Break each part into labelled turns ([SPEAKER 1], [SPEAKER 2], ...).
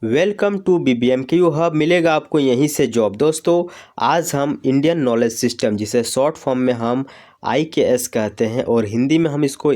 [SPEAKER 1] Welcome to BBMQ hub. मिलेगा आपको यहीं से जॉब। दोस्तों, आज हम इंडियन नॉलेज सिस्टम, जिसे शॉर्ट फॉर्म में हम IKS कहते हैं और हिंदी में हम इसको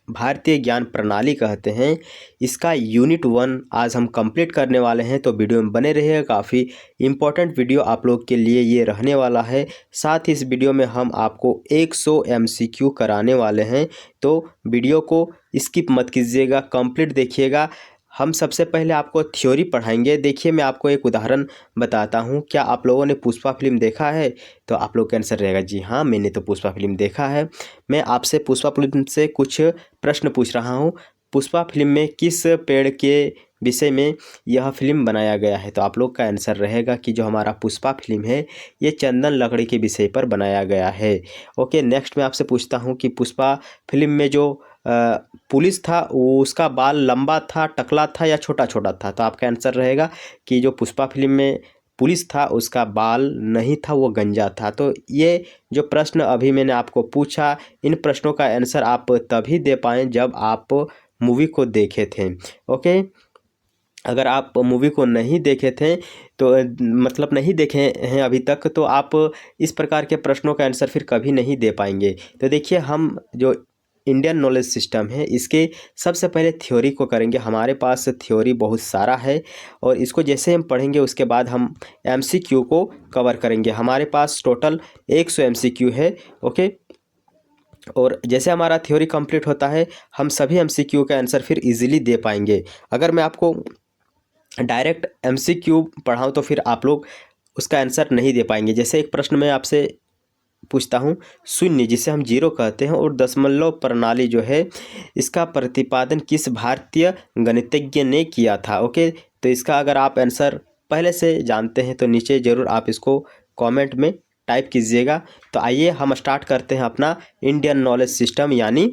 [SPEAKER 1] भारतीय ज्ञान प्रणाली कहते हैं, इसका यूनिट 1 आज हम कंप्लीट करने वाले हैं। तो वीडियो में बने रहिएगा, काफ़ी इम्पोर्टेंट वीडियो आप लोग के लिए ये रहने वाला है। साथ ही इस वीडियो में हम आपको 100 MCQ कराने वाले हैं, तो वीडियो को स्किप मत कीजिएगा, कंप्लीट देखिएगा। हम सबसे पहले आपको थ्योरी पढ़ाएंगे। देखिए, मैं आपको एक उदाहरण बताता हूँ। क्या आप लोगों ने पुष्पा फिल्म देखा है? तो आप लोग का आंसर रहेगा जी हाँ, मैंने तो पुष्पा फिल्म देखा है। मैं आपसे पुष्पा फिल्म से कुछ प्रश्न पूछ रहा हूँ। पुष्पा फिल्म में किस पेड़ के विषय में यह फिल्म बनाया गया है? तो आप लोग का आंसर रहेगा कि जो हमारा पुष्पा फिल्म है, ये चंदन लकड़ी के विषय पर बनाया गया है। ओके, नेक्स्ट मैं आपसे पूछता हूँ कि पुष्पा फिल्म में जो पुलिस था, वो उसका बाल लंबा था, टकला था या छोटा छोटा था? तो आपका आंसर रहेगा कि जो पुष्पा फिल्म में पुलिस था, उसका बाल नहीं था, वो गंजा था। तो ये जो प्रश्न अभी मैंने आपको पूछा, इन प्रश्नों का आंसर आप तभी दे पाएँ जब आप मूवी को देखे थे। ओके, अगर आप मूवी को नहीं देखे थे तो मतलब नहीं देखे हैं अभी तक, तो आप इस प्रकार के प्रश्नों का आंसर फिर कभी नहीं दे पाएंगे। तो देखिए, हम जो इंडियन नॉलेज सिस्टम है, इसके सबसे पहले थ्योरी को करेंगे। हमारे पास थ्योरी बहुत सारा है और इसको जैसे हम पढ़ेंगे उसके बाद हम MCQ को कवर करेंगे। हमारे पास टोटल 100 MCQ है। ओके, और जैसे हमारा थ्योरी कंप्लीट होता है, हम सभी MCQ का आंसर फिर इजीली दे पाएंगे। अगर मैं आपको डायरेक्ट MCQ पढ़ाऊँ तो फिर आप लोग उसका आंसर नहीं दे पाएंगे। जैसे एक प्रश्न मैं आपसे पूछता हूँ, शून्य जिसे हम जीरो कहते हैं और दशमलव प्रणाली जो है, इसका प्रतिपादन किस भारतीय गणितज्ञ ने किया था? ओके, तो इसका अगर आप आंसर पहले से जानते हैं तो नीचे ज़रूर आप इसको कमेंट में टाइप कीजिएगा। तो आइए हम स्टार्ट करते हैं अपना इंडियन नॉलेज सिस्टम यानी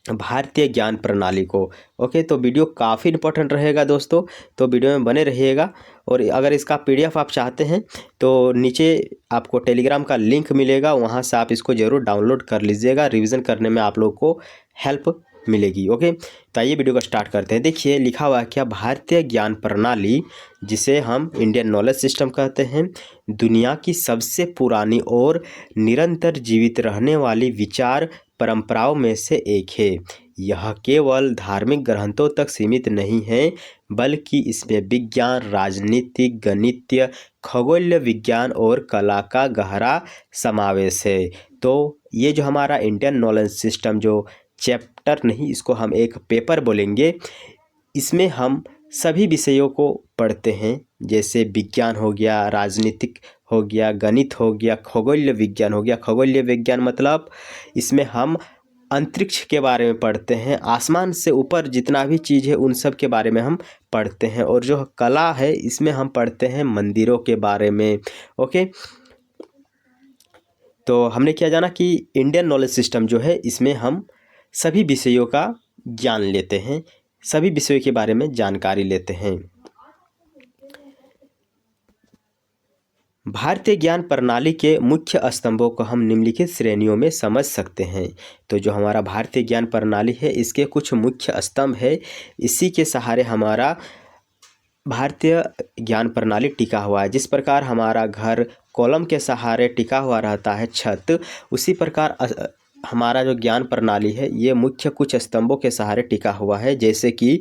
[SPEAKER 1] भारतीय ज्ञान प्रणाली को। ओके, तो वीडियो काफ़ी इंपॉर्टेंट रहेगा दोस्तों, तो वीडियो में बने रहिएगा। और अगर इसका PDF आप चाहते हैं तो नीचे आपको टेलीग्राम का लिंक मिलेगा, वहां से आप इसको ज़रूर डाउनलोड कर लीजिएगा। रिवीजन करने में आप लोग को हेल्प मिलेगी। ओके, तो आइए वीडियो को स्टार्ट करते हैं। देखिए, लिखा हुआ है क्या? भारतीय ज्ञान प्रणाली, जिसे हम इंडियन नॉलेज सिस्टम कहते हैं, दुनिया की सबसे पुरानी और निरंतर जीवित रहने वाली विचार परंपराओं में से एक है। यह केवल धार्मिक ग्रंथों तक सीमित नहीं है, बल्कि इसमें विज्ञान, राजनीति, गणितीय, खगोलीय विज्ञान और कला का गहरा समावेश है। तो ये जो हमारा इंडियन नॉलेज सिस्टम, जो चैप्टर नहीं, इसको हम एक पेपर बोलेंगे, इसमें हम सभी विषयों को पढ़ते हैं। जैसे विज्ञान हो गया, राजनीतिक हो गया, गणित हो गया, खगोलीय विज्ञान हो गया। खगोलीय विज्ञान मतलब इसमें हम अंतरिक्ष के बारे में पढ़ते हैं, आसमान से ऊपर जितना भी चीज़ है उन सब के बारे में हम पढ़ते हैं। और जो कला है, इसमें हम पढ़ते हैं मंदिरों के बारे में। ओके, तो हमने क्या जाना कि इंडियन नॉलेज सिस्टम जो है, इसमें हम सभी विषयों का ज्ञान लेते हैं, सभी विषयों के बारे में जानकारी लेते हैं। भारतीय ज्ञान प्रणाली के मुख्य स्तंभों को हम निम्नलिखित श्रेणियों में समझ सकते हैं। तो जो हमारा भारतीय ज्ञान प्रणाली है, इसके कुछ मुख्य स्तंभ है। इसी के सहारे हमारा भारतीय ज्ञान प्रणाली टिका हुआ है। जिस प्रकार हमारा घर कॉलम के सहारे टिका हुआ रहता है, छत, उसी प्रकार हमारा जो ज्ञान प्रणाली है, ये मुख्य कुछ स्तंभों के सहारे टिका हुआ है। जैसे कि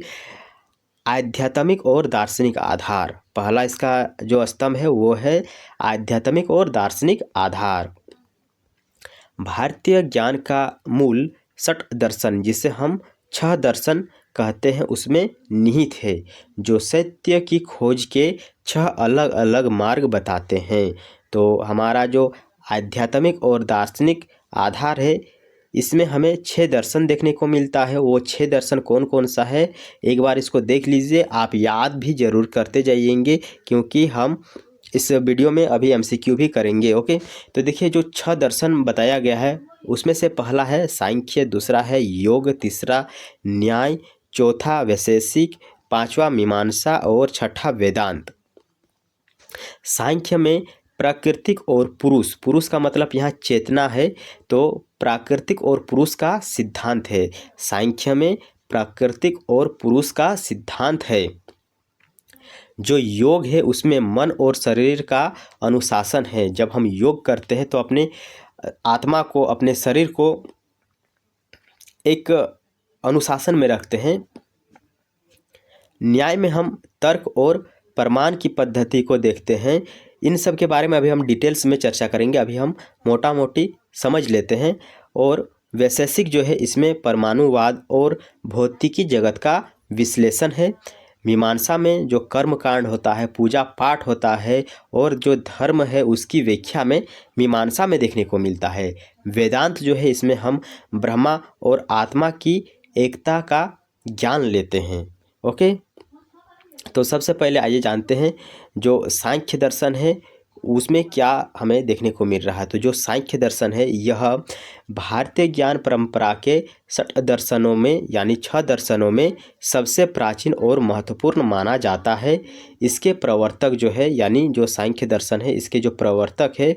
[SPEAKER 1] आध्यात्मिक और दार्शनिक आधार। पहला इसका जो स्तंभ है वो है आध्यात्मिक और दार्शनिक आधार। भारतीय ज्ञान का मूल षट दर्शन, जिसे हम 6 दर्शन कहते हैं, उसमें निहित है, जो सत्य की खोज के 6 अलग अलग मार्ग बताते हैं। तो हमारा जो आध्यात्मिक और दार्शनिक आधार है, इसमें हमें 6 दर्शन देखने को मिलता है। वो 6 दर्शन कौन कौन सा है, एक बार इसको देख लीजिए। आप याद भी ज़रूर करते जाइएंगे, क्योंकि हम इस वीडियो में अभी MCQ भी करेंगे। ओके, तो देखिए, जो 6 दर्शन बताया गया है, उसमें से पहला है सांख्य, दूसरा है योग, तीसरा न्याय, चौथा वैशेषिक, पांचवा मीमांसा और छठा वेदांत। सांख्य में प्राकृतिक और पुरुष, पुरुष का मतलब यहाँ चेतना है, तो प्राकृतिक और पुरुष का सिद्धांत है। सांख्य में प्राकृतिक और पुरुष का सिद्धांत है। जो योग है उसमें मन और शरीर का अनुशासन है। जब हम योग करते हैं तो अपने आत्मा को, अपने शरीर को एक अनुशासन में रखते हैं। न्याय में हम तर्क और प्रमाण की पद्धति को देखते हैं। इन सब के बारे में अभी हम डिटेल्स में चर्चा करेंगे, अभी हम मोटा मोटी समझ लेते हैं। और वैशेषिक जो है इसमें परमाणुवाद और भौतिकी जगत का विश्लेषण है। मीमांसा में जो कर्म कांड होता है, पूजा पाठ होता है और जो धर्म है उसकी व्याख्या में मीमांसा में देखने को मिलता है। वेदांत जो है इसमें हम ब्रह्मा और आत्मा की एकता का ज्ञान लेते हैं। ओके, तो सबसे पहले आइए जानते हैं जो सांख्य दर्शन है उसमें क्या हमें देखने को मिल रहा है। तो जो सांख्य दर्शन है यह भारतीय ज्ञान परंपरा के 6 दर्शनों में यानी 6 दर्शनों में सबसे प्राचीन और महत्वपूर्ण माना जाता है। इसके प्रवर्तक जो है यानी जो सांख्य दर्शन है इसके जो प्रवर्तक है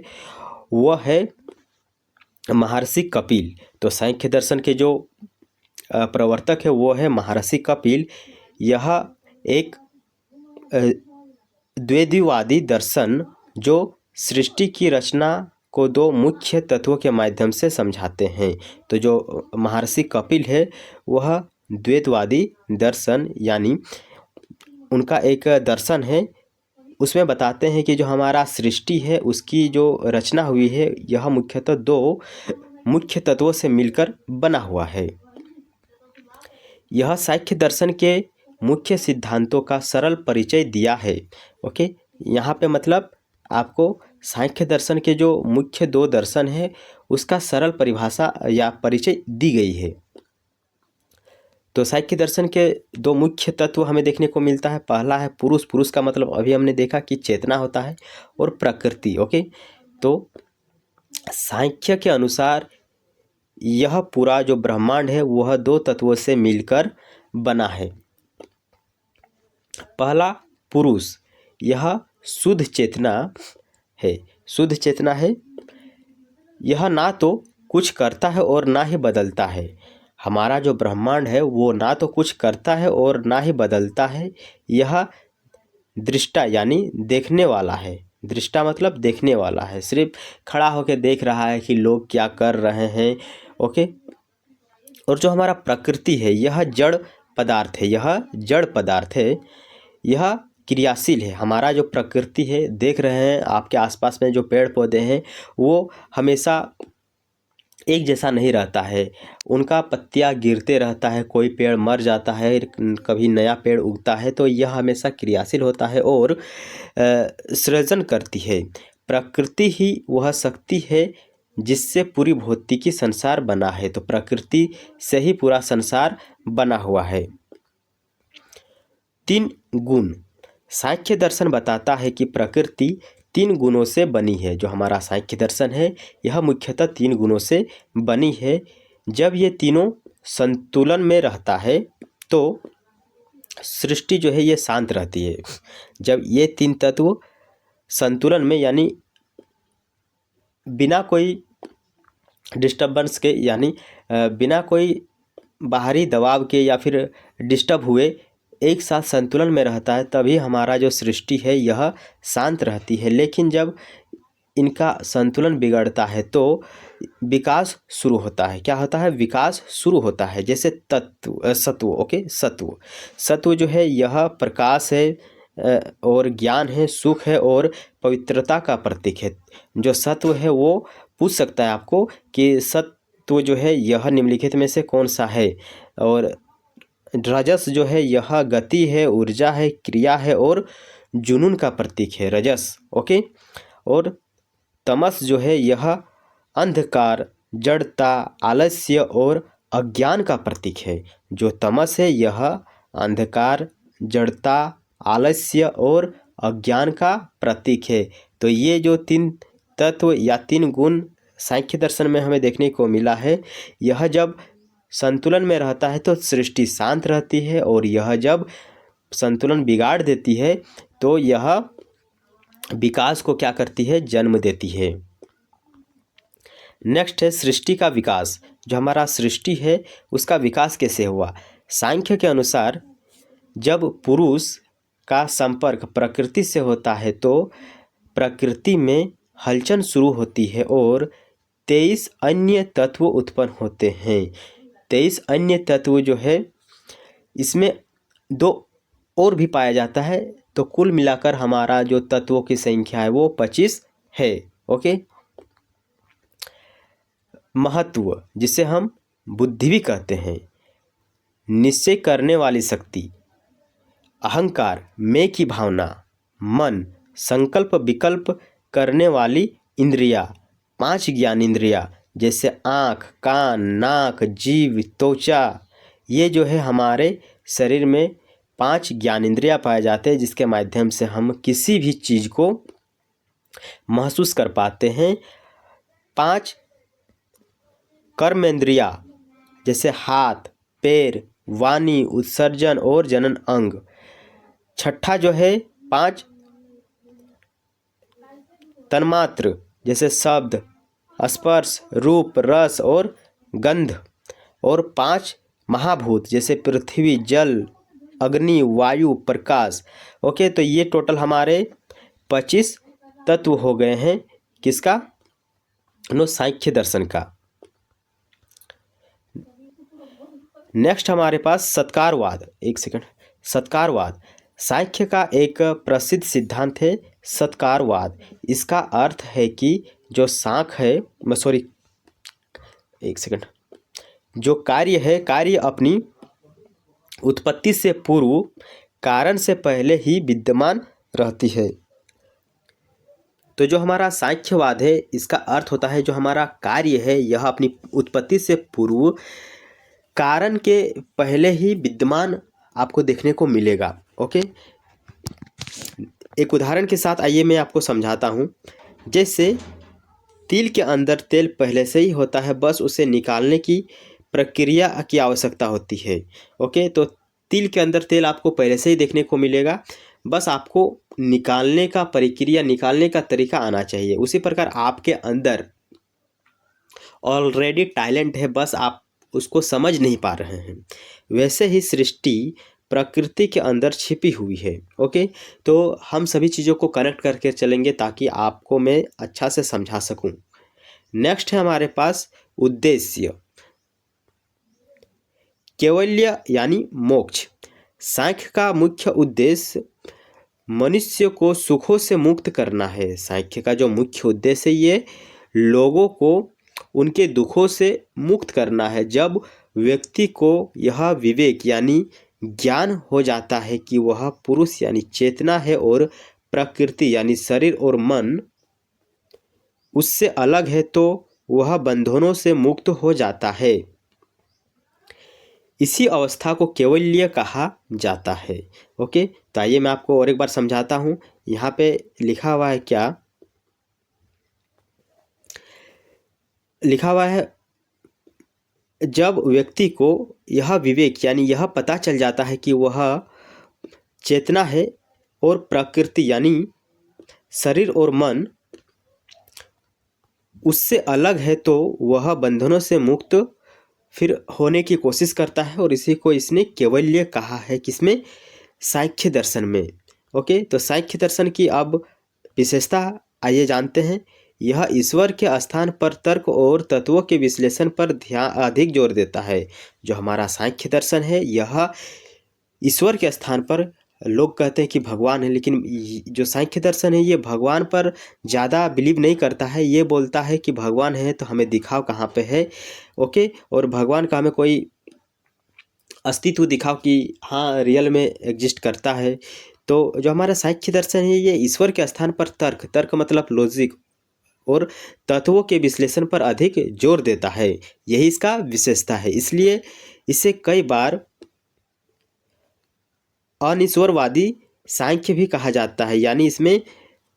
[SPEAKER 1] वह है महर्षि कपिल। तो सांख्य दर्शन के जो प्रवर्तक है वो है महर्षि कपिल। यह एक द्वैतवादी दर्शन जो सृष्टि की रचना को 2 मुख्य तत्वों के माध्यम से समझाते हैं। तो जो महर्षि कपिल है वह द्वैतवादी दर्शन यानी उनका एक दर्शन है, उसमें बताते हैं कि जो हमारा सृष्टि है उसकी जो रचना हुई है यह मुख्यतः 2 मुख्य तत्वों से मिलकर बना हुआ है। यह सांख्य दर्शन के मुख्य सिद्धांतों का सरल परिचय दिया है। ओके, यहाँ पे मतलब आपको सांख्य दर्शन के जो मुख्य 2 दर्शन है उसका सरल परिभाषा या परिचय दी गई है। तो सांख्य दर्शन के 2 मुख्य तत्व हमें देखने को मिलता है। पहला है पुरुष। पुरुष का मतलब अभी हमने देखा कि चेतना होता है, और प्रकृति। ओके, तो सांख्य के अनुसार यह पूरा जो ब्रह्मांड है वह 2 तत्वों से मिलकर बना है। पहला पुरुष, यह शुद्ध चेतना है। शुद्ध चेतना है, यह ना तो कुछ करता है और ना ही बदलता है। हमारा जो ब्रह्मांड है वो ना तो कुछ करता है और ना ही बदलता है। यह दृष्टा यानी देखने वाला है। दृष्टा मतलब देखने वाला है, सिर्फ खड़ा होकर देख रहा है कि लोग क्या कर रहे हैं। ओके, और जो हमारा प्रकृति है यह जड़ पदार्थ है। यह जड़ पदार्थ है, यह क्रियाशील है। हमारा जो प्रकृति है, देख रहे हैं आपके आसपास में जो पेड़ पौधे हैं वो हमेशा एक जैसा नहीं रहता है, उनका पत्तियां गिरते रहता है, कोई पेड़ मर जाता है, कभी नया पेड़ उगता है। तो यह हमेशा क्रियाशील होता है और सृजन करती है। प्रकृति ही वह शक्ति है जिससे पूरी भौतिकी संसार बना है। तो प्रकृति से ही पूरा संसार बना हुआ है। 3 गुण, सांख्य दर्शन बताता है कि प्रकृति 3 गुणों से बनी है। जो हमारा सांख्य दर्शन है यह मुख्यतः 3 गुणों से बनी है। जब ये तीनों संतुलन में रहता है तो सृष्टि जो है ये शांत रहती है। जब ये 3 तत्व संतुलन में यानी बिना कोई डिस्टर्बेंस के यानी बिना कोई बाहरी दबाव के या फिर डिस्टर्ब हुए एक साथ संतुलन में रहता है, तभी हमारा जो सृष्टि है यह शांत रहती है। लेकिन जब इनका संतुलन बिगड़ता है तो विकास शुरू होता है। क्या होता है? विकास शुरू होता है। जैसे सत्व। ओके, सत्व जो है यह प्रकाश है और ज्ञान है, सुख है और पवित्रता का प्रतीक है। जो सत्व है वो पूछ सकता है आपको कि सत्व जो है यह निम्नलिखित में से कौन सा है। और रजस जो है यह गति है, ऊर्जा है, क्रिया है और जुनून का प्रतीक है, रजस। ओके, और तमस जो है यह अंधकार, जड़ता, आलस्य और अज्ञान का प्रतीक है। जो तमस है यह अंधकार, जड़ता, आलस्य और अज्ञान का प्रतीक है। तो ये जो 3 तत्व या 3 गुण सांख्य दर्शन में हमें देखने को मिला है, यह जब संतुलन में रहता है तो सृष्टि शांत रहती है, और यह जब संतुलन बिगाड़ देती है तो यह विकास को क्या करती है? जन्म देती है। नेक्स्ट है सृष्टि का विकास। जो हमारा सृष्टि है उसका विकास कैसे हुआ? सांख्य के अनुसार जब पुरुष का संपर्क प्रकृति से होता है तो प्रकृति में हलचल शुरू होती है और 23 अन्य तत्व उत्पन्न होते हैं। 23 अन्य तत्व जो है इसमें 2 और भी पाया जाता है, तो कुल मिलाकर हमारा जो तत्वों की संख्या है वो 25 है। ओके। महत्व, जिसे हम बुद्धि भी कहते हैं, निश्चय करने वाली शक्ति, अहंकार, मैं की भावना, मन, संकल्प विकल्प करने वाली इंद्रिया, 5 ज्ञान इंद्रिया जैसे आँख, कान, नाक, जीभ, त्वचा, ये जो है हमारे शरीर में 5 ज्ञान इंद्रिया पाए जाते हैं, जिसके माध्यम से हम किसी भी चीज़ को महसूस कर पाते हैं। 5 कर्मेंद्रिया जैसे हाथ, पैर, वाणी, उत्सर्जन और जनन अंग। छठा जो है 5 तन्मात्र जैसे शब्द, स्पर्श, रूप, रस और गंध। और 5 महाभूत जैसे पृथ्वी, जल, अग्नि, वायु, प्रकाश। ओके, तो ये टोटल हमारे 25 तत्व हो गए हैं। किसका? सांख्य दर्शन का। नेक्स्ट हमारे पास सत्कारवाद। एक सेकंड। सत्कारवाद सांख्य का एक प्रसिद्ध सिद्धांत है। सत्कारवाद, इसका अर्थ है कि जो जो कार्य है, कार्य अपनी उत्पत्ति से पूर्व कारण से पहले ही विद्यमान रहती है। तो जो हमारा सांख्यवाद है, इसका अर्थ होता है जो हमारा कार्य है यह अपनी उत्पत्ति से पूर्व कारण के पहले ही विद्यमान आपको देखने को मिलेगा। ओके, एक उदाहरण के साथ आइए मैं आपको समझाता हूँ। जैसे तिल के अंदर तेल पहले से ही होता है, बस उसे निकालने की प्रक्रिया की आवश्यकता होती है। ओके, तो तिल के अंदर तेल आपको पहले से ही देखने को मिलेगा, बस आपको निकालने का प्रक्रिया, निकालने का तरीका आना चाहिए। उसी प्रकार आपके अंदर ऑलरेडी टैलेंट है, बस आप उसको समझ नहीं पा रहे हैं। वैसे ही सृष्टि प्रकृति के अंदर छिपी हुई है। ओके, तो हम सभी चीज़ों को कनेक्ट करके चलेंगे ताकि आपको मैं अच्छा से समझा सकूं। नेक्स्ट है हमारे पास उद्देश्य, कैवल्य यानी मोक्ष। सांख्य का मुख्य उद्देश्य मनुष्य को सुखों से मुक्त करना है। सांख्य का जो मुख्य उद्देश्य है ये लोगों को उनके दुखों से मुक्त करना है। जब व्यक्ति को यह विवेक यानी ज्ञान हो जाता है कि वह पुरुष यानी चेतना है और प्रकृति यानी शरीर और मन उससे अलग है, तो वह बंधनों से मुक्त हो जाता है। इसी अवस्था को कैवल्य कहा जाता है। ओके, तो आइए मैं आपको और एक बार समझाता हूँ। यहाँ पे लिखा हुआ है, क्या लिखा हुआ है? जब व्यक्ति को यह विवेक यानी यह पता चल जाता है कि वह चेतना है और प्रकृति यानी शरीर और मन उससे अलग है, तो वह बंधनों से मुक्त फिर होने की कोशिश करता है, और इसी को इसने कैवल्य कहा है। किसमें? सांख्य दर्शन में। ओके, तो सांख्य दर्शन की अब विशेषता आइए जानते हैं। यह ईश्वर के स्थान पर तर्क और तत्वों के विश्लेषण पर अधिक जोर देता है। जो हमारा सांख्य दर्शन है यह ईश्वर के स्थान पर, लोग कहते हैं कि भगवान है, लेकिन जो सांख्य दर्शन है ये भगवान पर ज़्यादा बिलीव नहीं करता है। ये बोलता है कि भगवान है तो हमें दिखाओ कहाँ पे है। ओके, और भगवान का हमें कोई अस्तित्व दिखाओ कि हाँ रियल में एग्जिस्ट करता है। तो जो हमारा सांख्य दर्शन है ये ईश्वर के स्थान पर तर्क मतलब लॉजिक और तत्वों के विश्लेषण पर अधिक जोर देता है। यही इसका विशेषता है। इसलिए इसे कई बार अनिश्वरवादी सांख्य भी कहा जाता है, यानी इसमें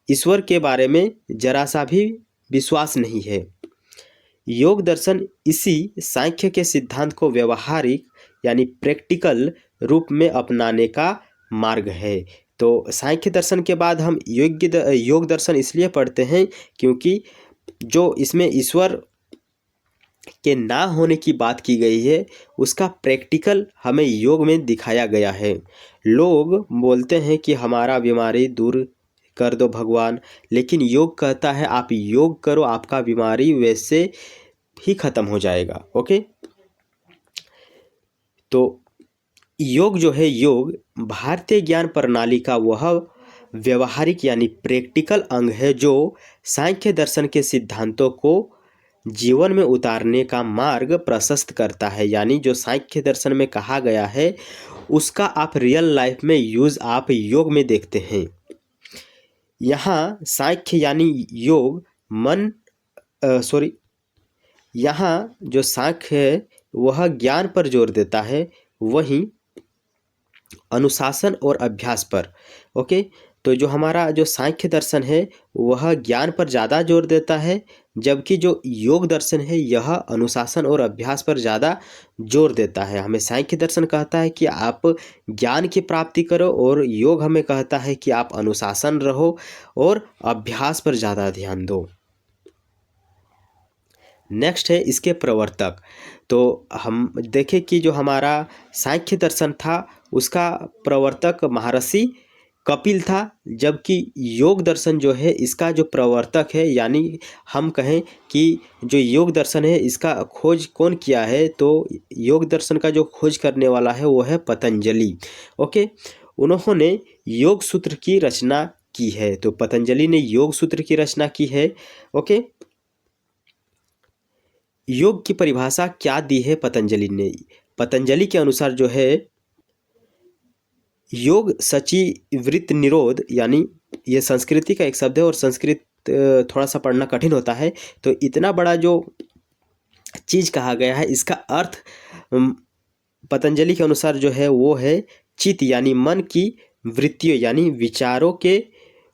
[SPEAKER 1] ईश्वर के बारे में जरा सा भी विश्वास नहीं है। योग दर्शन इसी सांख्य के सिद्धांत को व्यवहारिक यानी प्रैक्टिकल रूप में अपनाने का मार्ग है। तो सांख्य दर्शन के बाद हम योग दर्शन इसलिए पढ़ते हैं क्योंकि जो इसमें ईश्वर के ना होने की बात की गई है, उसका प्रैक्टिकल हमें योग में दिखाया गया है। लोग बोलते हैं कि हमारा बीमारी दूर कर दो भगवान, लेकिन योग कहता है आप योग करो, आपका बीमारी वैसे ही खत्म हो जाएगा। ओके, तो योग जो है, योग भारतीय ज्ञान प्रणाली का वह व्यवहारिक यानी प्रैक्टिकल अंग है जो सांख्य दर्शन के सिद्धांतों को जीवन में उतारने का मार्ग प्रशस्त करता है। यानी जो सांख्य दर्शन में कहा गया है उसका आप रियल लाइफ में यूज आप योग में देखते हैं। यहाँ सांख्य यानी योग मन यहाँ जो सांख्य है वह ज्ञान पर जोर देता है, वहीं अनुशासन और अभ्यास पर। ओके, तो जो हमारा जो सांख्य दर्शन है वह ज्ञान पर ज़्यादा जोर देता है, जबकि जो योग दर्शन है यह अनुशासन और अभ्यास पर ज़्यादा जोर देता है। हमें सांख्य दर्शन कहता है कि आप ज्ञान की प्राप्ति करो, और योग हमें कहता है कि आप अनुशासन रहो और अभ्यास पर ज़्यादा ध्यान दो। नेक्स्ट है इसके प्रवर्तक। तो हम देखें कि जो हमारा सांख्य दर्शन था उसका प्रवर्तक महर्षि कपिल था, जबकि योग दर्शन जो है इसका जो प्रवर्तक है, यानी हम कहें कि जो योग दर्शन है इसका खोज कौन किया है, तो योग दर्शन का जो खोज करने वाला है वो है पतंजलि। ओके, उन्होंने योग सूत्र की रचना की है। तो पतंजलि ने योग सूत्र की रचना की है। ओके, योग की परिभाषा क्या दी है पतंजलि ने? पतंजलि के अनुसार जो है योग सची वृत्त निरोध, यानी ये संस्कृति का एक शब्द है और संस्कृत थोड़ा सा पढ़ना कठिन होता है, तो इतना बड़ा जो चीज कहा गया है इसका अर्थ पतंजलि के अनुसार जो है वो है चित्त यानी मन की वृत्तियों यानी विचारों के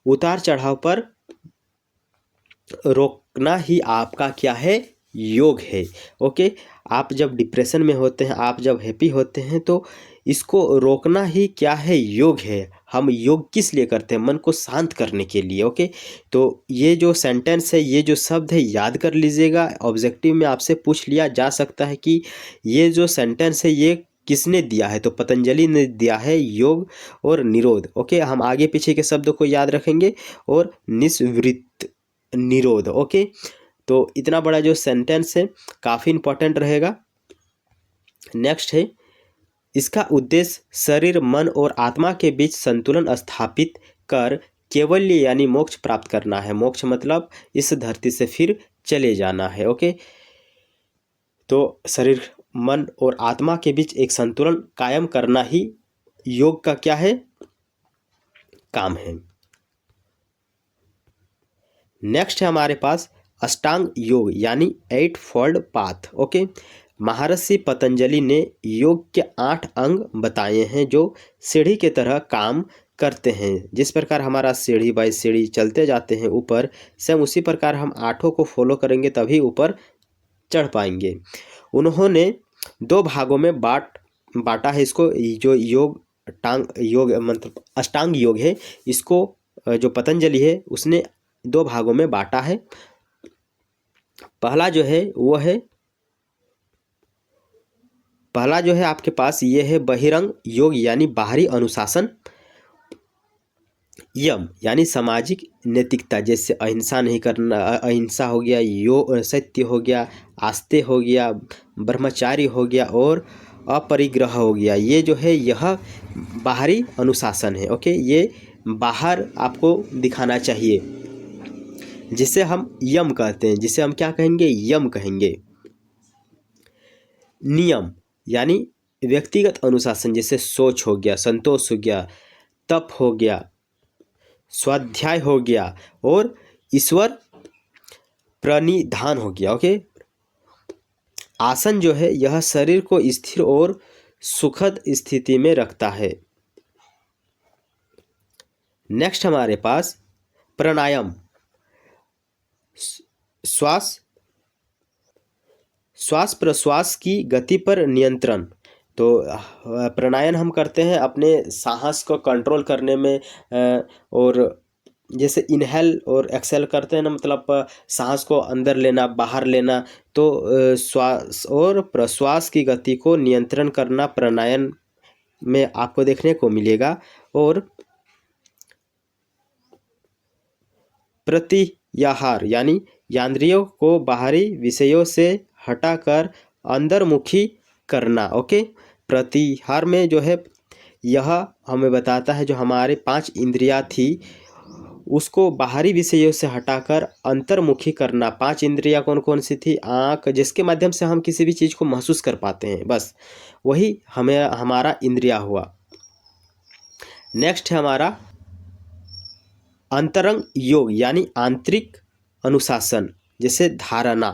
[SPEAKER 1] उतार चढ़ाव पर रोकना ही आपका क्या है, योग है। ओके, आप जब डिप्रेशन में होते हैं, आप जब हैप्पी होते हैं, तो इसको रोकना ही क्या है, योग है। हम योग किस लिए करते हैं? मन को शांत करने के लिए। ओके, तो ये जो सेंटेंस है, ये जो शब्द है याद कर लीजिएगा। ऑब्जेक्टिव में आपसे पूछ लिया जा सकता है कि ये जो सेंटेंस है ये किसने दिया है, तो पतंजलि ने दिया है, योग और निरोध। ओके, हम आगे पीछे के शब्दों को याद रखेंगे और निस्वृत्त निरोध। ओके, तो इतना बड़ा जो सेंटेंस है काफ़ी इंपॉर्टेंट रहेगा। नेक्स्ट है इसका उद्देश्य शरीर मन और आत्मा के बीच संतुलन स्थापित कर केवल्य यानी मोक्ष प्राप्त करना है। मोक्ष मतलब इस धरती से फिर चले जाना है। ओके, तो शरीर मन और आत्मा के बीच एक संतुलन कायम करना ही योग का क्या है, काम है। नेक्स्ट है हमारे पास अष्टांग योग यानी 8 फोल्ड पाथ। ओके, महर्षि पतंजलि ने योग के 8 अंग बताए हैं जो सीढ़ी के तरह काम करते हैं। जिस प्रकार हमारा सीढ़ी बाई सीढ़ी चलते जाते हैं ऊपर, सेम उसी प्रकार हम 8 को फॉलो करेंगे तभी ऊपर चढ़ पाएंगे। उन्होंने 2 भागों में बांटा है इसको। जो योग मतलब अष्टांग योग है, इसको जो पतंजलि है उसने 2 भागों में बांटा है। पहला जो है आपके पास ये है बहिरंग योग यानी बाहरी अनुशासन। यम यानी सामाजिक नैतिकता, जैसे अहिंसा नहीं करना, अहिंसा हो गया, योग सत्य हो गया, आस्ते हो गया, ब्रह्मचारी हो गया और अपरिग्रह हो गया। ये जो है यह बाहरी अनुशासन है। ओके, ये बाहर आपको दिखाना चाहिए, जिसे हम यम कहते हैं, जिसे हम क्या कहेंगे, यम कहेंगे। नियम यानी व्यक्तिगत अनुशासन, जैसे सोच हो गया, संतोष हो गया, तप हो गया, स्वाध्याय हो गया और ईश्वर प्रणिधान हो गया। ओके, आसन जो है यह शरीर को स्थिर और सुखद स्थिति में रखता है। नेक्स्ट हमारे पास प्राणायाम, श्वास प्रश्वास की गति पर नियंत्रण। तो प्राणायाम हम करते हैं अपने सांस को कंट्रोल करने में और जैसे इनहेल और एक्सेल करते हैं ना, मतलब सांस को अंदर लेना बाहर लेना, तो श्वास और प्रश्वास की गति को नियंत्रण करना प्राणायाम में आपको देखने को मिलेगा। और प्रत्याहार यानी यांद्रियों को बाहरी विषयों से हटाकर अंतर्मुखी करना। ओके, प्रत्याहार में जो है यह हमें बताता है जो हमारे 5 इंद्रियां थी उसको बाहरी विषयों से हटाकर अंतर्मुखी करना। 5 इंद्रियां कौन कौन सी थी? आँख, जिसके माध्यम से हम किसी भी चीज़ को महसूस कर पाते हैं, बस वही हमें हमारा इंद्रिया हुआ। नेक्स्ट है हमारा अंतरंग योग यानी आंतरिक अनुशासन, जैसे धारणा,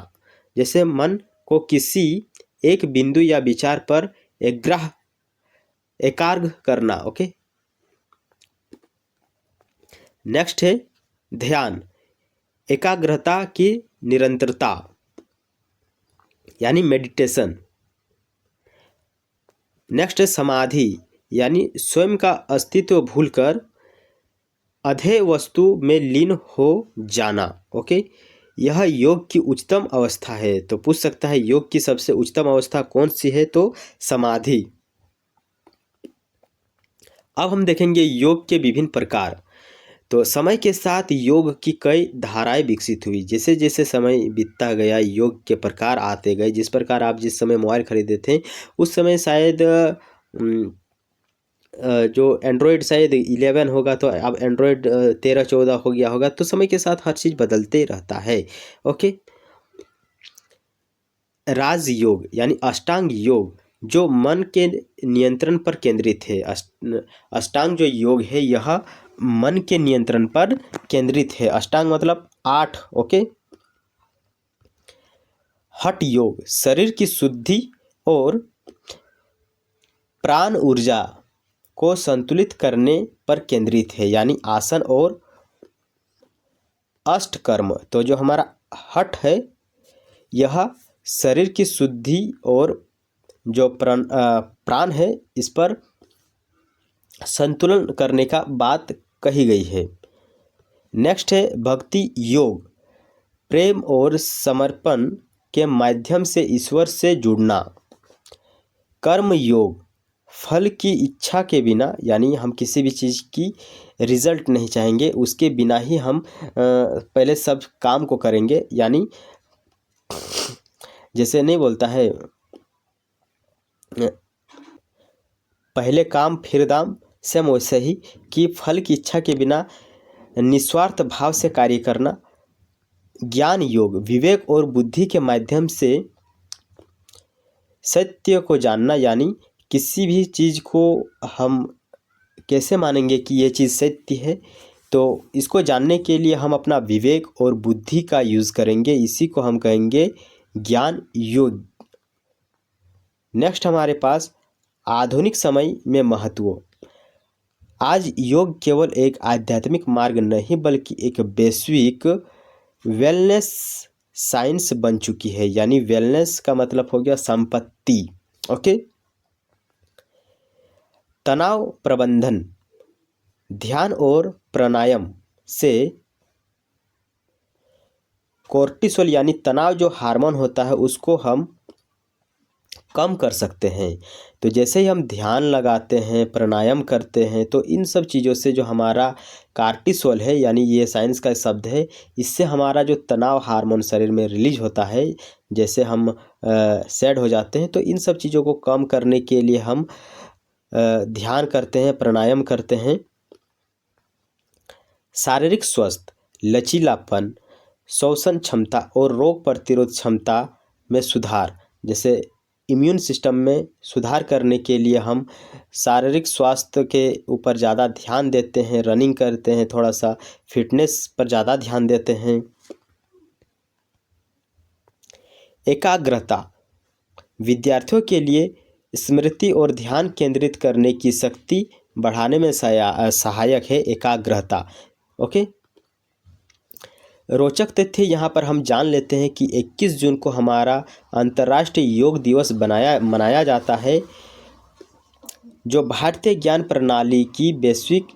[SPEAKER 1] जैसे मन को किसी एक बिंदु या विचार पर एकाग्र करना। ओके, नेक्स्ट है ध्यान, एकाग्रता की निरंतरता यानी मेडिटेशन। नेक्स्ट है समाधि यानी स्वयं का अस्तित्व भूलकर अधेय वस्तु में लीन हो जाना। ओके, यह योग की उच्चतम अवस्था है। तो पूछ सकता है योग की सबसे उच्चतम अवस्था कौन सी है? तो समाधि। अब हम देखेंगे योग के विभिन्न प्रकार। तो समय के साथ योग की कई धाराएं विकसित हुई। जैसे जैसे समय बीतता गया योग के प्रकार आते गए। जिस प्रकार आप जिस समय मोबाइल खरीदे थे उस समय शायद जो एंड्रॉयड शायद 11 होगा, तो अब एंड्रॉयड 13-14 हो गया होगा। तो समय के साथ हर चीज़ बदलते रहता है। ओके, राजयोग यानी अष्टांग योग जो मन के नियंत्रण पर केंद्रित है। अष्टांग जो योग है यह मन के नियंत्रण पर केंद्रित है। अष्टांग मतलब 8। ओके, हठ योग शरीर की शुद्धि और प्राण ऊर्जा को संतुलित करने पर केंद्रित है, यानी आसन और अष्टकर्म। तो जो हमारा हठ है यह शरीर की शुद्धि और जो प्राण है इस पर संतुलन करने का बात कही गई है। नेक्स्ट है भक्ति योग, प्रेम और समर्पण के माध्यम से ईश्वर से जुड़ना। कर्म योग, फल की इच्छा के बिना, यानी हम किसी भी चीज़ की रिजल्ट नहीं चाहेंगे, उसके बिना ही हम पहले सब काम को करेंगे। यानी जैसे नहीं बोलता है पहले काम फिर दाम, सेम वैसे ही कि फल की इच्छा के बिना निस्वार्थ भाव से कार्य करना। ज्ञान योग, विवेक और बुद्धि के माध्यम से सत्य को जानना, यानी किसी भी चीज़ को हम कैसे मानेंगे कि ये चीज़ सत्य है, तो इसको जानने के लिए हम अपना विवेक और बुद्धि का यूज़ करेंगे। इसी को हम कहेंगे ज्ञान योग। नेक्स्ट हमारे पास आधुनिक समय में महत्व। आज योग केवल एक आध्यात्मिक मार्ग नहीं बल्कि एक वैश्विक वेलनेस साइंस बन चुकी है। यानी वेलनेस का मतलब हो गया संपत्ति। ओके, तनाव प्रबंधन, ध्यान और प्राणायाम से कोर्टिसोल यानी तनाव जो हार्मोन होता है उसको हम कम कर सकते हैं। तो जैसे ही हम ध्यान लगाते हैं, प्राणायाम करते हैं, तो इन सब चीज़ों से जो हमारा कार्टिसोल है, यानी ये साइंस का शब्द है, इससे हमारा जो तनाव हार्मोन शरीर में रिलीज होता है, जैसे हम सैड हो जाते हैं, तो इन सब चीज़ों को कम करने के लिए हम ध्यान करते हैं, प्राणायाम करते हैं। शारीरिक स्वास्थ्य, लचीलापन, श्वसन क्षमता और रोग प्रतिरोध क्षमता में सुधार, जैसे इम्यून सिस्टम में सुधार करने के लिए हम शारीरिक स्वास्थ्य के ऊपर ज़्यादा ध्यान देते हैं, रनिंग करते हैं, थोड़ा सा फिटनेस पर ज़्यादा ध्यान देते हैं। एकाग्रता, विद्यार्थियों के लिए स्मृति और ध्यान केंद्रित करने की शक्ति बढ़ाने में सहायक है एकाग्रता। ओके, रोचक तथ्य यहाँ पर हम जान लेते हैं कि 21 जून को हमारा अंतर्राष्ट्रीय योग दिवस मनाया जाता है, जो भारतीय ज्ञान प्रणाली की वैश्विक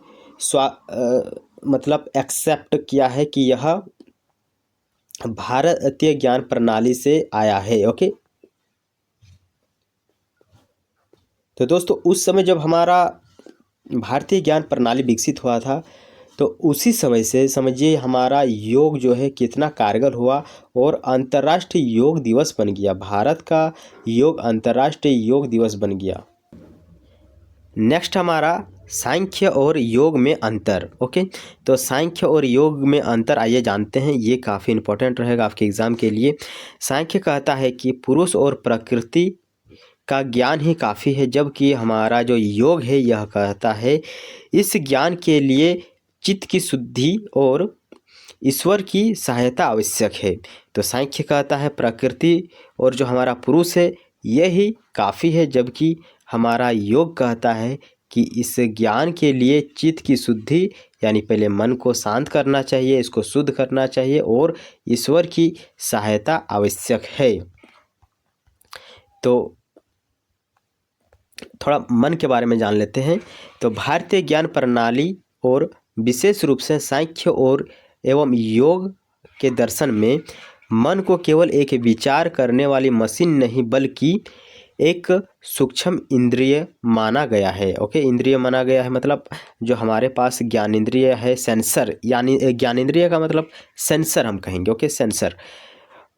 [SPEAKER 1] मतलब एक्सेप्ट किया है कि यह भारतीय ज्ञान प्रणाली से आया है। ओके, तो दोस्तों उस समय जब हमारा भारतीय ज्ञान प्रणाली विकसित हुआ था, तो उसी समय से समझिए हमारा योग जो है कितना कारगर हुआ और अंतर्राष्ट्रीय योग दिवस बन गया। भारत का योग अंतर्राष्ट्रीय योग दिवस बन गया। नेक्स्ट हमारा सांख्य और योग में अंतर। ओके, तो सांख्य और योग में अंतर आइए जानते हैं, ये काफ़ी इंपॉर्टेंट रहेगा आपके एग्ज़ाम के लिए। सांख्य कहता है कि पुरुष और प्रकृति का ज्ञान ही काफ़ी है, जबकि हमारा जो योग है यह कहता है इस ज्ञान के लिए चित्त की शुद्धि और ईश्वर की सहायता आवश्यक है। तो सांख्य कहता है प्रकृति और जो हमारा पुरुष है यही काफ़ी है, जबकि हमारा योग कहता है कि इस ज्ञान के लिए चित्त की शुद्धि यानी पहले मन को शांत करना चाहिए, इसको शुद्ध करना चाहिए और ईश्वर की सहायता आवश्यक है। तो थोड़ा मन के बारे में जान लेते हैं। तो भारतीय ज्ञान प्रणाली और विशेष रूप से सांख्य और एवं योग के दर्शन में मन को केवल एक विचार करने वाली मशीन नहीं बल्कि एक सूक्ष्म इंद्रिय माना गया है। ओके, इंद्रिय माना गया है मतलब जो हमारे पास ज्ञानेंद्रिय है, सेंसर, यानी ज्ञानेंद्रिय का मतलब सेंसर हम कहेंगे। ओके, सेंसर,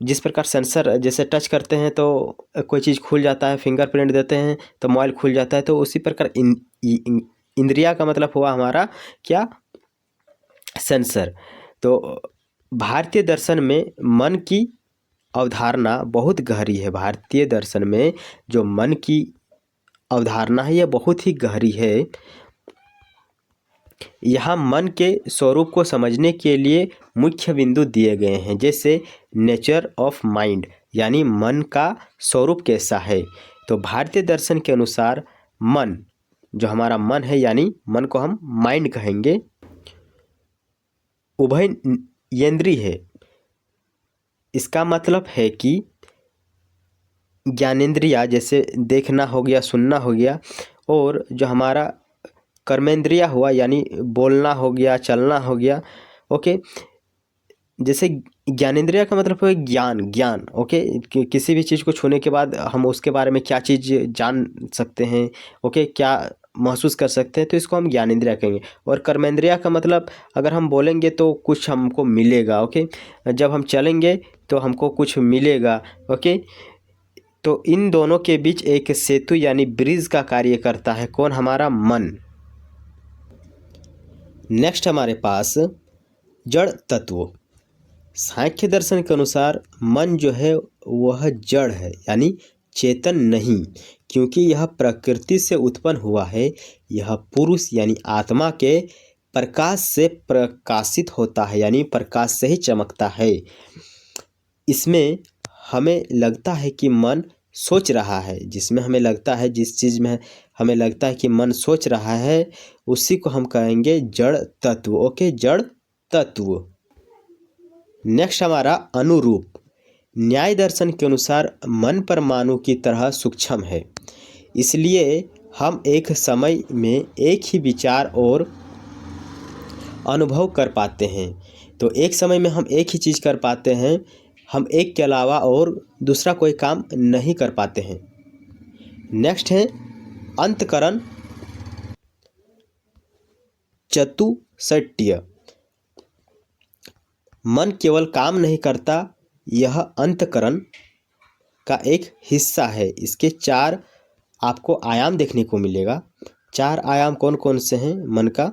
[SPEAKER 1] जिस प्रकार सेंसर जैसे टच करते हैं तो कोई चीज़ खुल जाता है, फिंगरप्रिंट देते हैं तो मोबाइल खुल जाता है, तो उसी प्रकार इंद्रिया का मतलब हुआ हमारा क्या, सेंसर। तो भारतीय दर्शन में मन की अवधारणा बहुत गहरी है। भारतीय दर्शन में जो मन की अवधारणा है यह बहुत ही गहरी है। यहाँ मन के स्वरूप को समझने के लिए मुख्य बिंदु दिए गए हैं, जैसे नेचर ऑफ माइंड यानी मन का स्वरूप कैसा है। तो भारतीय दर्शन के अनुसार मन, जो हमारा मन है यानी मन को हम माइंड कहेंगे, उभयेंद्रीय है। इसका मतलब है कि ज्ञानेंद्रिया जैसे देखना हो गया, सुनना हो गया, और जो हमारा कर्मेंद्रिया हुआ यानी बोलना हो गया, चलना हो गया। ओके, जैसे ज्ञानेंद्रिया का मतलब है ज्ञान। ओके, किसी भी चीज़ को छूने के बाद हम उसके बारे में क्या चीज़ जान सकते हैं, ओके, क्या महसूस कर सकते हैं, तो इसको हम ज्ञानेंद्रिया कहेंगे। और कर्मेंद्रिया का मतलब अगर हम बोलेंगे तो कुछ हमको मिलेगा। ओके, जब हम चलेंगे तो हमको कुछ मिलेगा। ओके, तो इन दोनों के बीच एक सेतु यानी ब्रिज का कार्य करता है कौन, हमारा मन। नेक्स्ट हमारे पास जड़ तत्व। सांख्य दर्शन के अनुसार मन जो है वह जड़ है यानी चेतन नहीं, क्योंकि यह प्रकृति से उत्पन्न हुआ है। यह पुरुष यानी आत्मा के प्रकाश से प्रकाशित होता है यानी प्रकाश से ही चमकता है। इसमें हमें लगता है कि मन सोच रहा है, जिसमें हमें लगता है, जिस चीज़ में हमें लगता है कि मन सोच रहा है उसी को हम कहेंगे जड़ तत्व। ओके, जड़ तत्व। नेक्स्ट हमारा अनुरूप। न्याय दर्शन के अनुसार मन परमाणु की तरह सूक्ष्म है, इसलिए हम एक समय में एक ही विचार और अनुभव कर पाते हैं। तो एक समय में हम एक ही चीज़ कर पाते हैं, हम एक के अलावा और दूसरा कोई काम नहीं कर पाते हैं। नेक्स्ट है अंतःकरण चतुष्टय। मन केवल काम नहीं करता, यह अंतःकरण का एक हिस्सा है। इसके 4 आपको आयाम देखने को मिलेगा। 4 आयाम कौन कौन से हैं मन का।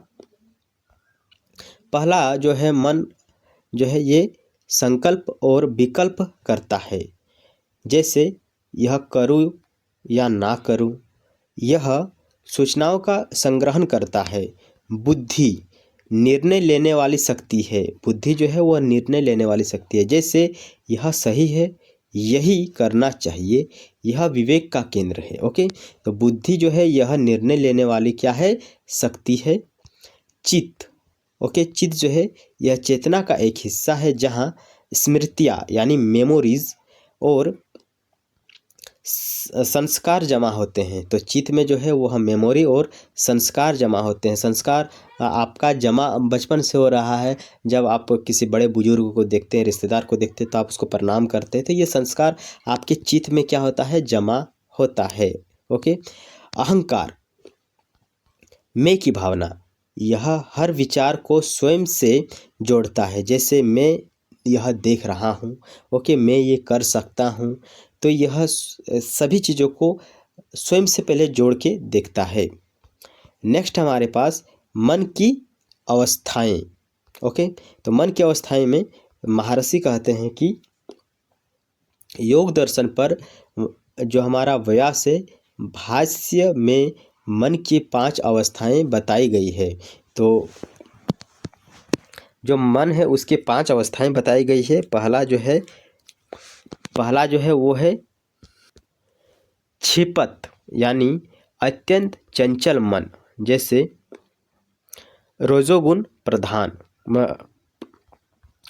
[SPEAKER 1] पहला जो है मन जो है ये संकल्प और विकल्प करता है, जैसे यह करूँ या ना करूँ। यह सूचनाओं का संग्रहण करता है। बुद्धि निर्णय लेने वाली शक्ति है। बुद्धि जो है वह निर्णय लेने वाली शक्ति है, जैसे यह सही है, यही करना चाहिए, यह विवेक का केंद्र है। ओके, तो बुद्धि जो है यह निर्णय लेने वाली क्या है, शक्ति है। चित्त, ओके, चित्त जो है यह चेतना का एक हिस्सा है, जहाँ स्मृतियाँ यानी मेमोरीज और संस्कार जमा होते हैं। तो चित्त में जो है वो हम मेमोरी और संस्कार जमा होते हैं। संस्कार आपका जमा बचपन से हो रहा है। जब आप किसी बड़े बुजुर्ग को देखते हैं, रिश्तेदार को देखते हैं, तो आप उसको प्रणाम करते हैं, तो ये संस्कार आपके चित्त में क्या होता है, जमा होता है। ओके। अहंकार, मैं की भावना, यह हर विचार को स्वयं से जोड़ता है। जैसे मैं यह देख रहा हूँ, ओके, मैं ये कर सकता हूँ, तो यह सभी चीज़ों को स्वयं से पहले जोड़ के देखता है। नेक्स्ट हमारे पास मन की अवस्थाएं। ओके, तो मन की अवस्थाएं में महर्षि कहते हैं कि योग दर्शन पर जो हमारा व्यास है, भाष्य में मन की 5 अवस्थाएं बताई गई है। तो जो मन है उसके 5 अवस्थाएं बताई गई है। पहला जो है वो है क्षिपत, यानी अत्यंत चंचल मन, जैसे रजोगुण प्रधान,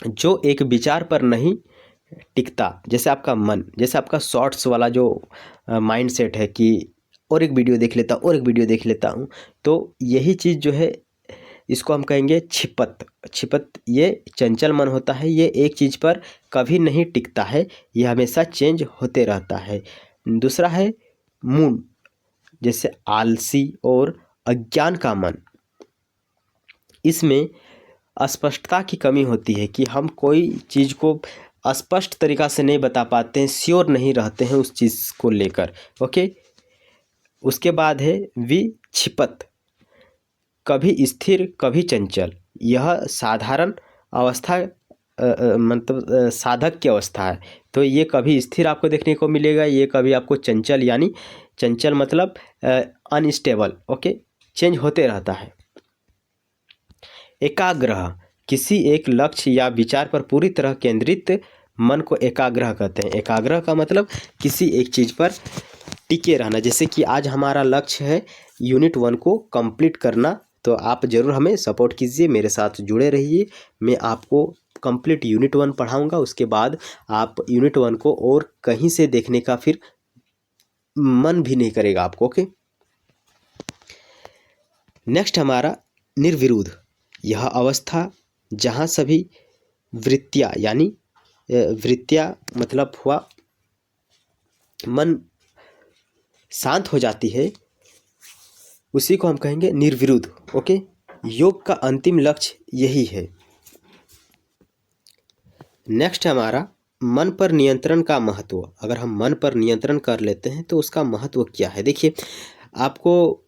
[SPEAKER 1] जो एक विचार पर नहीं टिकता। जैसे आपका मन, जैसे आपका शॉर्ट्स वाला जो माइंड सेट है कि और एक वीडियो देख लेता हूँ, और एक वीडियो देख लेता हूँ, तो यही चीज़ जो है इसको हम कहेंगे क्षिपत। क्षिपत ये चंचल मन होता है, ये एक चीज़ पर कभी नहीं टिकता है, ये हमेशा चेंज होते रहता है। दूसरा है मूड, जैसे आलसी और अज्ञान का मन, इसमें अस्पष्टता की कमी होती है कि हम कोई चीज़ को स्पष्ट तरीक़ा से नहीं बता पाते हैं, श्योर नहीं रहते हैं उस चीज़ को लेकर। ओके। उसके बाद है विक्षिपत, कभी स्थिर कभी चंचल, यह साधारण अवस्था मतलब साधक की अवस्था है। तो ये कभी स्थिर आपको देखने को मिलेगा, ये कभी आपको चंचल, यानी चंचल मतलब अनस्टेबल, ओके, चेंज होते रहता है। एकाग्र, किसी एक लक्ष्य या विचार पर पूरी तरह केंद्रित मन को एकाग्र कहते हैं। एकाग्र का मतलब किसी एक चीज़ पर टिके रहना। जैसे कि आज हमारा लक्ष्य है यूनिट 1 को कंप्लीट करना, तो आप ज़रूर हमें सपोर्ट कीजिए, मेरे साथ जुड़े रहिए। मैं आपको कंप्लीट यूनिट 1 पढ़ाऊंगा, उसके बाद आप यूनिट 1 को और कहीं से देखने का फिर मन भी नहीं करेगा आपको। ओके। नेक्स्ट हमारा निर्विरोध, यह अवस्था जहाँ सभी वृत्तियाँ, यानी वृत्तियाँ मतलब हुआ मन शांत हो जाती है, उसी को हम कहेंगे निर्विरोध। ओके। योग का अंतिम लक्ष्य यही है। नेक्स्ट हमारा मन पर नियंत्रण का महत्व। अगर हम मन पर नियंत्रण कर लेते हैं तो उसका महत्व क्या है। देखिए, आपको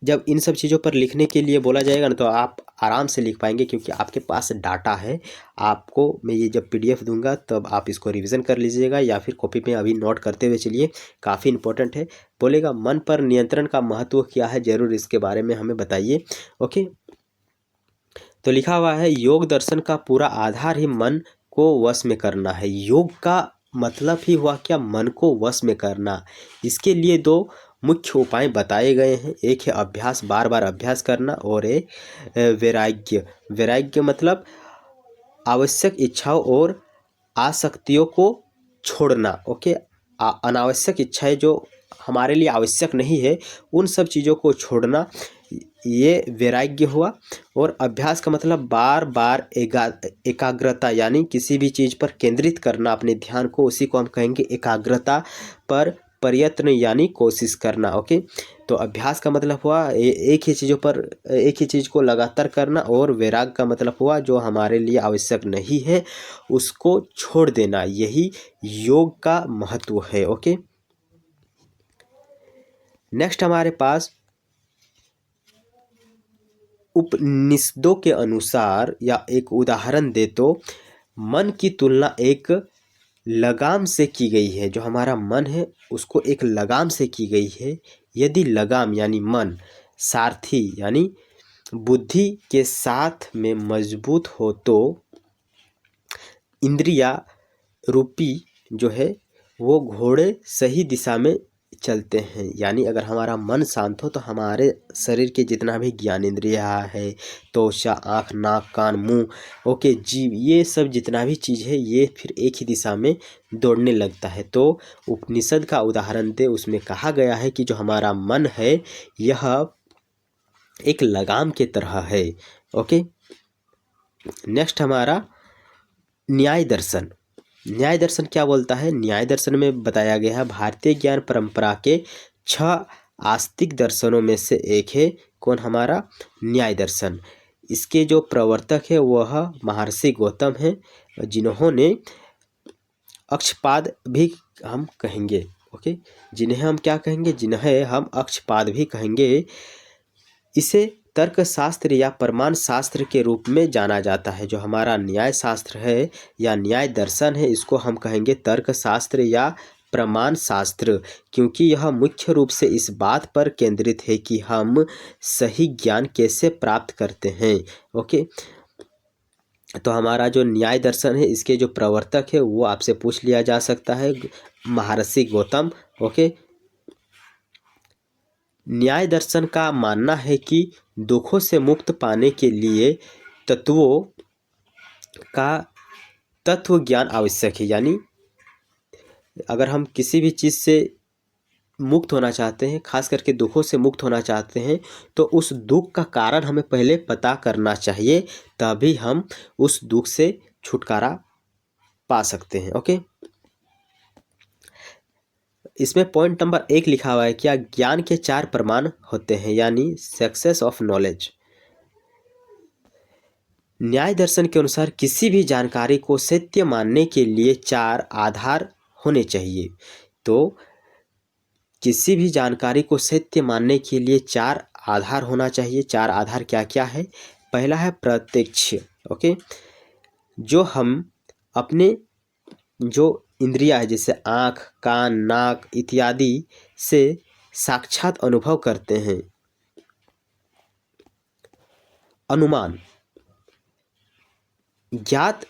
[SPEAKER 1] जब इन सब चीज़ों पर लिखने के लिए बोला जाएगा ना, तो आप आराम से लिख पाएंगे, क्योंकि आपके पास डाटा है। आपको मैं ये जब PDF दूंगा तब आप इसको रिवीजन कर लीजिएगा, या फिर कॉपी में अभी नोट करते हुए चलिए, काफ़ी इंपॉर्टेंट है। बोलेगा मन पर नियंत्रण का महत्व क्या है, ज़रूर इसके बारे में हमें बताइए। ओके। तो लिखा हुआ है योग दर्शन का पूरा आधार ही मन को वश में करना है। योग का मतलब ही हुआ क्या, मन को वश में करना। इसके लिए 2 मुख्य उपाय बताए गए हैं। एक है अभ्यास, बार बार अभ्यास करना, और एक वैराग्य। वैराग्य मतलब आवश्यक इच्छाओं और आसक्तियों को छोड़ना। ओके। अनावश्यक इच्छाएं जो हमारे लिए आवश्यक नहीं है, उन सब चीज़ों को छोड़ना, ये वैराग्य हुआ। और अभ्यास का मतलब बार बार एकाग्रता, यानी किसी भी चीज़ पर केंद्रित करना अपने ध्यान को, उसी को हम कहेंगे एकाग्रता पर प्रयत्न, यानी कोशिश करना। ओके। तो अभ्यास का मतलब हुआ एक ही चीज़ों पर, एक ही चीज़ को लगातार करना, और वैराग्य का मतलब हुआ जो हमारे लिए आवश्यक नहीं है उसको छोड़ देना। यही योग का महत्व है। ओके। नेक्स्ट हमारे पास उपनिषदों के अनुसार, या एक उदाहरण दे तो, मन की तुलना एक लगाम से की गई है। जो हमारा मन है उसको एक लगाम से की गई है। यदि लगाम यानी मन सारथी यानी बुद्धि के साथ में मजबूत हो, तो इंद्रिया रूपी जो है वो घोड़े सही दिशा में चलते हैं। यानी अगर हमारा मन शांत हो तो हमारे शरीर के जितना भी ज्ञानेंद्रिय है, त्वचा, आँख, नाक, कान, मुंह, ओके, जीव, ये सब जितना भी चीज़ है ये फिर एक ही दिशा में दौड़ने लगता है। तो उपनिषद का उदाहरण दे, उसमें कहा गया है कि जो हमारा मन है यह एक लगाम के तरह है। ओके, नेक्स्ट हमारा न्याय दर्शन। न्याय दर्शन क्या बोलता है? न्याय दर्शन में बताया गया है भारतीय ज्ञान परंपरा के 6 आस्तिक दर्शनों में से एक है। कौन? हमारा न्याय दर्शन। इसके जो प्रवर्तक है वह महर्षि गौतम हैं, जिन्होंने अक्षपाद भी हम कहेंगे। ओके, जिन्हें हम क्या कहेंगे? जिन्हें हम अक्षपाद भी कहेंगे। इसे तर्क शास्त्र या प्रमाण शास्त्र के रूप में जाना जाता है। जो हमारा न्याय शास्त्र है या न्याय दर्शन है, इसको हम कहेंगे तर्क शास्त्र या प्रमाण शास्त्र, क्योंकि यह मुख्य रूप से इस बात पर केंद्रित है कि हम सही ज्ञान कैसे प्राप्त करते हैं। ओके, तो हमारा जो न्याय दर्शन है इसके जो प्रवर्तक है वो आपसे पूछ लिया जा सकता है, महर्षि गौतम। ओके, न्याय दर्शन का मानना है कि दुखों से मुक्त पाने के लिए तत्वों का तत्व ज्ञान आवश्यक है। यानी अगर हम किसी भी चीज़ से मुक्त होना चाहते हैं, खास करके दुखों से मुक्त होना चाहते हैं, तो उस दुख का कारण हमें पहले पता करना चाहिए, तभी हम उस दुख से छुटकारा पा सकते हैं। ओके, इसमें पॉइंट नंबर 1 लिखा हुआ है, क्या ज्ञान के 4 प्रमाण होते हैं, यानी सक्सेस ऑफ नॉलेज। न्याय दर्शन के अनुसार किसी भी जानकारी को सत्य मानने के लिए 4 आधार होने चाहिए। तो किसी भी जानकारी को सत्य मानने के लिए 4 आधार होना चाहिए। 4 आधार क्या क्या है? पहला है प्रत्यक्ष। ओके, जो हम अपने जो इंद्रिया है, जैसे आँख, कान, नाक इत्यादि से साक्षात अनुभव करते हैं। अनुमान, ज्ञात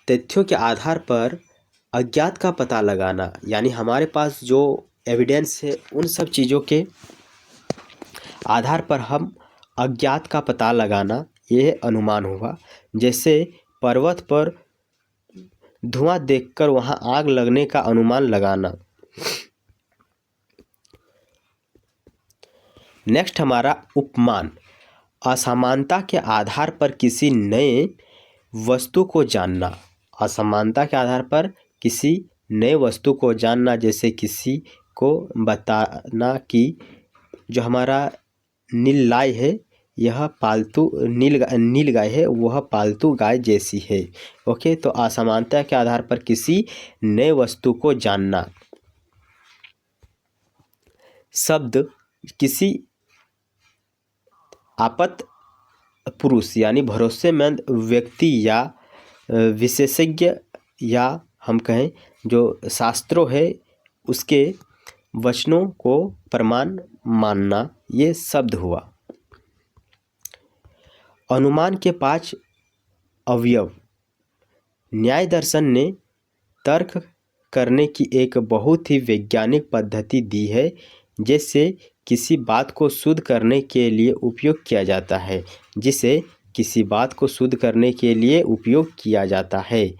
[SPEAKER 1] तथ्यों के आधार पर अज्ञात का पता लगाना, यानी हमारे पास जो एविडेंस है उन सब चीज़ों के आधार पर हम अज्ञात का पता लगाना, यह अनुमान हुआ। जैसे पर्वत पर धुआं देखकर वहां आग लगने का अनुमान लगाना। नेक्स्ट हमारा उपमान, असमानता के आधार पर किसी नए वस्तु को जानना। असमानता के आधार पर किसी नए वस्तु को जानना, जैसे किसी को बताना कि जो हमारा नीलगाय है यह पालतू नील गाय है, वह पालतू गाय जैसी है। ओके, तो असमानता के आधार पर किसी नए वस्तु को जानना। शब्द, किसी आपात पुरुष यानी भरोसेमंद व्यक्ति या विशेषज्ञ, या हम कहें जो शास्त्रों है उसके वचनों को प्रमाण मानना, ये शब्द हुआ। अनुमान के 5 अवयव। न्याय दर्शन ने तर्क करने की एक बहुत ही वैज्ञानिक पद्धति दी है, जिससे किसी बात को शुद्ध करने के लिए उपयोग किया जाता है,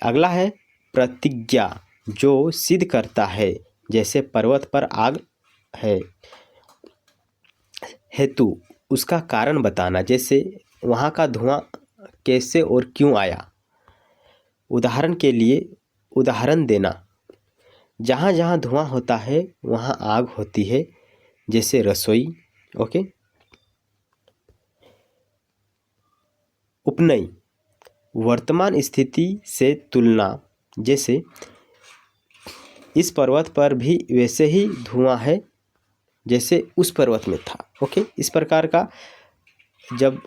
[SPEAKER 1] अगला है प्रतिज्ञा, जो सिद्ध करता है, जैसे पर्वत पर आग है। हेतु, उसका कारण बताना, जैसे वहाँ का धुआं कैसे और क्यों आया। उदाहरण के लिए उदाहरण देना, जहाँ जहाँ धुआं होता है वहाँ आग होती है, जैसे रसोई। ओके, उपनय, वर्तमान स्थिति से तुलना, जैसे इस पर्वत पर भी वैसे ही धुआं है जैसे उस पर्वत में था। ओके, इस प्रकार का जब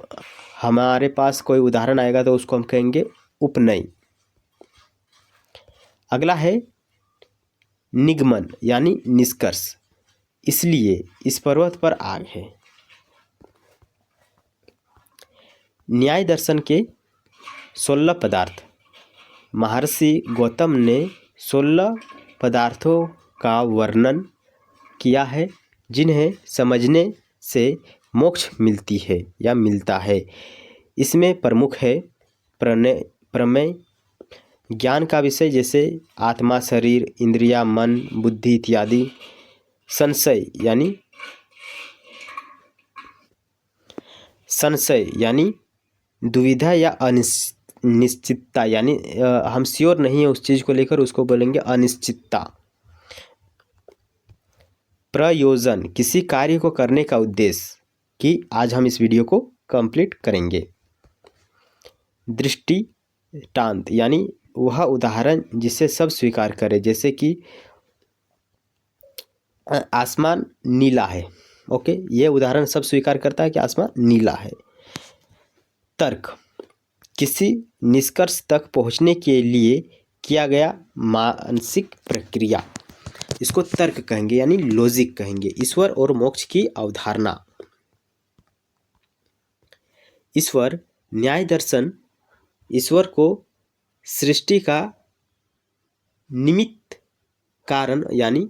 [SPEAKER 1] हमारे पास कोई उदाहरण आएगा तो उसको हम कहेंगे उपनय। अगला है निगमन यानी निष्कर्ष, इसलिए इस पर्वत पर आग है। न्याय दर्शन के 16 पदार्थ। महर्षि गौतम ने 16 पदार्थों का वर्णन किया है जिन्हें समझने से मोक्ष मिलती है या मिलता है। इसमें प्रमुख है प्रमेय, ज्ञान का विषय जैसे आत्मा, शरीर, इंद्रिया, मन, बुद्धि इत्यादि। संशय यानी दुविधा या अनिश्चितता, यानी हम श्योर नहीं है उस चीज़ को लेकर, उसको बोलेंगे अनिश्चितता। प्रयोजन, किसी कार्य को करने का उद्देश्य, कि आज हम इस वीडियो को कंप्लीट करेंगे। दृष्टांत, यानी वह उदाहरण जिसे सब स्वीकार करें, जैसे कि आसमान नीला है। ओके, ये उदाहरण सब स्वीकार करता है कि आसमान नीला है। तर्क, किसी निष्कर्ष तक पहुंचने के लिए किया गया मानसिक प्रक्रिया, इसको तर्क कहेंगे यानी लॉजिक कहेंगे। ईश्वर और मोक्ष की अवधारणा। ईश्वर, न्याय दर्शन ईश्वर को सृष्टि का निमित्त कारण यानी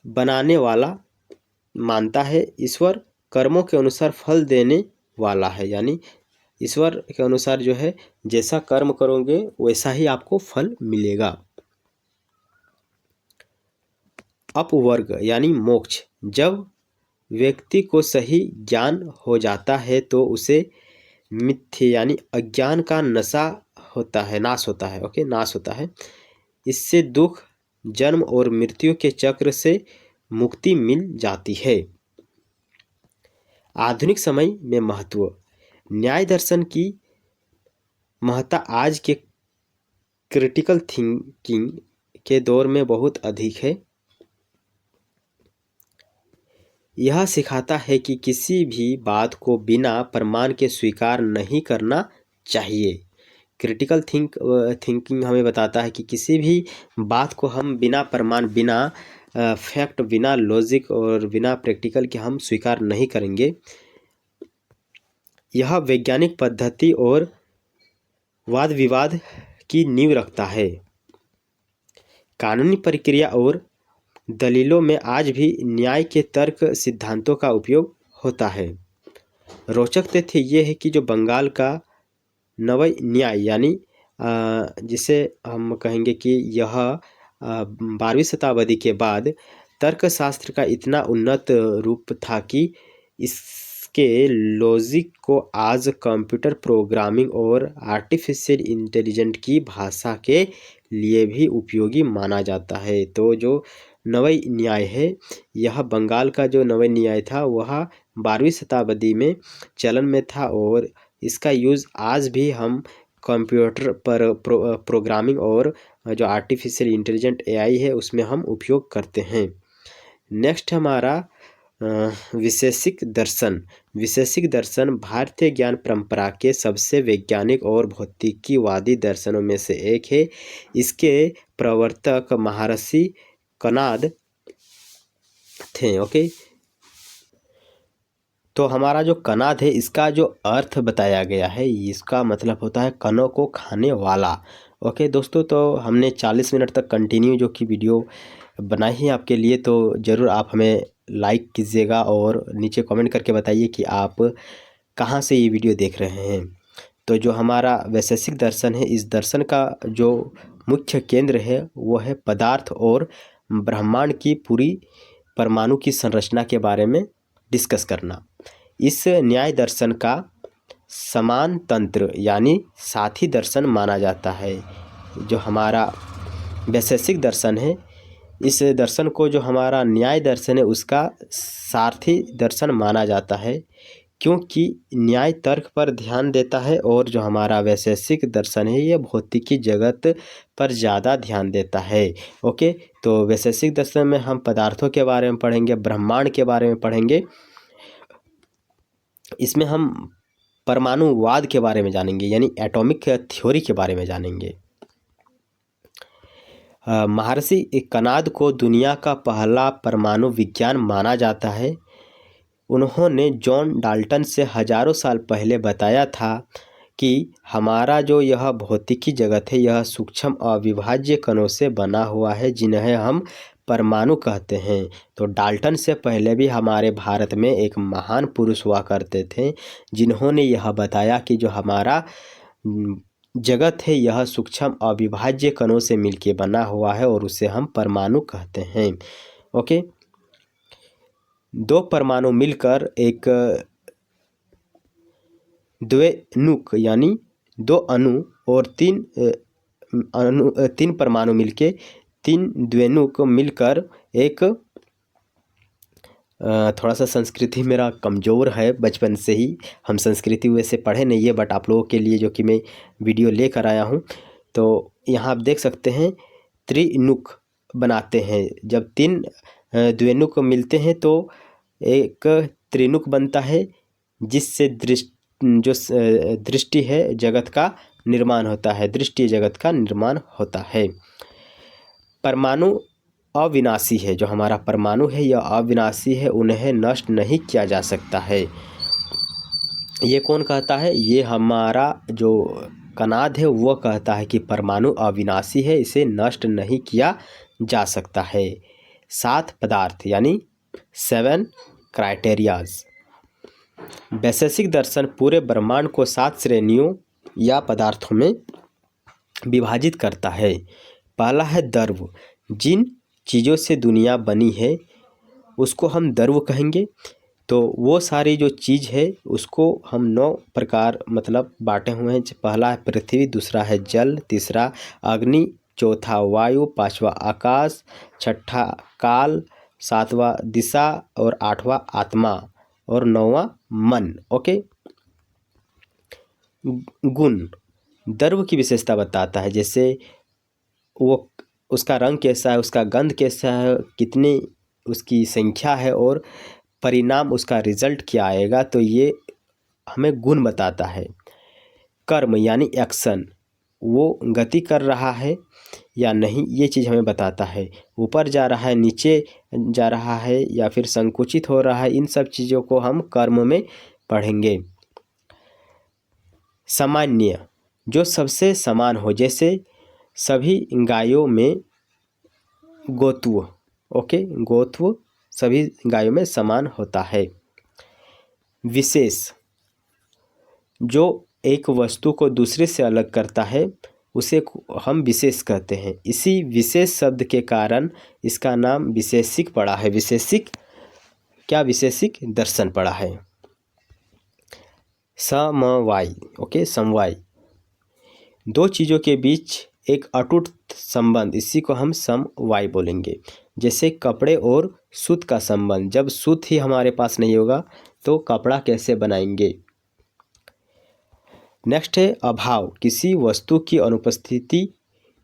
[SPEAKER 1] बनाने वाला मानता है। ईश्वर कर्मों के अनुसार फल देने वाला है, यानी ईश्वर के अनुसार जो है जैसा कर्म करोगे वैसा ही आपको फल मिलेगा। अपवर्ग यानी मोक्ष, जब व्यक्ति को सही ज्ञान हो जाता है तो उसे मिथ्या यानी अज्ञान का नाश होता है। ओके, नाश होता है। इससे दुख, जन्म और मृत्यु के चक्र से मुक्ति मिल जाती है। आधुनिक समय में महत्व, न्याय दर्शन की महत्ता आज के क्रिटिकल थिंकिंग के दौर में बहुत अधिक है। यह सिखाता है कि किसी भी बात को बिना प्रमाण के स्वीकार नहीं करना चाहिए। क्रिटिकल थिंकिंग हमें बताता है कि किसी भी बात को हम बिना प्रमाण, बिना फैक्ट, बिना लॉजिक और बिना प्रैक्टिकल के हम स्वीकार नहीं करेंगे। यह वैज्ञानिक पद्धति और वाद विवाद की नींव रखता है। कानूनी प्रक्रिया और दलीलों में आज भी न्याय के तर्क सिद्धांतों का उपयोग होता है। रोचक तथ्य ये है कि जो बंगाल का नवय न्याय यानी जिसे हम कहेंगे कि यह 12वीं शताब्दी के बाद तर्कशास्त्र का इतना उन्नत रूप था कि इसके लॉजिक को आज कंप्यूटर प्रोग्रामिंग और आर्टिफिशियल इंटेलिजेंस की भाषा के लिए भी उपयोगी माना जाता है। तो जो नवय न्याय है, यह बंगाल का जो नवय न्याय था वह 12वीं शताब्दी में चलन में था और इसका यूज़ आज भी हम कंप्यूटर पर प्रोग्रामिंग और जो आर्टिफिशियल इंटेलिजेंट एआई है उसमें हम उपयोग करते हैं। नेक्स्ट हमारा वैशेषिक दर्शन। वैशेषिक दर्शन भारतीय ज्ञान परंपरा के सबसे वैज्ञानिक और भौतिकीवादी दर्शनों में से एक है। इसके प्रवर्तक महर्षि कणाद थे। ओके, तो हमारा जो कणाद है इसका जो अर्थ बताया गया है, इसका मतलब होता है कणों को खाने वाला। ओके दोस्तों, तो हमने 40 मिनट तक कंटिन्यू जो कि वीडियो बनाई है आपके लिए, तो ज़रूर आप हमें लाइक कीजिएगा और नीचे कमेंट करके बताइए कि आप कहाँ से ये वीडियो देख रहे हैं। तो जो हमारा वैशेषिक दर्शन है, इस दर्शन का जो मुख्य केंद्र है वो है पदार्थ और ब्रह्मांड की पूरी परमाणु की संरचना के बारे में डिस्कस करना। इस न्याय दर्शन का समान तंत्र यानी साथी दर्शन माना जाता है। जो हमारा वैशेषिक दर्शन है, इस दर्शन को जो हमारा न्याय दर्शन है उसका सारथी दर्शन माना जाता है, क्योंकि न्याय तर्क पर ध्यान देता है और जो हमारा वैशेषिक दर्शन है ये भौतिकी जगत पर ज़्यादा ध्यान देता है। ओके, तो वैशेषिक दर्शन में हम पदार्थों के बारे में पढ़ेंगे, ब्रह्मांड के बारे में पढ़ेंगे, इसमें हम परमाणुवाद के बारे में जानेंगे यानी एटॉमिक थ्योरी के बारे में जानेंगे। महर्षि कणाद को दुनिया का पहला परमाणु विज्ञान माना जाता है। उन्होंने जॉन डाल्टन से हजारों साल पहले बताया था कि हमारा जो यह भौतिकी जगत है यह सूक्ष्म अविभाज्य कणों से बना हुआ है, जिन्हें हम परमाणु कहते हैं। तो डाल्टन से पहले भी हमारे भारत में एक महान पुरुष हुआ करते थे, जिन्होंने यह बताया कि जो हमारा जगत है यह सूक्ष्म अविभाज्य कणों से मिलकर बना हुआ है और उसे हम परमाणु कहते हैं। ओके, दो परमाणु मिलकर एक द्विनुक यानी दो अणु और तीन परमाणु मिलके तीन द्विनुक मिलकर एक थोड़ा सा संस्कृति मेरा कमज़ोर है, बचपन से ही हम संस्कृति वैसे पढ़े नहीं है, बट आप लोगों के लिए जो कि मैं वीडियो लेकर आया हूँ। तो यहाँ आप देख सकते हैं त्रिनुक बनाते हैं। जब तीन द्विनुक मिलते हैं तो एक त्रिनुक बनता है, जिससे दृष्टि है जगत का निर्माण होता है, दृष्टि जगत का निर्माण होता है। परमाणु अविनाशी है, जो हमारा परमाणु है यह अविनाशी है, उन्हें नष्ट नहीं किया जा सकता है। ये कौन कहता है? ये हमारा जो कनाद है वह कहता है कि परमाणु अविनाशी है, इसे नष्ट नहीं किया जा सकता है। 7 पदार्थ यानी 7 क्राइटेरियाज। वैशेषिक दर्शन पूरे ब्रह्मांड को 7 श्रेणियों या पदार्थों में विभाजित करता है। पहला है द्रव्य, जिन चीज़ों से दुनिया बनी है उसको हम द्रव्य कहेंगे। तो वो सारी जो चीज़ है उसको हम 9 प्रकार मतलब बांटे हुए हैं। पहला है पृथ्वी, दूसरा है जल, तीसरा अग्नि, चौथा वायु, पांचवा आकाश, छठा काल, सातवां दिशा और आठवां आत्मा और 9वां मन। ओके, गुण द्रव्य की विशेषता बताता है, जैसे वो उसका रंग कैसा है, उसका गंध कैसा है, कितनी उसकी संख्या है और परिणाम उसका रिजल्ट क्या आएगा, तो ये हमें गुण बताता है। कर्म यानी एक्शन, वो गति कर रहा है या नहीं ये चीज़ हमें बताता है। ऊपर जा रहा है, नीचे जा रहा है या फिर संकुचित हो रहा है, इन सब चीज़ों को हम कर्म में पढ़ेंगे। सामान्य, जो सबसे समान हो, जैसे सभी गायों में गोत्व। ओके, गोत्व सभी गायों में समान होता है। विशेष, जो एक वस्तु को दूसरे से अलग करता है उसे हम विशेष कहते हैं। इसी विशेष शब्द के कारण इसका नाम विशेषिक पड़ा है। विशेषिक क्या? विशेषिक दर्शन पड़ा है। समवाय, ओके, समवाय, दो चीज़ों के बीच एक अटूट संबंध, इसी को हम समवाय बोलेंगे। जैसे कपड़े और सूत का संबंध, जब सूत ही हमारे पास नहीं होगा तो कपड़ा कैसे बनाएंगे। नेक्स्ट है अभाव, किसी वस्तु की अनुपस्थिति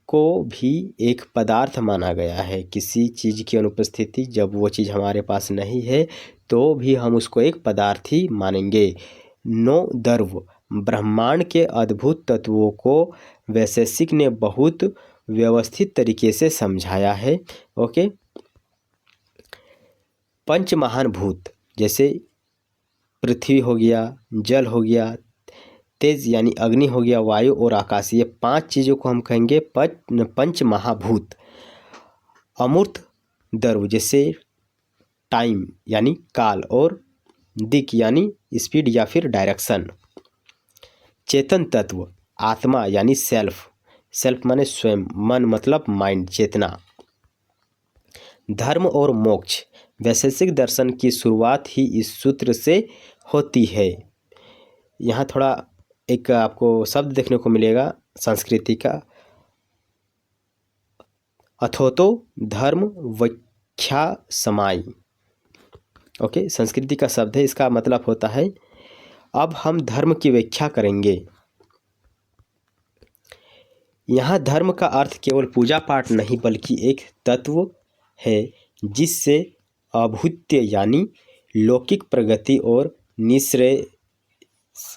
[SPEAKER 1] को भी एक पदार्थ माना गया है। किसी चीज़ की अनुपस्थिति, जब वो चीज़ हमारे पास नहीं है तो भी हम उसको एक पदार्थ ही मानेंगे। 9 द्रव्य, ब्रह्मांड के अद्भुत तत्वों को वैशेषिक ने बहुत व्यवस्थित तरीके से समझाया है। ओके, 5 महान भूत, जैसे पृथ्वी हो गया, जल हो गया, तेज यानी अग्नि हो गया, वायु और आकाश, ये 5 चीज़ों को हम कहेंगे पंच महाभूत। अमूर्त द्रव्य, जैसे टाइम यानी काल और दिक यानी स्पीड या फिर डायरेक्शन। चेतन तत्व, आत्मा यानी सेल्फ, सेल्फ माने स्वयं, मन मतलब माइंड, चेतना। धर्म और मोक्ष, वैशेषिक दर्शन की शुरुआत ही इस सूत्र से होती है। यहाँ थोड़ा एक आपको शब्द देखने को मिलेगा संस्कृति का, अथोतो धर्म व्याख्या समाई। ओके, संस्कृति का शब्द है, इसका मतलब होता है अब हम धर्म की व्याख्या करेंगे। यहाँ धर्म का अर्थ केवल पूजा पाठ नहीं बल्कि एक तत्व है जिससे अभूत्य यानी लौकिक प्रगति और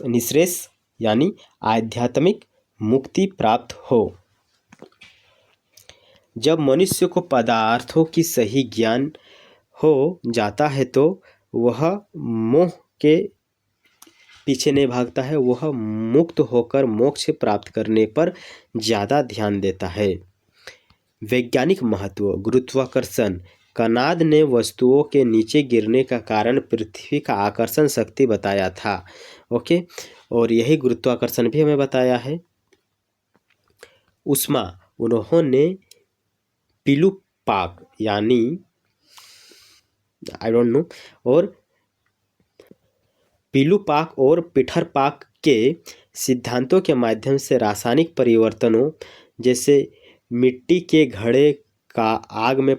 [SPEAKER 1] निश्रेष यानी आध्यात्मिक मुक्ति प्राप्त हो। जब मनुष्य को पदार्थों की सही ज्ञान हो जाता है तो वह मोह के पीछे नहीं भागता है, वह मुक्त होकर मोक्ष प्राप्त करने पर ज़्यादा ध्यान देता है। वैज्ञानिक महत्व, गुरुत्वाकर्षण, कनाद ने वस्तुओं के नीचे गिरने का कारण पृथ्वी का आकर्षण शक्ति बताया था। ओके, और यही गुरुत्वाकर्षण भी हमें बताया है। उष्मा, उन्होंने पिलुपाक यानी आई डोंट नो और पिलुपाक और पीटरपाक के सिद्धांतों के माध्यम से रासायनिक परिवर्तनों जैसे मिट्टी के घड़े का आग में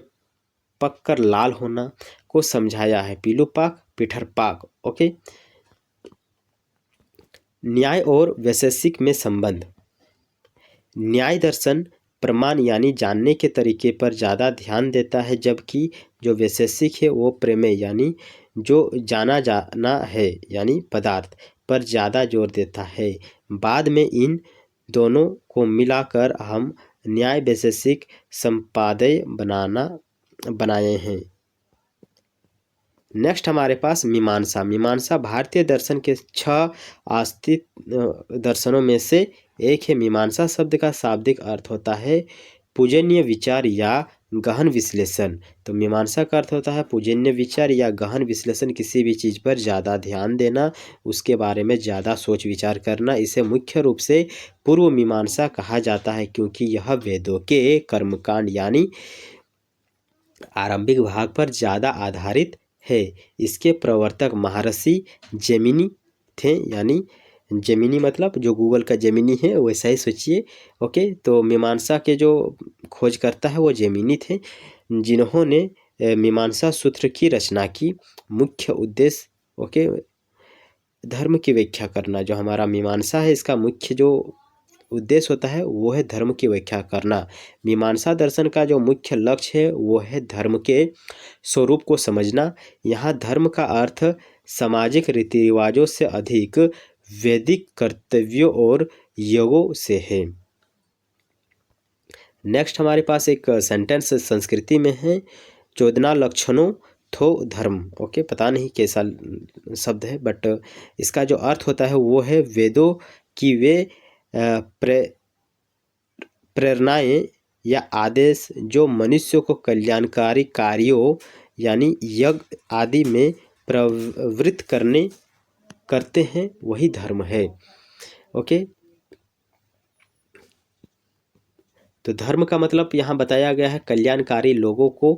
[SPEAKER 1] पककर लाल होना को समझाया है। पिलुपाक, पीटरपाक। ओके, न्याय और वैशेषिक में संबंध। न्याय दर्शन प्रमाण यानी जानने के तरीके पर ज़्यादा ध्यान देता है, जबकि जो वैशेषिक है वो प्रमेय यानी जो जाना जाना है यानी पदार्थ पर ज़्यादा जोर देता है। बाद में इन दोनों को मिलाकर हम न्याय वैशेषिक संपादय बनाए हैं। नेक्स्ट हमारे पास मीमांसा। मीमांसा भारतीय दर्शन के 6 आस्तिक दर्शनों में से एक है। मीमांसा शब्द का शाब्दिक अर्थ होता है पूजनीय विचार या गहन विश्लेषण। तो मीमांसा का अर्थ होता है पूजनीय विचार या गहन विश्लेषण, किसी भी चीज़ पर ज़्यादा ध्यान देना, उसके बारे में ज़्यादा सोच विचार करना। इसे मुख्य रूप से पूर्व मीमांसा कहा जाता है क्योंकि यह वेदों के कर्मकांड यानी आरंभिक भाग पर ज़्यादा आधारित है। इसके प्रवर्तक महर्षि जैमिनी थे, यानी जेमिनी मतलब जो गूगल का जेमिनी है वैसा ही सोचिए। ओके, तो मीमांसा के जो खोज करता है वो जेमिनी थे, जिन्होंने मीमांसा सूत्र की रचना की। मुख्य उद्देश्य ओके धर्म की व्याख्या करना। जो हमारा मीमांसा है इसका मुख्य जो उद्देश्य होता है वो है धर्म की व्याख्या करना। मीमांसा दर्शन का जो मुख्य लक्ष्य है वो है धर्म के स्वरूप को समझना। यहाँ धर्म का अर्थ सामाजिक रीति रिवाजों से अधिक वैदिक कर्तव्यों और यज्ञों से है। नेक्स्ट हमारे पास एक सेंटेंस संस्कृति में है, चोदना लक्षणों थो धर्म। ओके, पता नहीं कैसा शब्द है, बट इसका जो अर्थ होता है वो है वेदों की वे प्रेरणाएं या आदेश जो मनुष्य को कल्याणकारी कार्यों यानी यज्ञ आदि में प्रवृत्त करते हैं, वही धर्म है। ओके, तो धर्म का मतलब यहाँ बताया गया है कल्याणकारी लोगों को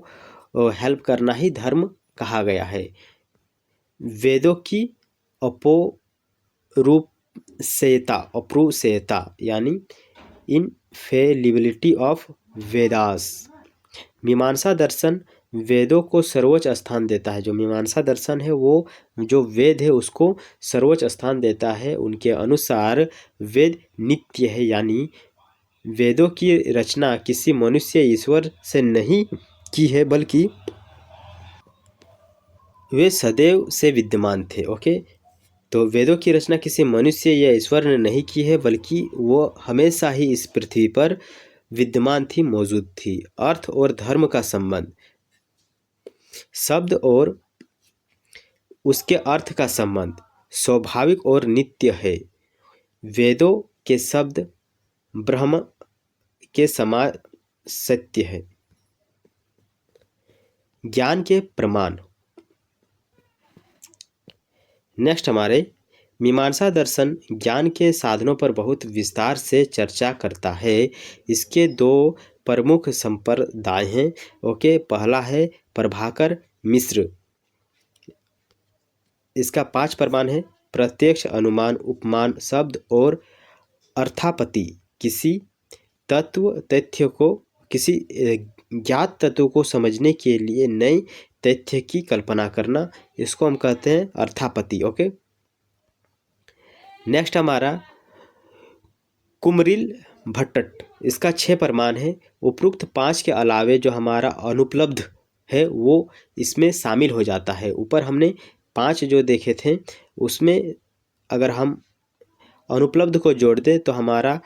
[SPEAKER 1] हेल्प करना ही धर्म कहा गया है। वेदों की अप्रूसेता यानी इनफेलिबिलिटी ऑफ वेदास। मीमांसा दर्शन वेदों को सर्वोच्च स्थान देता है। जो मीमांसा दर्शन है वो जो वेद है उसको सर्वोच्च स्थान देता है। उनके अनुसार वेद नित्य है, यानी वेदों की रचना किसी मनुष्य ईश्वर से नहीं की है, बल्कि वे सदैव से विद्यमान थे। ओके, तो वेदों की रचना किसी मनुष्य या ईश्वर ने नहीं की है, बल्कि वो हमेशा ही इस पृथ्वी पर विद्यमान थी, मौजूद थी। अर्थ और धर्म का संबंध। शब्द और उसके अर्थ का संबंध स्वाभाविक और नित्य है। वेदों के शब्द ब्रह्म के समान सत्य है। ज्ञान के प्रमाण। नेक्स्ट हमारे मीमांसा दर्शन ज्ञान के साधनों पर बहुत विस्तार से चर्चा करता है। इसके 2 प्रमुख संप्रदाय हैं। ओके, पहला है प्रभाकर मिश्र। इसका 5 प्रमाण है। प्रत्यक्ष, अनुमान, उपमान, शब्द और अर्थापत्ति। किसी ज्ञात तत्व को समझने के लिए नए तथ्य की कल्पना करना, इसको हम कहते हैं अर्थापत्ति। ओके, नेक्स्ट हमारा कुमरिल भट्ट। इसका 6 प्रमाण है। उपरोक्त 5 के अलावे जो हमारा अनुपलब्ध है वो इसमें शामिल हो जाता है। ऊपर हमने 5 जो देखे थे उसमें अगर हम अनुपलब्ध को जोड़ दें तो हमारा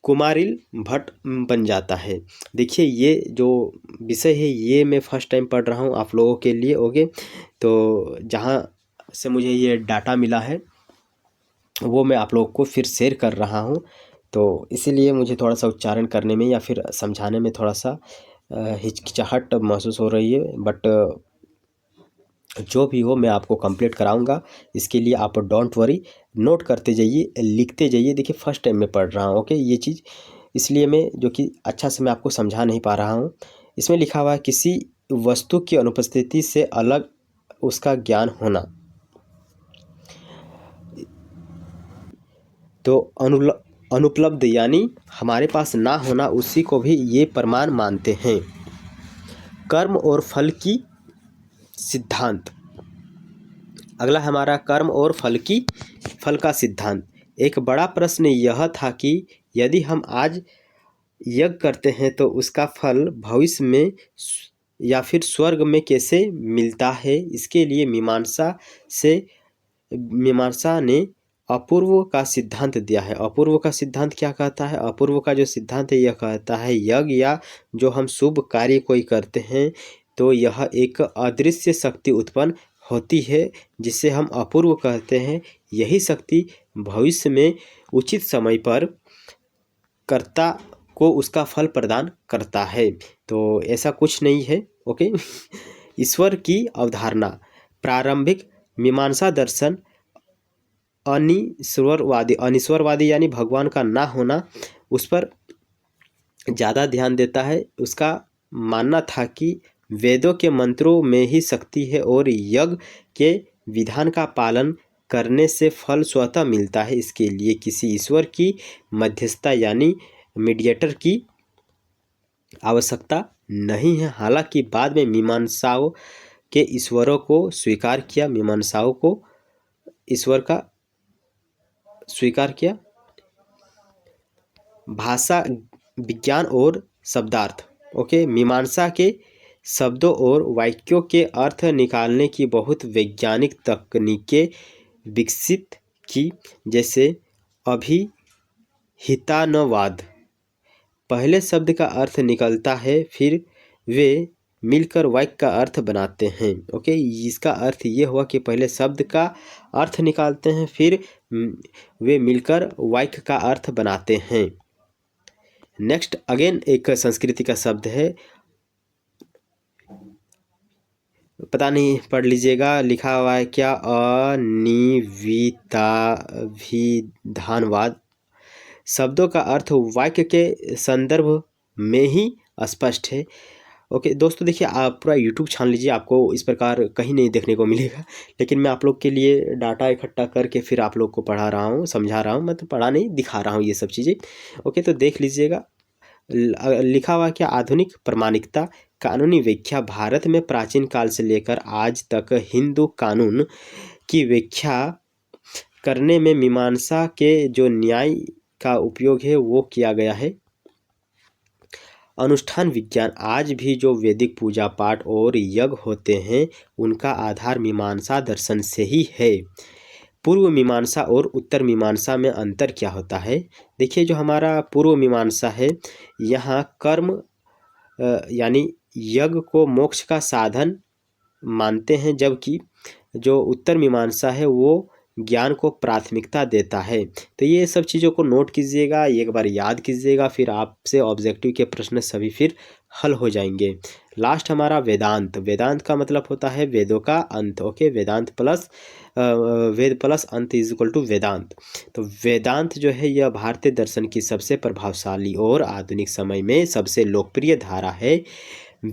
[SPEAKER 1] कुमारिल भट्ट बन जाता है। देखिए, ये जो विषय है ये मैं फर्स्ट टाइम पढ़ रहा हूँ आप लोगों के लिए। ओके, तो जहाँ से मुझे ये डाटा मिला है वो मैं आप लोगों को फिर शेयर कर रहा हूँ तो इसीलिए मुझे थोड़ा सा उच्चारण करने में या फिर समझाने में थोड़ा सा हिचकिचाहट महसूस हो रही है, बट जो भी हो मैं आपको कंप्लीट कराऊंगा। इसके लिए आप डोंट वरी, नोट करते जाइए, लिखते जाइए। देखिए फर्स्ट टाइम मैं पढ़ रहा हूँ, ओके, ये चीज़ इसलिए मैं जो कि अच्छा से मैं आपको समझा नहीं पा रहा हूँ। इसमें लिखा हुआ है किसी वस्तु की अनुपस्थिति से अलग उसका ज्ञान होना। तो अनुपलब्ध यानी हमारे पास ना होना, उसी को भी ये प्रमाण मानते हैं। कर्म और फल की सिद्धांत। अगला हमारा कर्म और फल का सिद्धांत। एक बड़ा प्रश्न यह था कि यदि हम आज यज्ञ करते हैं तो उसका फल भविष्य में या फिर स्वर्ग में कैसे मिलता है। इसके लिए मीमांसा ने अपूर्व का सिद्धांत दिया है। अपूर्व का सिद्धांत क्या कहता है? अपूर्व का जो सिद्धांत है यह कहता है यज्ञ या जो हम शुभ कार्य कोई करते हैं तो यह एक अदृश्य शक्ति उत्पन्न होती है जिसे हम अपूर्व कहते हैं। यही शक्ति भविष्य में उचित समय पर कर्ता को उसका फल प्रदान करता है। तो ऐसा कुछ नहीं है, ओके। ईश्वर की अवधारणा। प्रारंभिक मीमांसा दर्शन अनिश्वरवादी यानी भगवान का ना होना, उस पर ज़्यादा ध्यान देता है। उसका मानना था कि वेदों के मंत्रों में ही शक्ति है और यज्ञ के विधान का पालन करने से फल स्वतः मिलता है। इसके लिए किसी ईश्वर की मध्यस्थता यानी मीडिएटर की आवश्यकता नहीं है। हालांकि बाद में मीमांसाओं के ईश्वरों को स्वीकार किया, मीमांसाओं को ईश्वर का स्वीकार किया। भाषा विज्ञान और शब्दार्थ, ओके। मीमांसा के शब्दों और वाक्यों के अर्थ निकालने की बहुत वैज्ञानिक तकनीकें विकसित की, जैसे अभिहितानवाद। पहले शब्द का अर्थ निकलता है फिर वे मिलकर वाक्य का अर्थ बनाते हैं, ओके। इसका अर्थ ये हुआ कि पहले शब्द का अर्थ निकालते हैं फिर वे मिलकर वाक्य का अर्थ बनाते हैं। नेक्स्ट अगेन एक संस्कृति का शब्द है, पता नहीं, पढ़ लीजिएगा, लिखा हुआ है क्या, अनिविताभिधानवाद। शब्दों का अर्थ वाक्य के संदर्भ में ही स्पष्ट है, ओके। दोस्तों देखिए, आप पूरा यूट्यूब छान लीजिए, आपको इस प्रकार कहीं नहीं देखने को मिलेगा, लेकिन मैं आप लोग के लिए डाटा इकट्ठा करके फिर आप लोग को पढ़ा रहा हूँ, समझा रहा हूँ। मैं तो पढ़ा नहीं, दिखा रहा हूँ ये सब चीज़ें, ओके। तो देख लीजिएगा, लिखा हुआ क्या, आधुनिक प्रामाणिकता। कानूनी व्याख्या। भारत में प्राचीन काल से लेकर आज तक हिंदू कानून की व्याख्या करने में मीमांसा के जो न्याय का उपयोग है वो किया गया है। अनुष्ठान विज्ञान। आज भी जो वैदिक पूजा पाठ और यज्ञ होते हैं उनका आधार मीमांसा दर्शन से ही है। पूर्व मीमांसा और उत्तर मीमांसा में अंतर क्या होता है? देखिए, जो हमारा पूर्व मीमांसा है यहाँ कर्म यानी यज्ञ को मोक्ष का साधन मानते हैं, जबकि जो उत्तर मीमांसा है वो ज्ञान को प्राथमिकता देता है। तो ये सब चीज़ों को नोट कीजिएगा, एक बार याद कीजिएगा, फिर आपसे ऑब्जेक्टिव के प्रश्न सभी फिर हल हो जाएंगे। लास्ट हमारा वेदांत। वेदांत का मतलब होता है वेदों का अंत, ओके। वेदांत प्लस वेद प्लस अंत इज इक्वल टू वेदांत। तो वेदांत जो है यह भारतीय दर्शन की सबसे प्रभावशाली और आधुनिक समय में सबसे लोकप्रिय धारा है।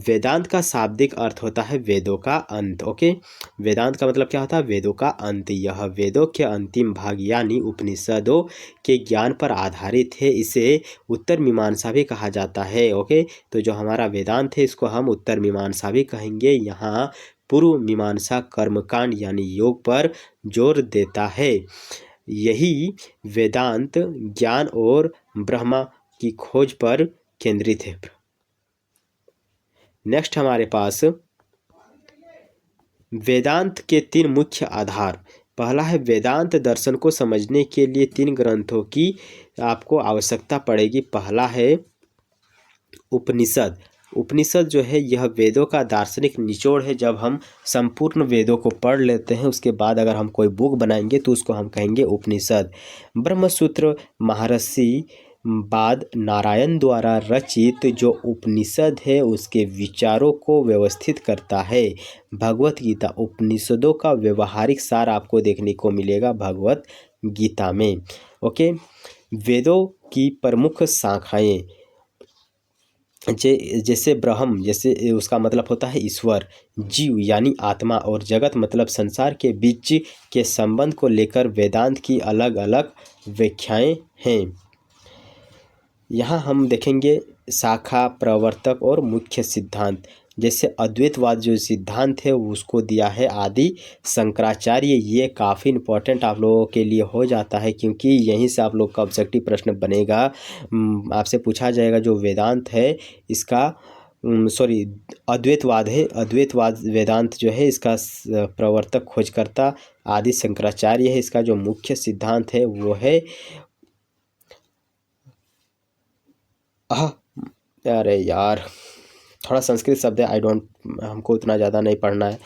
[SPEAKER 1] वेदांत का शाब्दिक अर्थ होता है वेदों का अंत, ओके। वेदांत का मतलब क्या होता है? वेदों का अंत। यह वेदों के अंतिम भाग यानी उपनिषदों के ज्ञान पर आधारित है। इसे उत्तर मीमांसा भी कहा जाता है, ओके। तो जो हमारा वेदांत है इसको हम उत्तर मीमांसा भी कहेंगे। यहाँ पूर्व मीमांसा कर्मकांड यानी योग पर जोर देता है। यही वेदांत ज्ञान और ब्रह्मा की खोज पर केंद्रित है। नेक्स्ट हमारे पास वेदांत के 3 मुख्य आधार। पहला है वेदांत दर्शन को समझने के लिए 3 ग्रंथों की आपको आवश्यकता पड़ेगी। पहला है उपनिषद। उपनिषद जो है यह वेदों का दार्शनिक निचोड़ है। जब हम संपूर्ण वेदों को पढ़ लेते हैं उसके बाद अगर हम कोई बुक बनाएंगे तो उसको हम कहेंगे उपनिषद। ब्रह्मसूत्र महर्षि बाद नारायण द्वारा रचित जो उपनिषद है उसके विचारों को व्यवस्थित करता है। भगवत गीता उपनिषदों का व्यवहारिक सार आपको देखने को मिलेगा भगवत गीता में। ओके, वेदों की प्रमुख शाखाएं जैसे ब्रह्म, जैसे उसका मतलब होता है ईश्वर, जीव यानी आत्मा, और जगत मतलब संसार के बीच के संबंध को लेकर वेदांत की अलग अलग व्याख्याएं हैं। यहाँ हम देखेंगे शाखा, प्रवर्तक और मुख्य सिद्धांत। जैसे अद्वैतवाद जो सिद्धांत है उसको दिया है आदि शंकराचार्य। ये काफ़ी इम्पोर्टेंट आप लोगों के लिए हो जाता है, क्योंकि यहीं से आप लोग का ऑब्जेक्टिव प्रश्न बनेगा। आपसे पूछा जाएगा जो वेदांत है इसका सॉरी अद्वैतवाद है, अद्वैतवाद वेदांत जो है इसका प्रवर्तक खोजकर्ता आदि शंकराचार्य है। इसका जो मुख्य सिद्धांत है वो है अरे यार थोड़ा संस्कृत शब्द है, हमको उतना ज़्यादा नहीं पढ़ना है।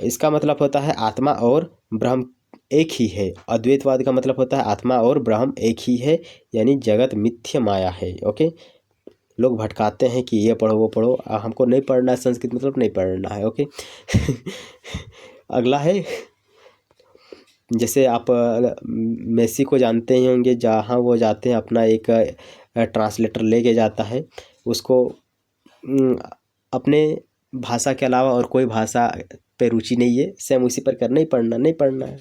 [SPEAKER 1] इसका मतलब होता है आत्मा और ब्रह्म एक ही है। अद्वैतवाद का मतलब होता है आत्मा और ब्रह्म एक ही है, यानी जगत मिथ्या माया है। ओके, लोग भटकाते हैं कि ये पढ़ो वो पढ़ो, हमको नहीं पढ़ना है संस्कृत, मतलब नहीं पढ़ना है। ओके अगला है, जैसे आप मेसी को जानते ही होंगे, जहाँ वो जाते हैं अपना एक ट्रांसलेटर लेके जाता है, उसको अपने भाषा के अलावा और कोई भाषा पे रुचि नहीं है। सेम उसी पर करना ही नहीं पढ़ना है,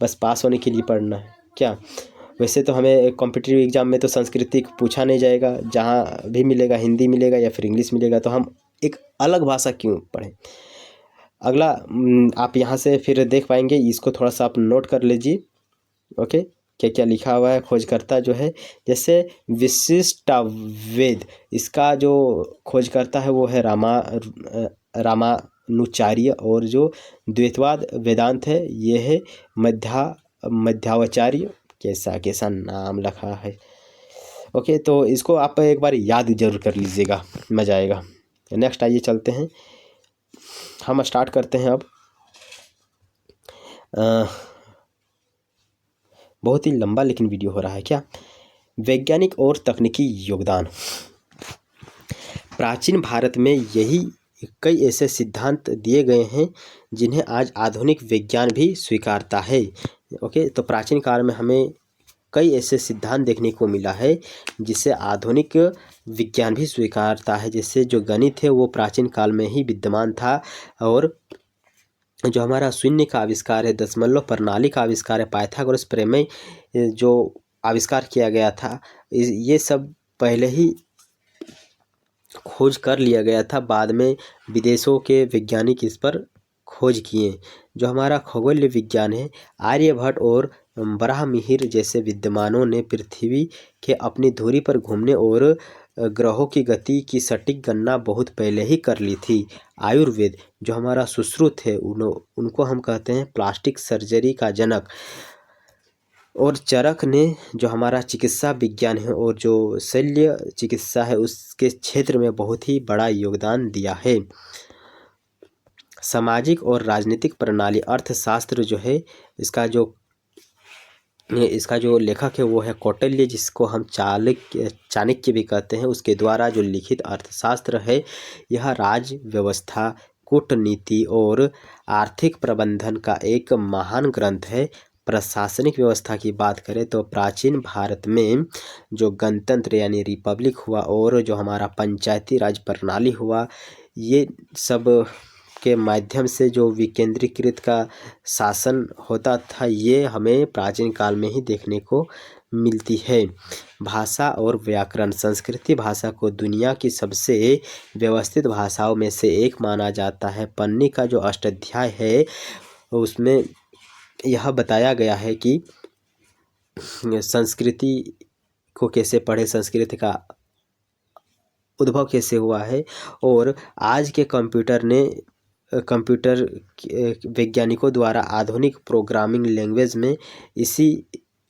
[SPEAKER 1] बस पास होने के लिए पढ़ना है क्या। वैसे तो हमें कॉम्पिटिटिव एग्जाम में तो संस्कृत पूछा नहीं जाएगा, जहाँ भी मिलेगा हिंदी मिलेगा या फिर इंग्लिश मिलेगा, तो हम एक अलग भाषा क्यों पढ़ें। अगला आप यहाँ से फिर देख पाएंगे, इसको थोड़ा सा आप नोट कर लीजिए। ओके, क्या क्या लिखा हुआ है। खोजकर्ता जो है जैसे विशिष्टावेद, इसका जो खोजकर्ता है वो है रामानुचार्य, और जो द्वैतवाद वेदांत है ये है मध्यावचार्य। कैसा नाम लिखा है। ओके, तो इसको आप एक बार याद जरूर कर लीजिएगा, मजा आएगा। नेक्स्ट आइए चलते हैं, हम स्टार्ट करते हैं अब। बहुत ही लंबा लेकिन वीडियो हो रहा है क्या। वैज्ञानिक और तकनीकी योगदान। प्राचीन भारत में यही कई ऐसे सिद्धांत दिए गए हैं जिन्हें आज आधुनिक विज्ञान भी स्वीकारता है। ओके, तो प्राचीन काल में हमें कई ऐसे सिद्धांत देखने को मिला है जिसे आधुनिक विज्ञान भी स्वीकारता है। जैसे जो गणित है वो प्राचीन काल में ही विद्यमान था, और जो हमारा शून्य का आविष्कार है, दशमलव प्रणाली का आविष्कार है, पाइथागोरस प्रमेय जो आविष्कार किया गया था, ये सब पहले ही खोज कर लिया गया था। बाद में विदेशों के वैज्ञानिक इस पर खोज किए। जो हमारा खगोलीय विज्ञान है, आर्यभट्ट और बराहमिहिर जैसे विद्वानों ने पृथ्वी के अपनी धुरी पर घूमने और ग्रहों की गति की सटीक गणना बहुत पहले ही कर ली थी। आयुर्वेद जो हमारा सुश्रुत है, उनको हम कहते हैं प्लास्टिक सर्जरी का जनक। और चरक ने जो हमारा चिकित्सा विज्ञान है और जो शल्य चिकित्सा है उसके क्षेत्र में बहुत ही बड़ा योगदान दिया है। सामाजिक और राजनीतिक प्रणाली अर्थशास्त्र जो है, इसका जो लेखक है वो है कौटिल्य, जिसको हम चाणक्य भी कहते हैं। उसके द्वारा जो लिखित अर्थशास्त्र है यह राज्य व्यवस्था, कूटनीति और आर्थिक प्रबंधन का एक महान ग्रंथ है। प्रशासनिक व्यवस्था की बात करें तो प्राचीन भारत में जो गणतंत्र यानी रिपब्लिक हुआ और जो हमारा पंचायती राज प्रणाली हुआ, ये सब के माध्यम से जो विकेंद्रीकृत का शासन होता था, ये हमें प्राचीन काल में ही देखने को मिलती है। भाषा और व्याकरण। संस्कृत भाषा को दुनिया की सबसे व्यवस्थित भाषाओं में से एक माना जाता है। पन्नी का जो अष्टाध्याय है उसमें यह बताया गया है कि संस्कृति को कैसे पढ़े, संस्कृत का उद्भव कैसे हुआ है, और आज के कंप्यूटर वैज्ञानिकों द्वारा आधुनिक प्रोग्रामिंग लैंग्वेज में इसी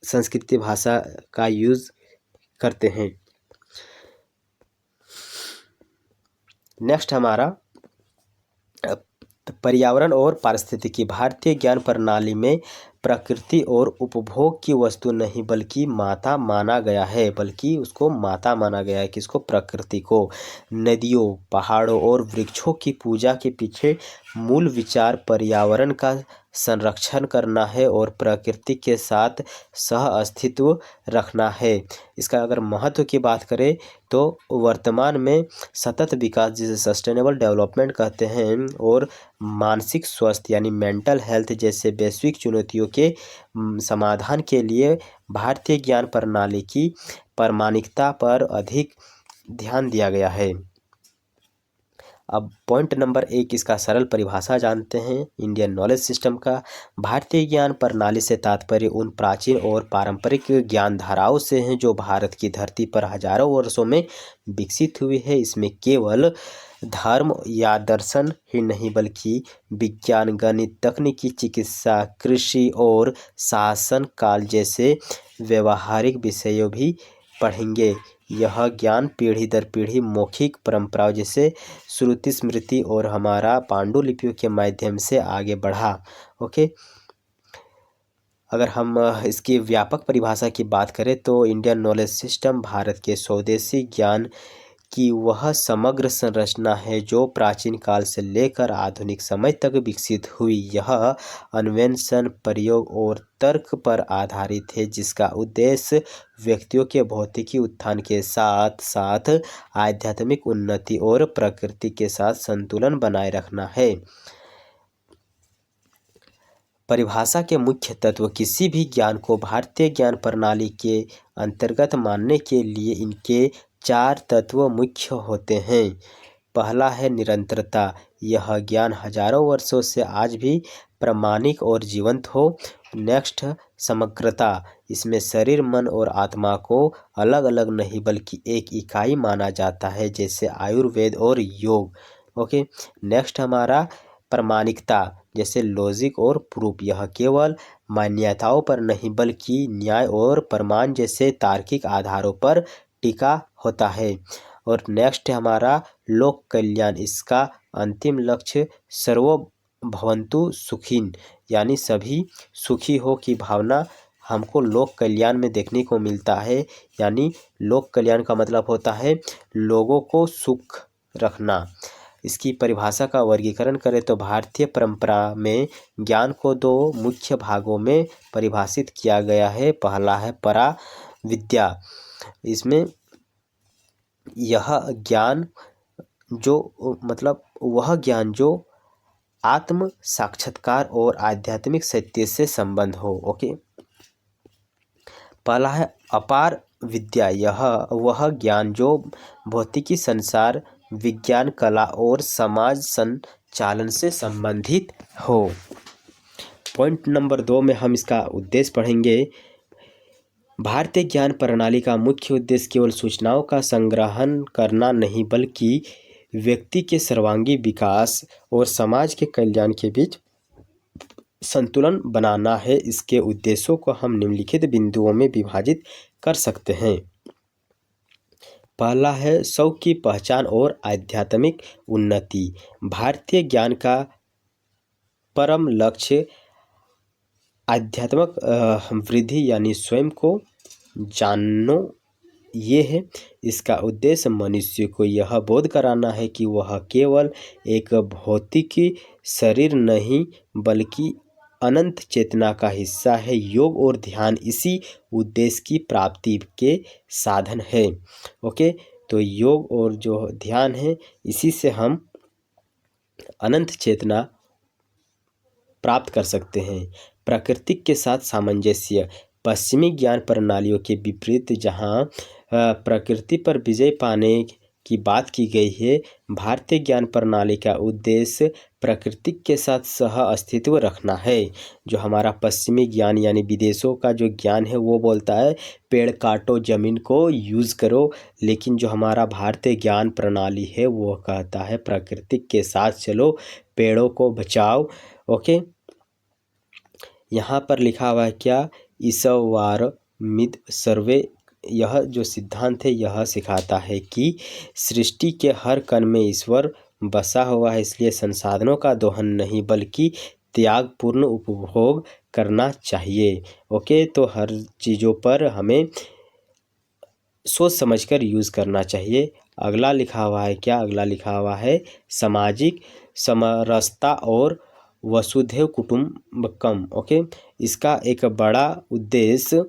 [SPEAKER 1] संस्कृत भाषा का यूज़ करते हैं। नेक्स्ट हमारा पर्यावरण और पारिस्थितिकी। भारतीय ज्ञान प्रणाली में प्रकृति और उपभोग की वस्तु नहीं बल्कि माता माना गया है, बल्कि उसको माता माना गया है। किसको? प्रकृति को। नदियों, पहाड़ों और वृक्षों की पूजा के पीछे मूल विचार पर्यावरण का संरक्षण करना है और प्रकृति के साथ सह अस्तित्व रखना है। इसका अगर महत्व की बात करें तो वर्तमान में सतत विकास, जिसे सस्टेनेबल डेवलपमेंट कहते हैं, और मानसिक स्वास्थ्य यानी मेंटल हेल्थ जैसे वैश्विक चुनौतियों के समाधान के लिए भारतीय ज्ञान प्रणाली की प्रामाणिकता पर अधिक ध्यान दिया गया है। अब पॉइंट नंबर 1 इसका सरल परिभाषा जानते हैं इंडियन नॉलेज सिस्टम का। भारतीय ज्ञान प्रणाली से तात्पर्य उन प्राचीन और पारंपरिक ज्ञान धाराओं से हैं जो भारत की धरती पर हजारों वर्षों में विकसित हुई है। इसमें केवल धर्म या दर्शन ही नहीं बल्कि विज्ञान, गणित, तकनीकी, चिकित्सा, कृषि और शासन काल जैसे व्यवहारिक विषयों भी पढ़ेंगे। यह ज्ञान पीढ़ी दर पीढ़ी मौखिक परंपराओं जैसे श्रुति, स्मृति और हमारा पांडुलिपियों के माध्यम से आगे बढ़ा। ओके, अगर हम इसकी व्यापक परिभाषा की बात करें तो इंडियन नॉलेज सिस्टम भारत के स्वदेशी ज्ञान की वह समग्र संरचना है जो प्राचीन काल से लेकर आधुनिक समय तक विकसित हुई। यह अन्वेषण, प्रयोग और तर्क पर आधारित है, जिसका उद्देश्य व्यक्तियों के भौतिकी उत्थान के साथ साथ आध्यात्मिक उन्नति और प्रकृति के साथ संतुलन बनाए रखना है। परिभाषा के मुख्य तत्व। किसी भी ज्ञान को भारतीय ज्ञान प्रणाली के अंतर्गत मानने के लिए इनके 4 तत्व मुख्य होते हैं। पहला है निरंतरता। यह ज्ञान हजारों वर्षों से आज भी प्रामाणिक और जीवंत हो। नेक्स्ट, समग्रता। इसमें शरीर, मन और आत्मा को अलग अलग नहीं बल्कि एक इकाई माना जाता है, जैसे आयुर्वेद और योग। ओके, नेक्स्ट हमारा प्रामाणिकता, जैसे लॉजिक और प्रूफ। यह केवल मान्यताओं पर नहीं बल्कि न्याय और प्रमाण जैसे तार्किक आधारों पर टिका होता है। और नेक्स्ट है हमारा लोक कल्याण। इसका अंतिम लक्ष्य सर्वभवन्तु सुखिन यानी सभी सुखी हो की भावना हमको लोक कल्याण में देखने को मिलता है। यानी लोक कल्याण का मतलब होता है लोगों को सुख रखना। इसकी परिभाषा का वर्गीकरण करें तो भारतीय परंपरा में ज्ञान को 2 मुख्य भागों में परिभाषित किया गया है। पहला है परा विद्या। इसमें यह ज्ञान जो मतलब वह ज्ञान जो आत्म साक्षात्कार और आध्यात्मिक सत्य से संबंध हो। ओके, पहला है अपार विद्या। यह वह ज्ञान जो भौतिकी, संसार, विज्ञान, कला और समाज संचालन से संबंधित हो। पॉइंट नंबर 2 में हम इसका उद्देश्य पढ़ेंगे। भारतीय ज्ञान प्रणाली का मुख्य उद्देश्य केवल सूचनाओं का संग्रहण करना नहीं बल्कि व्यक्ति के सर्वांगीण विकास और समाज के कल्याण के बीच संतुलन बनाना है। इसके उद्देश्यों को हम निम्नलिखित बिंदुओं में विभाजित कर सकते हैं। पहला है स्व की पहचान और आध्यात्मिक उन्नति। भारतीय ज्ञान का परम लक्ष्य आध्यात्मिक वृद्धि यानी स्वयं को जानो ये है। इसका उद्देश्य मनुष्य को यह बोध कराना है कि वह केवल एक भौतिक शरीर नहीं बल्कि अनंत चेतना का हिस्सा है। योग और ध्यान इसी उद्देश्य की प्राप्ति के साधन है। ओके, तो योग और जो ध्यान है इसी से हम अनंत चेतना प्राप्त कर सकते हैं। प्रकृति के साथ सामंजस्य। पश्चिमी ज्ञान प्रणालियों के विपरीत जहाँ प्रकृति पर विजय पाने की बात की गई है, भारतीय ज्ञान प्रणाली का उद्देश्य प्रकृति के साथ सह अस्तित्व रखना है। जो हमारा पश्चिमी ज्ञान यानी विदेशों का जो ज्ञान है वो बोलता है पेड़ काटो, जमीन को यूज़ करो, लेकिन जो हमारा भारतीय ज्ञान प्रणाली है वो कहता है प्रकृति के साथ चलो, पेड़ों को बचाओ। ओके, यहाँ पर लिखा हुआ है क्या, ईश्वर मिद सर्वे। यह जो सिद्धांत है यह सिखाता है कि सृष्टि के हर कण में ईश्वर बसा हुआ है, इसलिए संसाधनों का दोहन नहीं बल्कि त्यागपूर्ण उपभोग करना चाहिए। ओके, तो हर चीज़ों पर हमें सोच समझकर यूज़ करना चाहिए। अगला लिखा हुआ है क्या? अगला लिखा हुआ है सामाजिक समरसता और वसुधैव कुटुंबकम। ओके, इसका एक बड़ा उद्देश्य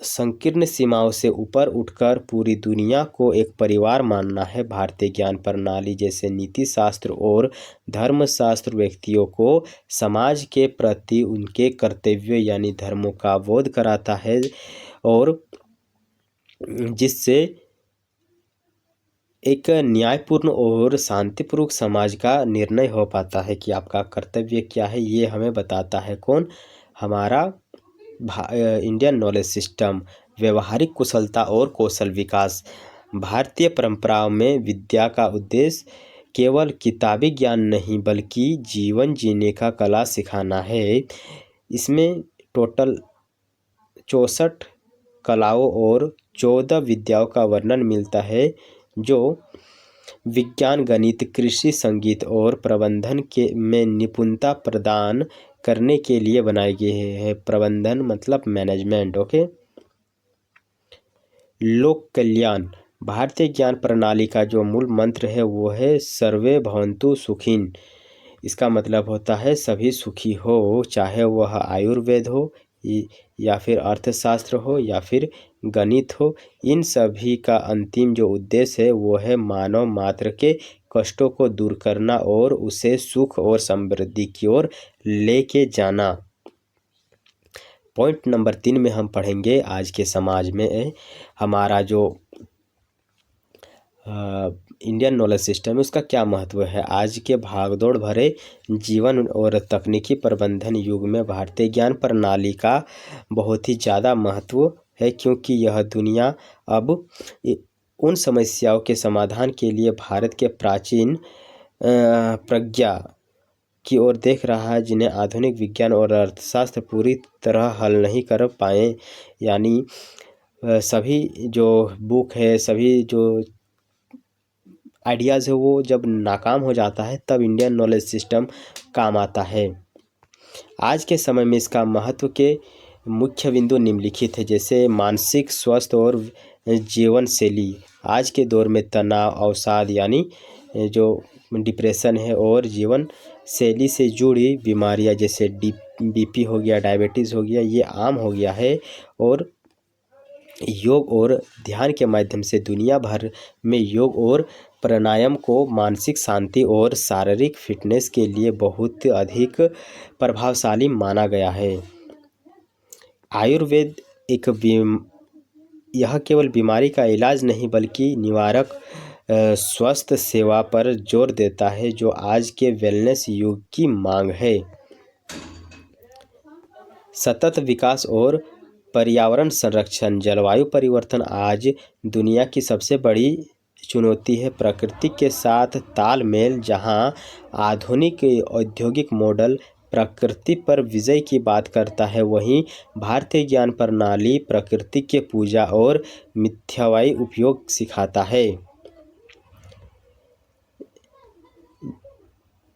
[SPEAKER 1] संकीर्ण सीमाओं से ऊपर उठकर पूरी दुनिया को एक परिवार मानना है। भारतीय ज्ञान प्रणाली जैसे नीति शास्त्र और धर्मशास्त्र व्यक्तियों को समाज के प्रति उनके कर्तव्य यानी धर्मों का बोध कराता है, और जिससे एक न्यायपूर्ण और शांतिपूर्वक समाज का निर्णय हो पाता है कि आपका कर्तव्य क्या है। ये हमें बताता है कौन? हमारा इंडियन नॉलेज सिस्टम। व्यवहारिक कुशलता और कौशल विकास। भारतीय परंपराओं में विद्या का उद्देश्य केवल किताबी ज्ञान नहीं बल्कि जीवन जीने का कला सिखाना है। इसमें टोटल 64 कलाओं और 14 विद्याओं का वर्णन मिलता है, जो विज्ञान, गणित, कृषि, संगीत और प्रबंधन के में निपुणता प्रदान करने के लिए बनाए गए हैं। प्रबंधन मतलब मैनेजमेंट। ओके, लोक कल्याण। भारतीय ज्ञान प्रणाली का जो मूल मंत्र है वो है सर्वे भवन्तु सुखिन। इसका मतलब होता है सभी सुखी हो, चाहे वह आयुर्वेद हो या फिर अर्थशास्त्र हो या फिर गणित हो। इन सभी का अंतिम जो उद्देश्य है वो है मानव मात्र के कष्टों को दूर करना और उसे सुख और समृद्धि की ओर लेके जाना। पॉइंट नंबर 3 में हम पढ़ेंगे आज के समाज में हमारा जो इंडियन नॉलेज सिस्टम है उसका क्या महत्व है। आज के भागदौड़ भरे जीवन और तकनीकी प्रबंधन युग में भारतीय ज्ञान प्रणाली का बहुत ही ज़्यादा महत्व है, क्योंकि यह दुनिया अब उन समस्याओं के समाधान के लिए भारत के प्राचीन प्रज्ञा की ओर देख रहा है, जिन्हें आधुनिक विज्ञान और अर्थशास्त्र पूरी तरह हल नहीं कर पाए। यानी सभी जो बुक है, सभी जो आइडियाज़ है, वो जब नाकाम हो जाता है तब इंडियन नॉलेज सिस्टम काम आता है। आज के समय में इसका महत्व के मुख्य बिंदु निम्नलिखित है, जैसे मानसिक स्वास्थ्य और जीवन शैली। आज के दौर में तनाव, अवसाद यानी जो डिप्रेशन है और जीवन शैली से जुड़ी बीमारियां जैसे बीपी हो गया, डायबिटीज़ हो गया, ये आम हो गया है। और योग और ध्यान के माध्यम से दुनिया भर में योग और प्राणायाम को मानसिक शांति और शारीरिक फिटनेस के लिए बहुत अधिक प्रभावशाली माना गया है। आयुर्वेद यह केवल बीमारी का इलाज नहीं बल्कि निवारक स्वस्थ सेवा पर जोर देता है, जो आज के वेलनेस युग की मांग है। सतत विकास और पर्यावरण संरक्षण। जलवायु परिवर्तन आज दुनिया की सबसे बड़ी चुनौती है। प्रकृति के साथ तालमेल। जहां आधुनिक औद्योगिक मॉडल प्रकृति पर विजय की बात करता है, वहीं भारतीय ज्ञान प्रणाली प्रकृति के पूजा और मिथ्यावाई उपयोग सिखाता है।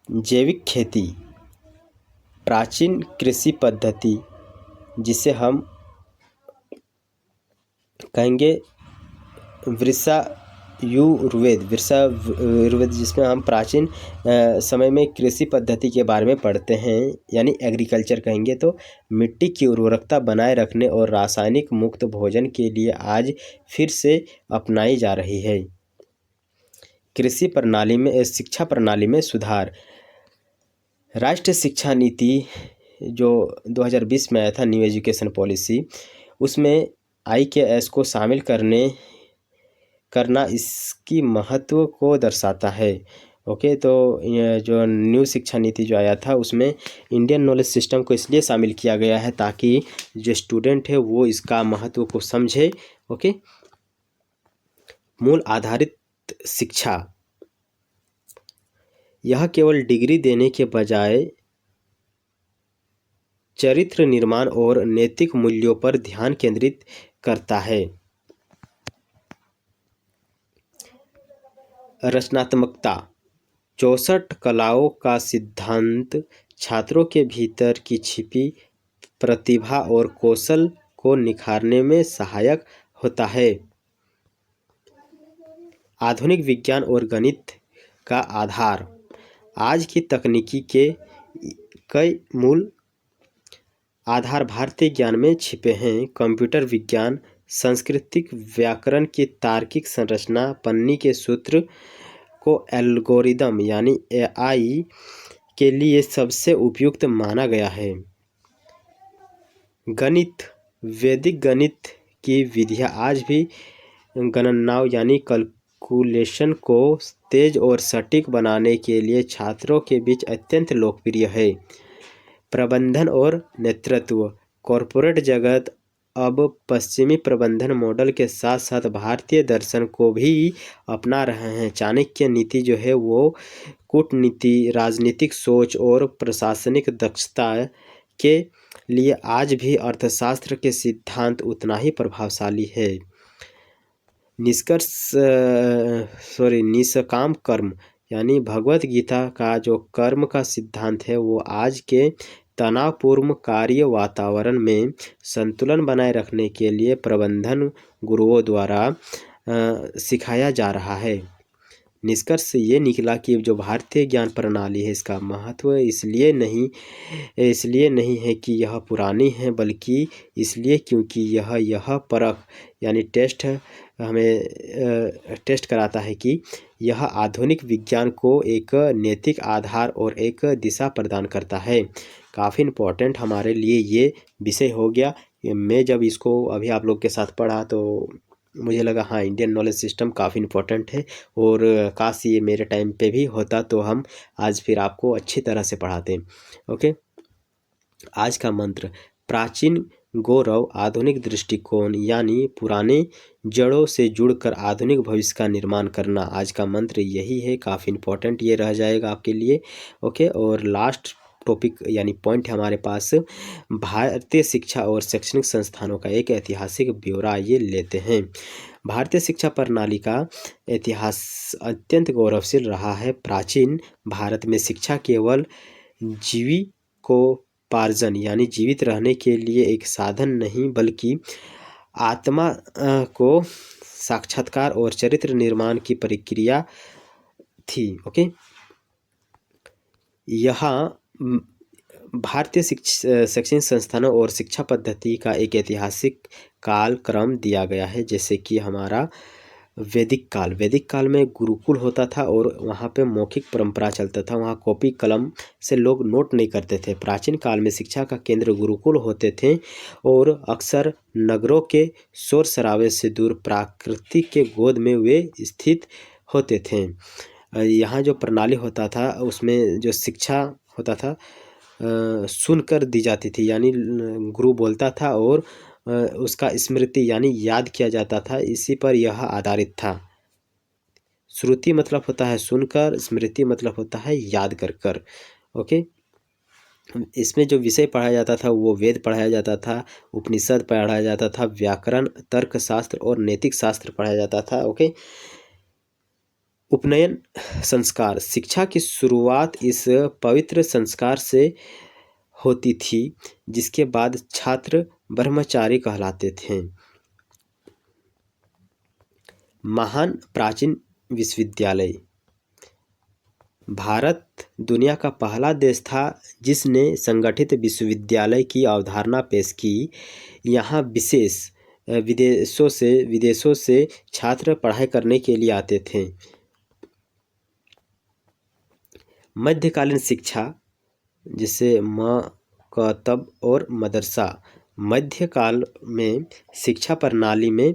[SPEAKER 1] जैविक खेती, प्राचीन कृषि पद्धति जिसे हम कहेंगे वृषायुर्वेद, जिसमें हम प्राचीन समय में कृषि पद्धति के बारे में पढ़ते हैं, यानी एग्रीकल्चर कहेंगे, तो मिट्टी की उर्वरकता बनाए रखने और रासायनिक मुक्त भोजन के लिए आज फिर से अपनाई जा रही है। कृषि प्रणाली में, शिक्षा प्रणाली में सुधार। राष्ट्रीय शिक्षा नीति जो 2020 में आया था, न्यू एजुकेशन पॉलिसी, उसमें IKS को शामिल करना इसकी महत्व को दर्शाता है। ओके, तो ये जो न्यू शिक्षा नीति जो आया था उसमें इंडियन नॉलेज सिस्टम को इसलिए शामिल किया गया है ताकि जो स्टूडेंट है वो इसका महत्व को समझे। ओके, मूल आधारित शिक्षा। यह केवल डिग्री देने के बजाय चरित्र निर्माण और नैतिक मूल्यों पर ध्यान केंद्रित करता है। रचनात्मकता। 64 कलाओं का सिद्धांत छात्रों के भीतर की छिपी प्रतिभा और कौशल को निखारने में सहायक होता है। आधुनिक विज्ञान और गणित का आधार। आज की तकनीकी के कई मूल आधार भारतीय ज्ञान में छिपे हैं। कंप्यूटर विज्ञान, सांस्कृतिक व्याकरण की तार्किक संरचना, पन्नी के सूत्र को एल्गोरिदम यानी एआई के लिए सबसे उपयुक्त माना गया है। गणित, वैदिक गणित की विधियाँ आज भी गणनाओं यानी कैलकुलेशन को तेज और सटीक बनाने के लिए छात्रों के बीच अत्यंत लोकप्रिय है। प्रबंधन और नेतृत्व। कॉरपोरेट जगत अब पश्चिमी प्रबंधन मॉडल के साथ साथ भारतीय दर्शन को भी अपना रहे हैं। चाणक्य नीति जो है वो कूटनीति, राजनीतिक सोच और प्रशासनिक दक्षता के लिए आज भी अर्थशास्त्र के सिद्धांत उतना ही प्रभावशाली है। निष्काम कर्म यानी भगवत गीता का जो कर्म का सिद्धांत है वो आज के तनावपूर्ण कार्य वातावरण में संतुलन बनाए रखने के लिए प्रबंधन गुरुओं द्वारा सिखाया जा रहा है। निष्कर्ष ये निकला कि जो भारतीय ज्ञान प्रणाली है इसका महत्व इसलिए नहीं है कि यह पुरानी है, बल्कि इसलिए क्योंकि यह परख यानी टेस्ट हमें टेस्ट कराता है कि यह आधुनिक विज्ञान को एक नैतिक आधार और एक दिशा प्रदान करता है। काफ़ी इम्पोर्टेंट हमारे लिए ये विषय हो गया। मैं जब इसको अभी आप लोग के साथ पढ़ा तो मुझे लगा हाँ इंडियन नॉलेज सिस्टम काफ़ी इम्पोर्टेंट है और काश ये मेरे टाइम पे भी होता तो हम आज फिर आपको अच्छी तरह से पढ़ाते। ओके, आज का मंत्र। प्राचीन गौरव, आधुनिक दृष्टिकोण यानी पुराने जड़ों से जुड़कर आधुनिक भविष्य का निर्माण करना। आज का मंत्र यही है, काफ़ी इम्पोर्टेंट ये रह जाएगा आपके लिए। ओके, और लास्ट टॉपिक यानी पॉइंट है हमारे पास, भारतीय शिक्षा और शैक्षणिक संस्थानों का एक ऐतिहासिक ब्यौरा ये लेते हैं। भारतीय शिक्षा प्रणाली का इतिहास अत्यंत गौरवशाली रहा है। प्राचीन भारत में शिक्षा केवल जीविकोपार्जन यानी जीवित रहने के लिए एक साधन नहीं, बल्कि आत्मा को साक्षात्कार और चरित्र निर्माण की प्रक्रिया थी। ओके, यहाँ भारतीय शैक्षणिक संस्थानों और शिक्षा पद्धति का एक ऐतिहासिक कालक्रम दिया गया है। जैसे कि हमारा वैदिक काल में गुरुकुल होता था और वहाँ पे मौखिक परंपरा चलता था। वहाँ कॉपी कलम से लोग नोट नहीं करते थे। प्राचीन काल में शिक्षा का केंद्र गुरुकुल होते थे और अक्सर नगरों के शोर शराबे से दूर प्रकृति के गोद में वे स्थित होते थे। यहाँ जो प्रणाली होता था उसमें जो शिक्षा होता था सुनकर दी जाती थी, यानी गुरु बोलता था और उसका स्मृति यानी याद किया जाता था। इसी पर यह आधारित था। श्रुति मतलब होता है सुनकर, स्मृति मतलब होता है याद कर कर। ओके, इसमें जो विषय पढ़ाया जाता था वो वेद पढ़ाया जाता था, उपनिषद पढ़ाया जाता था, व्याकरण, तर्कशास्त्र और नैतिक शास्त्र पढ़ाया जाता था। ओके, उपनयन संस्कार। शिक्षा की शुरुआत इस पवित्र संस्कार से होती थी जिसके बाद छात्र ब्रह्मचारी कहलाते थे। महान प्राचीन विश्वविद्यालय। भारत दुनिया का पहला देश था जिसने संगठित विश्वविद्यालय की अवधारणा पेश की। यहाँ विदेशों से छात्र पढ़ाई करने के लिए आते थे। मध्यकालीन शिक्षा, जिसे मकतब और मदरसा। मध्यकाल में शिक्षा प्रणाली में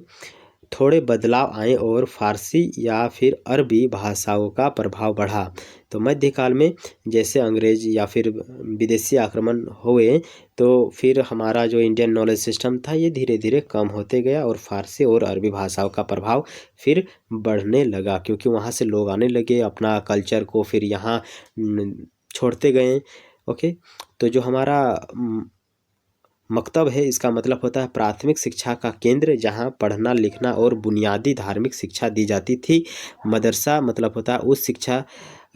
[SPEAKER 1] थोड़े बदलाव आए और फारसी या फिर अरबी भाषाओं का प्रभाव बढ़ा। तो मध्यकाल में जैसे अंग्रेज या फिर विदेशी आक्रमण हुए तो फिर हमारा जो इंडियन नॉलेज सिस्टम था ये धीरे धीरे कम होते गया और फारसी और अरबी भाषाओं का प्रभाव फिर बढ़ने लगा, क्योंकि वहाँ से लोग आने लगे, अपना कल्चर को फिर यहाँ छोड़ते गए। ओके, तो जो हमारा मकतब है इसका मतलब होता है प्राथमिक शिक्षा का केंद्र, जहाँ पढ़ना लिखना और बुनियादी धार्मिक शिक्षा दी जाती थी। मदरसा मतलब होता है उस शिक्षा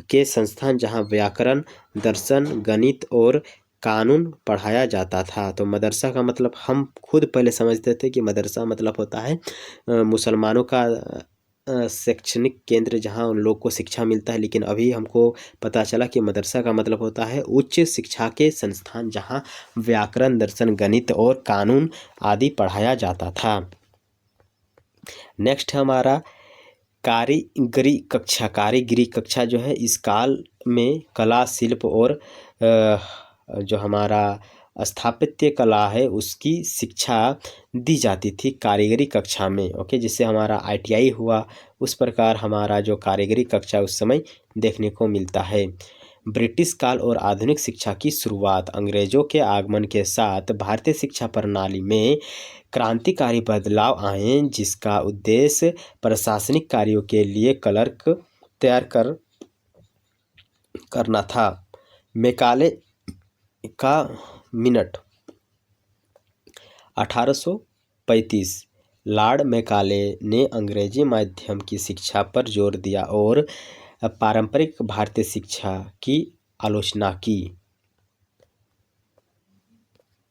[SPEAKER 1] के संस्थान जहाँ व्याकरण, दर्शन, गणित और कानून पढ़ाया जाता था। तो मदरसा का मतलब हम खुद पहले समझते थे कि मदरसा मतलब होता है मुसलमानों का शैक्षणिक केंद्र जहाँ उन लोग को शिक्षा मिलता है, लेकिन अभी हमको पता चला कि मदरसा का मतलब होता है उच्च शिक्षा के संस्थान जहाँ व्याकरण, दर्शन, गणित और कानून आदि पढ़ाया जाता था। नेक्स्ट है हमारा कारीगरी कक्षा। कारीगरी कक्षा जो है इस काल में कला, शिल्प और जो हमारा स्थापत्य कला है उसकी शिक्षा दी जाती थी कारीगरी कक्षा में। ओके, जिससे हमारा ITI हुआ, उस प्रकार हमारा जो कारीगरी कक्षा उस समय देखने को मिलता है। ब्रिटिश काल और आधुनिक शिक्षा की शुरुआत। अंग्रेजों के आगमन के साथ भारतीय शिक्षा प्रणाली में क्रांतिकारी बदलाव आए, जिसका उद्देश्य प्रशासनिक कार्यों के लिए क्लर्क तैयार करना था। मैकाले का मिनट 1835। लॉर्ड मैकाले ने अंग्रेजी माध्यम की शिक्षा पर जोर दिया और पारंपरिक भारतीय शिक्षा की आलोचना की।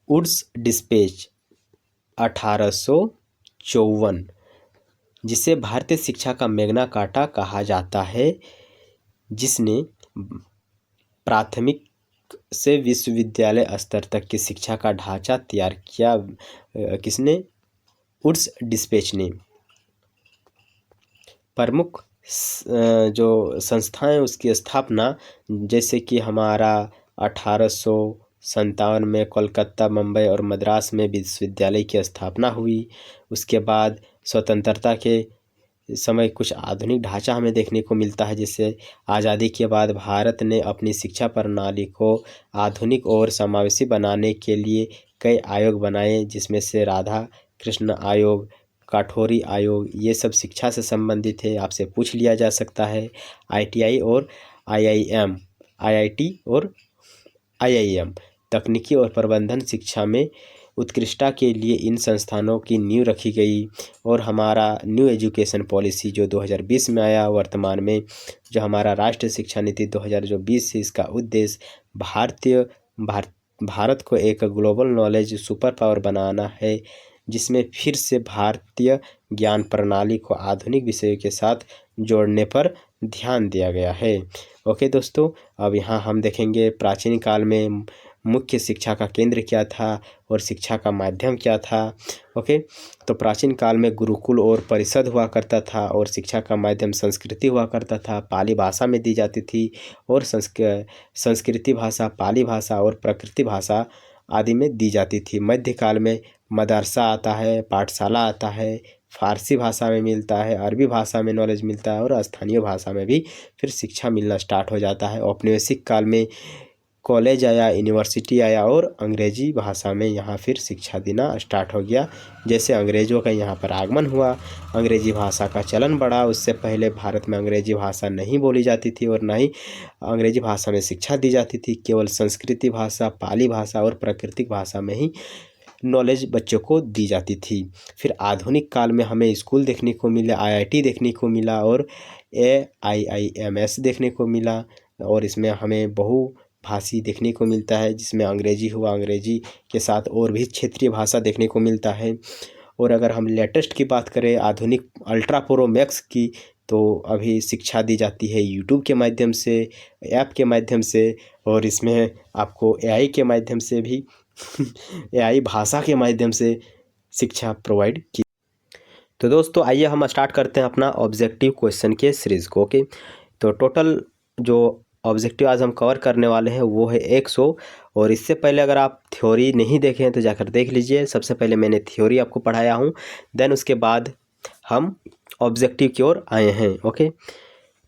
[SPEAKER 1] वुड्स डिस्पैच 1854, जिसे भारतीय शिक्षा का मैग्ना कार्टा कहा जाता है, जिसने प्राथमिक से विश्वविद्यालय स्तर तक की शिक्षा का ढांचा तैयार किया। किसने? वुड्स डिस्पैच ने। प्रमुख जो संस्थाएं उसकी स्थापना, जैसे कि हमारा 1857 में कोलकाता, मुंबई और मद्रास में विश्वविद्यालय की स्थापना हुई। उसके बाद स्वतंत्रता के समय कुछ आधुनिक ढांचा हमें देखने को मिलता है, जिससे आज़ादी के बाद भारत ने अपनी शिक्षा प्रणाली को आधुनिक और समावेशी बनाने के लिए कई आयोग बनाए, जिसमें से राधा कृष्ण आयोग, काठौरी आयोग, ये सब शिक्षा से संबंधित है, आपसे पूछ लिया जा सकता है। ITI और IIM, IIT और IIM तकनीकी और प्रबंधन शिक्षा में उत्कृष्टता के लिए इन संस्थानों की नींव रखी गई। और हमारा न्यू एजुकेशन पॉलिसी जो 2020 में आया, वर्तमान में जो हमारा राष्ट्रीय शिक्षा नीति 2020 है, इसका उद्देश्य भारत को एक ग्लोबल नॉलेज सुपर पावर बनाना है, जिसमें फिर से भारतीय ज्ञान प्रणाली को आधुनिक विषयों के साथ जोड़ने पर ध्यान दिया गया है। ओके दोस्तों, अब यहाँ हम देखेंगे प्राचीन काल में मुख्य शिक्षा का केंद्र क्या था और शिक्षा का माध्यम क्या था। ओके, तो प्राचीन काल में गुरुकुल और परिषद हुआ करता था और शिक्षा का माध्यम संस्कृति हुआ करता था, पाली भाषा में दी जाती थी और संस्कृति भाषा, पाली भाषा और प्राकृतिक भाषा आदि में दी जाती थी। मध्यकाल में मदरसा आता है, पाठशाला आता है, फारसी भाषा में मिलता है, अरबी भाषा में नॉलेज मिलता है और स्थानीय भाषा में भी फिर शिक्षा मिलना स्टार्ट हो जाता है। औपनिवेशिक काल में कॉलेज आया, यूनिवर्सिटी आया और अंग्रेजी भाषा में यहाँ फिर शिक्षा देना स्टार्ट हो गया। जैसे अंग्रेज़ों का यहाँ पर आगमन हुआ, अंग्रेजी भाषा का चलन बढ़ा। उससे पहले भारत में अंग्रेजी भाषा नहीं बोली जाती थी और ना ही अंग्रेजी भाषा में शिक्षा दी जाती थी, केवल संस्कृति भाषा, पाली भाषा और प्राकृतिक भाषा में ही नॉलेज बच्चों को दी जाती थी। फिर आधुनिक काल में हमें स्कूल देखने को मिला, IIT देखने को मिला और AIIMS देखने को मिला, और इसमें हमें बहुभाषी देखने को मिलता है, जिसमें अंग्रेजी हुआ, अंग्रेजी के साथ और भी क्षेत्रीय भाषा देखने को मिलता है। और अगर हम लेटेस्ट की बात करें आधुनिक अल्ट्रा प्रो मैक्स की, तो अभी शिक्षा दी जाती है यूट्यूब के माध्यम से, ऐप के माध्यम से, और इसमें आपको AI के माध्यम से भी AI भाषा के माध्यम से शिक्षा प्रोवाइड की। तो दोस्तों आइए हम स्टार्ट करते हैं अपना ऑब्जेक्टिव क्वेश्चन के सीरीज़ को। ओके, तो टोटल जो ऑब्जेक्टिव आज हम कवर करने वाले हैं वो है 100। और इससे पहले अगर आप थ्योरी नहीं देखे हैं तो जाकर देख लीजिए। सबसे पहले मैंने थ्योरी आपको पढ़ाया हूँ, देन उसके बाद हम ऑब्जेक्टिव की ओर आए हैं। ओके,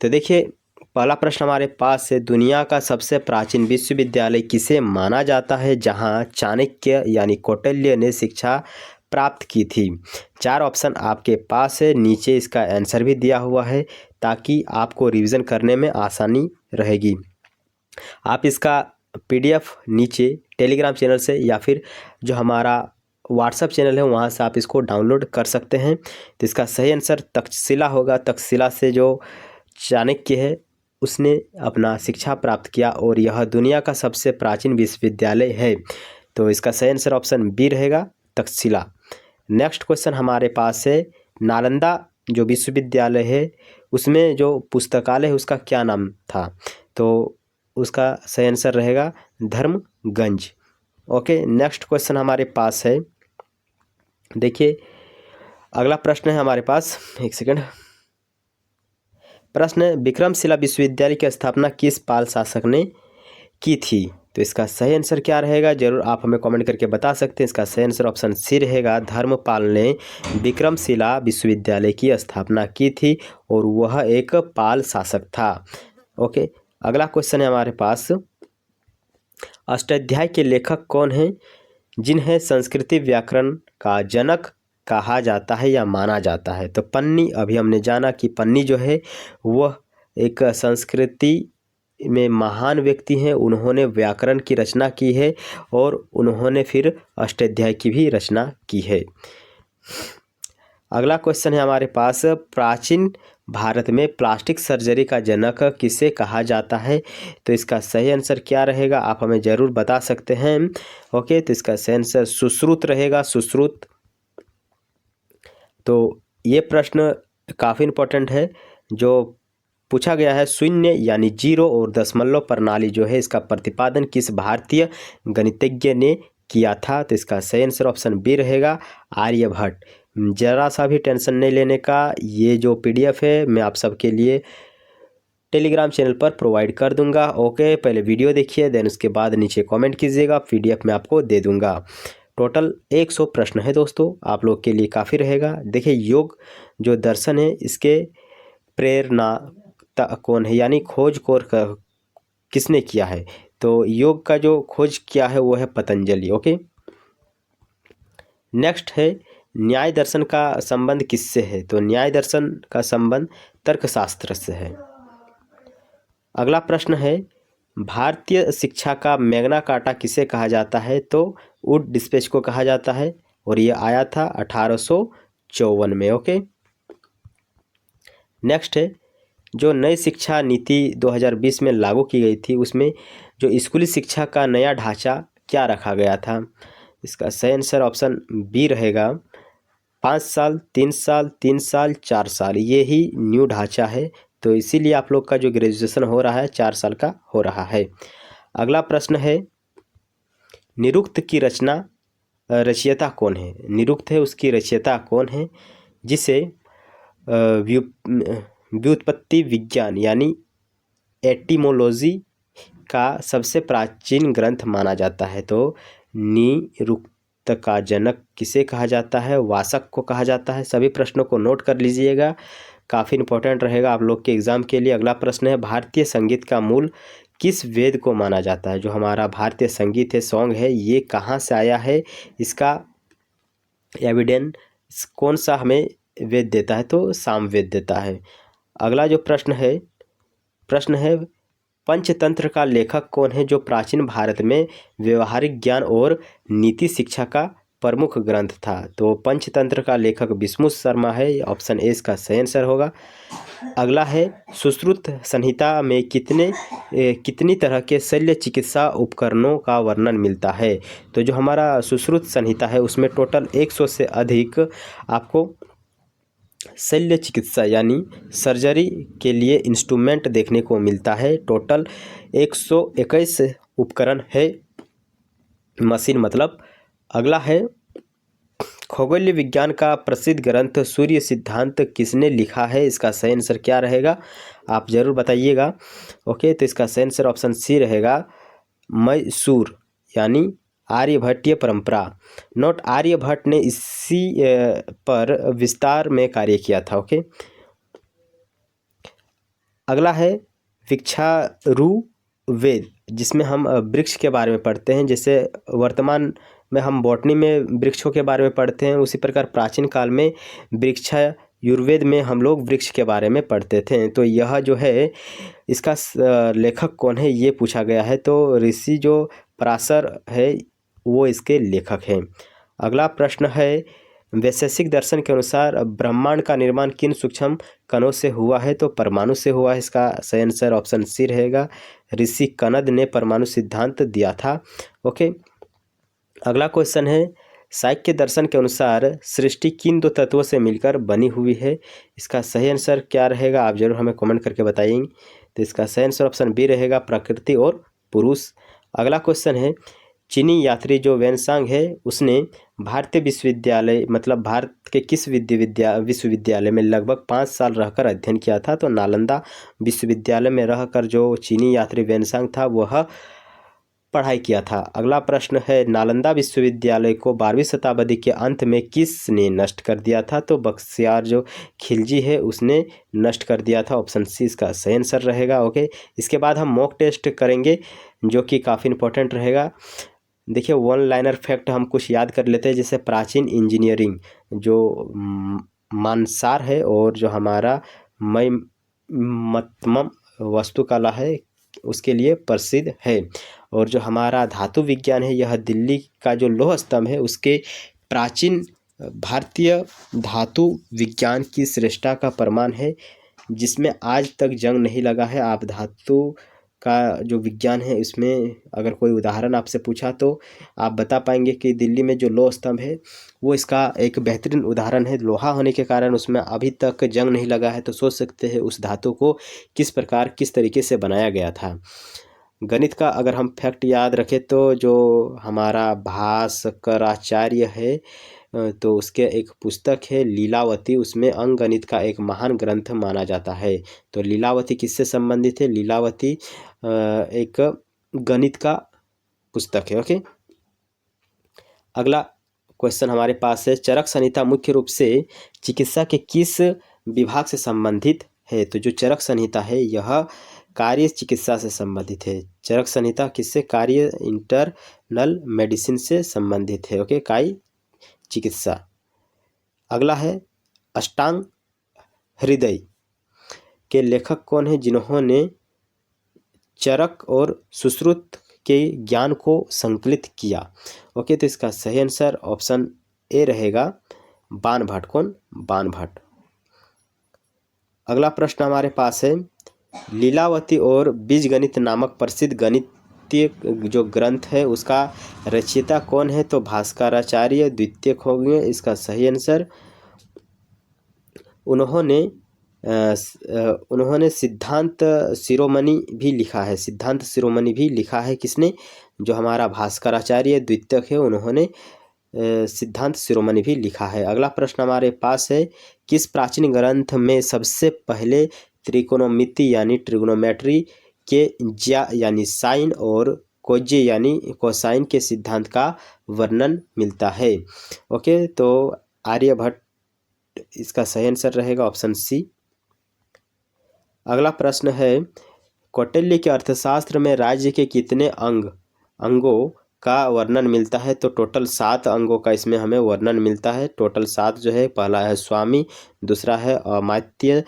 [SPEAKER 1] तो देखिए पहला प्रश्न हमारे पास है, दुनिया का सबसे प्राचीन विश्वविद्यालय किसे माना जाता है जहां चाणक्य यानी कौटिल्य ने शिक्षा प्राप्त की थी? 4 ऑप्शन आपके पास है, नीचे इसका आंसर भी दिया हुआ है ताकि आपको रिवीजन करने में आसानी रहेगी। आप इसका PDF नीचे टेलीग्राम चैनल से या फिर जो हमारा व्हाट्सएप चैनल है वहाँ से आप इसको डाउनलोड कर सकते हैं। तो इसका सही आंसर तक्षशिला होगा। तक्षशिला से जो चाणक्य है उसने अपना शिक्षा प्राप्त किया और यह दुनिया का सबसे प्राचीन विश्वविद्यालय है? तो इसका सही आंसर ऑप्शन बी रहेगा, तक्षशिला। नेक्स्ट क्वेश्चन हमारे पास है, नालंदा जो विश्वविद्यालय है उसमें जो पुस्तकालय है उसका क्या नाम था? तो उसका सही आंसर रहेगा धर्मगंज। ओके, नेक्स्ट क्वेश्चन हमारे पास है, देखिए अगला प्रश्न है हमारे पास, एक सेकंड। प्रश्न है, विक्रमशिला विश्वविद्यालय की स्थापना किस पाल शासक ने की थी? तो इसका सही आंसर क्या रहेगा, जरूर आप हमें कमेंट करके बता सकते हैं। इसका सही आंसर ऑप्शन सी रहेगा, धर्मपाल ने विक्रमशिला विश्वविद्यालय की स्थापना की थी और वह एक पाल शासक था। ओके, अगला क्वेश्चन है हमारे पास, अष्टाध्यायी के लेखक कौन हैं जिन्हें संस्कृति व्याकरण का जनक कहा जाता है या माना जाता है? तो पन्नी, अभी हमने जाना कि पन्नी जो है वह एक संस्कृति में महान व्यक्ति हैं, उन्होंने व्याकरण की रचना की है और उन्होंने फिर अष्टाध्यायी की भी रचना की है। अगला क्वेश्चन है हमारे पास, प्राचीन भारत में प्लास्टिक सर्जरी का जनक किसे कहा जाता है? तो इसका सही आंसर क्या रहेगा, आप हमें ज़रूर बता सकते हैं। ओके, तो इसका सही आंसर सुश्रुत रहेगा, सुश्रुत। तो ये प्रश्न काफ़ी इम्पोर्टेंट है, जो पूछा गया है, शून्य यानी जीरो और दशमलव प्रणाली जो है इसका प्रतिपादन किस भारतीय गणितज्ञ ने किया था? तो इसका सही आंसर ऑप्शन बी रहेगा, आर्यभट्ट। ज़रा सा भी टेंशन नहीं लेने का, ये जो पीडीएफ है मैं आप सबके लिए टेलीग्राम चैनल पर प्रोवाइड कर दूंगा। ओके, पहले वीडियो देखिए, देन उसके बाद नीचे कमेंट कीजिएगा, पीडीएफ में आपको दे दूंगा। टोटल 100 प्रश्न है दोस्तों, आप लोग के लिए काफ़ी रहेगा। देखिए, योग जो दर्शन है इसके प्रेरणा कौन है, यानी खोज किसने किया है? तो योग का जो खोज किया है वो है पतंजलि। ओके, नेक्स्ट है, न्याय दर्शन का संबंध किससे है? तो न्याय दर्शन का संबंध तर्कशास्त्र से है। अगला प्रश्न है, भारतीय शिक्षा का मैग्ना कार्टा किसे कहा जाता है? तो वुड डिस्पैच को कहा जाता है और ये आया था 1854 में। ओके, नेक्स्ट है, जो नई शिक्षा नीति 2020 में लागू की गई थी उसमें जो स्कूली शिक्षा का नया ढांचा क्या रखा गया था? इसका सही आंसर ऑप्शन बी रहेगा, 5 साल, 3 साल, 3 साल, 4 साल, ये ही न्यू ढांचा है। तो इसीलिए आप लोग का जो ग्रेजुएशन हो रहा है 4 साल का हो रहा है। अगला प्रश्न है, निरुक्त की रचयिता कौन है? निरुक्त है, उसकी रचयिता कौन है जिसे व्युत्पत्ति विज्ञान यानी एटिमोलॉजी का सबसे प्राचीन ग्रंथ माना जाता है? तो निरुक्त का जनक किसे कहा जाता है? वासक को कहा जाता है। सभी प्रश्नों को नोट कर लीजिएगा, काफ़ी इंपॉर्टेंट रहेगा आप लोग के एग्ज़ाम के लिए। अगला प्रश्न है, भारतीय संगीत का मूल किस वेद को माना जाता है? जो हमारा भारतीय संगीत है, सॉन्ग है, ये कहाँ से आया है? इसका एविडेंस कौन सा हमें वेद देता है? तो सामवेद देता है। अगला जो प्रश्न है, पंचतंत्र का लेखक कौन है जो प्राचीन भारत में व्यवहारिक ज्ञान और नीति शिक्षा का प्रमुख ग्रंथ था? तो पंचतंत्र का लेखक विष्णु शर्मा है, ऑप्शन ए इसका सही आंसर होगा। अगला है, सुश्रुत संहिता में कितनी तरह के शल्य चिकित्सा उपकरणों का वर्णन मिलता है? तो जो हमारा सुश्रुत संहिता है उसमें टोटल 100 से अधिक आपको शल्य चिकित्सा यानी सर्जरी के लिए इंस्ट्रूमेंट देखने को मिलता है। टोटल 121 उपकरण है, मशीन मतलब। अगला है, खगोलीय विज्ञान का प्रसिद्ध ग्रंथ सूर्य सिद्धांत किसने लिखा है? इसका सही आंसर क्या रहेगा, आप ज़रूर बताइएगा। ओके, तो इसका सही आंसर ऑप्शन सी रहेगा, मैसूर यानी आर्यभट्टीय परंपरा। नोट, आर्यभट्ट ने इसी पर विस्तार में कार्य किया था। ओके, अगला है, वृक्षारोपण जिसमें हम वृक्ष के बारे में पढ़ते हैं, जैसे वर्तमान में हम बॉटनी में वृक्षों के बारे में पढ़ते हैं, उसी प्रकार प्राचीन काल में वृक्षायुर्वेद में हम लोग वृक्ष के बारे में पढ़ते थे। तो यह जो है इसका लेखक कौन है ये पूछा गया है। तो ऋषि जो पराशर है वो इसके लेखक हैं। अगला प्रश्न है, वैशेषिक दर्शन के अनुसार ब्रह्मांड का निर्माण किन सूक्ष्म कणों से हुआ है? तो परमाणु से हुआ है। इसका सही आंसर ऑप्शन सी रहेगा। ऋषि कनद ने परमाणु सिद्धांत दिया था। ओके, अगला क्वेश्चन है, सांख्य दर्शन के अनुसार सृष्टि किन दो तत्वों से मिलकर बनी हुई है? इसका सही आंसर क्या रहेगा? आप जरूर हमें कमेंट करके बताइएंगे। तो इसका सही आंसर ऑप्शन बी रहेगा, प्रकृति और पुरुष। अगला क्वेश्चन है, चीनी यात्री जो वेनसांग है उसने भारतीय विश्वविद्यालय मतलब भारत के किस विश्वविद्यालय में लगभग 5 साल रहकर अध्ययन किया था? तो नालंदा विश्वविद्यालय में रहकर जो चीनी यात्री वेनसांग था वह पढ़ाई किया था। अगला प्रश्न है, नालंदा विश्वविद्यालय को 12वीं शताब्दी के अंत में किसने नष्ट कर दिया था? तो बख्तियार जो खिलजी है उसने नष्ट कर दिया था। ऑप्शन सी इसका सही आंसर रहेगा। ओके, इसके बाद हम मॉक टेस्ट करेंगे जो कि काफ़ी इंपॉर्टेंट रहेगा। देखिए, वन लाइनर फैक्ट हम कुछ याद कर लेते हैं, जैसे प्राचीन इंजीनियरिंग जो मानसार है और जो हमारा मई मतमम वास्तुकला है उसके लिए प्रसिद्ध है। और जो हमारा धातु विज्ञान है यह दिल्ली का जो लौह स्तंभ है उसके प्राचीन भारतीय धातु विज्ञान की श्रेष्ठता का प्रमाण है, जिसमें आज तक जंग नहीं लगा है। आप धातु का जो विज्ञान है इसमें अगर कोई उदाहरण आपसे पूछा तो आप बता पाएंगे कि दिल्ली में जो लौह स्तंभ है वो इसका एक बेहतरीन उदाहरण है। लोहा होने के कारण उसमें अभी तक जंग नहीं लगा है, तो सोच सकते हैं उस धातु को किस प्रकार किस तरीके से बनाया गया था। गणित का अगर हम फैक्ट याद रखें तो जो हमारा भास्कराचार्य है तो उसके एक पुस्तक है लीलावती, उसमें अंकगणित का एक महान ग्रंथ माना जाता है। तो लीलावती किससे संबंधित है? लीलावती एक गणित का पुस्तक है। ओके, अगला क्वेश्चन हमारे पास है, चरक संहिता मुख्य रूप से चिकित्सा के किस विभाग से संबंधित है? तो जो चरक संहिता है यह कार्य चिकित्सा से संबंधित है। चरक संहिता किससे? कार्य इंटरनल मेडिसिन से संबंधित है। ओके, काय चिकित्सा। अगला है, अष्टांग हृदय के लेखक कौन है जिन्होंने चरक और सुश्रुत के ज्ञान को संकलित किया? ओके, तो इसका सही आंसर ऑप्शन ए रहेगा, बाणभट्ट। कौन? बाणभट्ट। अगला प्रश्न हमारे पास है, लीलावती और बीजगणित नामक प्रसिद्ध गणितीय जो ग्रंथ है उसका रचयिता कौन है? तो भास्कराचार्य द्वितीय होंगे। इसका सही आंसर उन्होंने सिद्धांत शिरोमणि भी लिखा है। सिद्धांत शिरोमणि भी लिखा है किसने? जो हमारा भास्कराचार्य द्वितीय है उन्होंने सिद्धांत शिरोमणि भी लिखा है। अगला प्रश्न हमारे पास है, किस प्राचीन ग्रंथ में सबसे पहले त्रिकोणमिति यानी ट्रिग्नोमेट्री के ज्या यानी साइन और कोज्य यानी कोसाइन के सिद्धांत का वर्णन मिलता है? ओके, तो आर्यभट्ट इसका सही आंसर रहेगा, ऑप्शन सी। अगला प्रश्न है, कौटिल्य के अर्थशास्त्र में राज्य के कितने अंगों का वर्णन मिलता है? तो टोटल 7 अंगों का इसमें हमें वर्णन मिलता है। टोटल 7 जो है, पहला है स्वामी, दूसरा है अमात्य,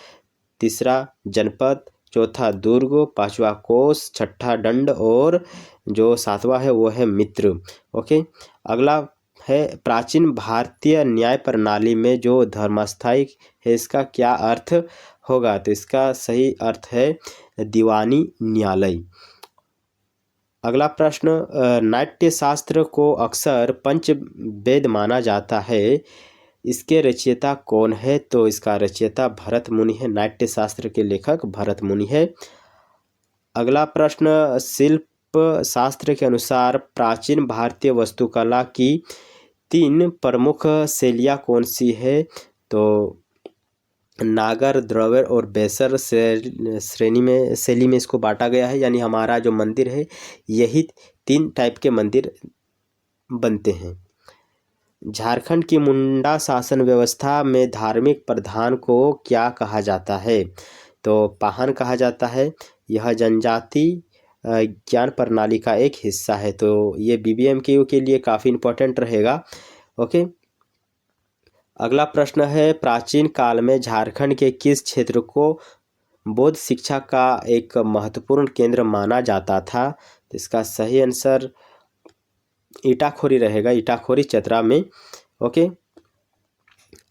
[SPEAKER 1] तीसरा जनपद, चौथा दुर्ग, पांचवा कोष, छठा दंड और जो 7वां है वो है मित्र। ओके, अगला है, प्राचीन भारतीय न्याय प्रणाली में जो धर्मस्थायी है इसका क्या अर्थ होगा? तो इसका सही अर्थ है दीवानी न्यायालय। अगला प्रश्न, नाट्य शास्त्र को अक्सर पंचवेद माना जाता है, इसके रचयिता कौन है? तो इसका रचयिता भरत मुनि है। नाट्य शास्त्र के लेखक भरत मुनि है। अगला प्रश्न, शिल्प शास्त्र के अनुसार प्राचीन भारतीय वास्तुकला की 3 प्रमुख शैलियाँ कौन सी है? तो नागर, द्रविड़ और बेसर शैली में इसको बांटा गया है, यानी हमारा जो मंदिर है यही 3 टाइप के मंदिर बनते हैं। झारखंड की मुंडा शासन व्यवस्था में धार्मिक प्रधान को क्या कहा जाता है? तो पाहन कहा जाता है। यह जनजाति ज्ञान प्रणाली का एक हिस्सा है। तो ये BBMQ के लिए काफ़ी इम्पोर्टेंट रहेगा। ओके, अगला प्रश्न है, प्राचीन काल में झारखंड के किस क्षेत्र को बौद्ध शिक्षा का एक महत्वपूर्ण केंद्र माना जाता था? तो इसका सही आंसर ईटाखोरी रहेगा, ईटाखोरी चतरा में। ओके,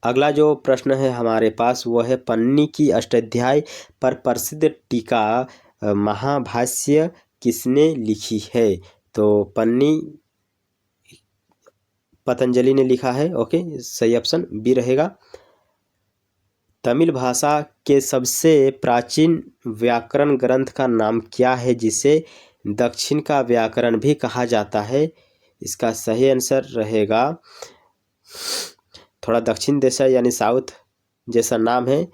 [SPEAKER 1] अगला जो प्रश्न है हमारे पास वो है पन्नी की अष्टाध्यायी पर प्रसिद्ध टीका महाभाष्य किसने लिखी है। तो पन्नी पतंजलि ने लिखा है। ओके, सही ऑप्शन बी रहेगा। तमिल भाषा के सबसे प्राचीन व्याकरण ग्रंथ का नाम क्या है जिसे दक्षिण का व्याकरण भी कहा जाता है। इसका सही आंसर रहेगा, थोड़ा दक्षिण जैसा यानी साउथ जैसा नाम है,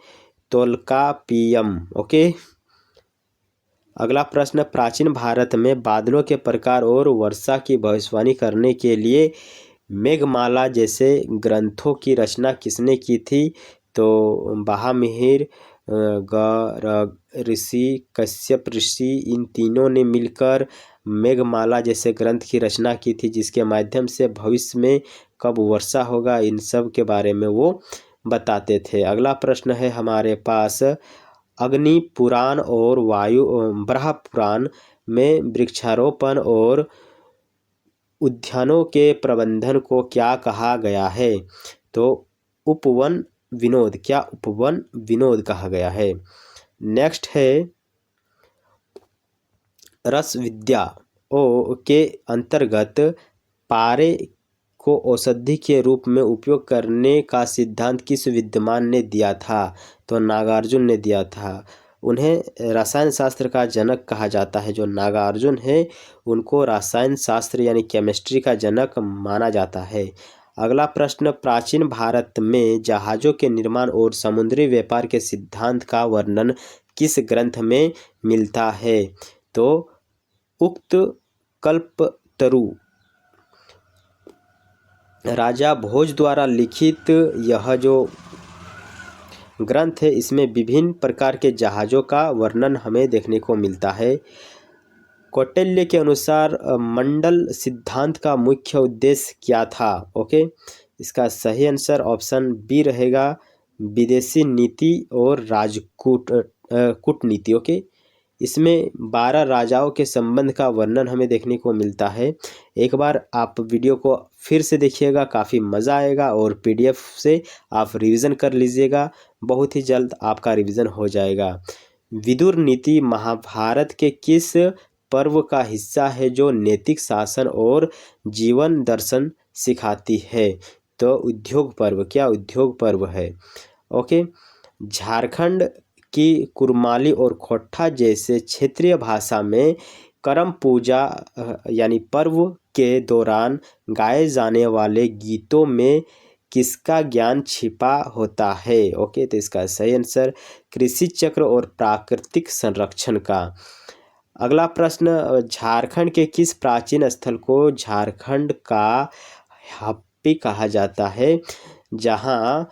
[SPEAKER 1] तोल्कापियम। ओके, अगला प्रश्न, प्राचीन भारत में बादलों के प्रकार और वर्षा की भविष्यवाणी करने के लिए मेघमाला जैसे ग्रंथों की रचना किसने की थी। तो महामिहिर, गर्ग ऋषि, कश्यप ऋषि, इन तीनों ने मिलकर मेघमाला जैसे ग्रंथ की रचना की थी जिसके माध्यम से भविष्य में कब वर्षा होगा इन सब के बारे में वो बताते थे। अगला प्रश्न है हमारे पास, अग्नि पुराण और वायु ब्रह्म पुराण में वृक्षारोपण और उद्यानों के प्रबंधन को क्या कहा गया है। तो उपवन विनोद, क्या उपवन विनोद कहा गया है। नेक्स्ट है रस विद्या ओ के अंतर्गत पारे को औषधि के रूप में उपयोग करने का सिद्धांत किस विद्वान ने दिया था। तो नागार्जुन ने दिया था। उन्हें रसायन शास्त्र का जनक कहा जाता है। जो नागार्जुन है उनको रसायन शास्त्र यानी केमिस्ट्री का जनक माना जाता है। अगला प्रश्न, प्राचीन भारत में जहाज़ों के निर्माण और समुद्री व्यापार के सिद्धांत का वर्णन किस ग्रंथ में मिलता है। तो उक्त कल्पतरु राजा भोज द्वारा लिखित यह जो ग्रंथ है इसमें विभिन्न प्रकार के जहाज़ों का वर्णन हमें देखने को मिलता है। कौटिल्य के अनुसार मंडल सिद्धांत का मुख्य उद्देश्य क्या था। ओके, इसका सही आंसर ऑप्शन बी रहेगा, विदेशी नीति और कूटनीति। ओके, इसमें 12 राजाओं के संबंध का वर्णन हमें देखने को मिलता है। एक बार आप वीडियो को फिर से देखिएगा, काफ़ी मज़ा आएगा और पीडीएफ से आप रिवीजन कर लीजिएगा, बहुत ही जल्द आपका रिवीजन हो जाएगा। विदुर नीति महाभारत के किस पर्व का हिस्सा है जो नैतिक शासन और जीवन दर्शन सिखाती है। तो उद्योग पर्व, क्या उद्योग पर्व है। ओके, झारखंड की कुरमाली और खोट्टा जैसे क्षेत्रीय भाषा में करम पूजा यानी पर्व के दौरान गाए जाने वाले गीतों में किसका ज्ञान छिपा होता है। ओके, तो इसका सही आंसर कृषि चक्र और प्राकृतिक संरक्षण का। अगला प्रश्न, झारखंड के किस प्राचीन स्थल को झारखंड का हम्पी कहा जाता है जहां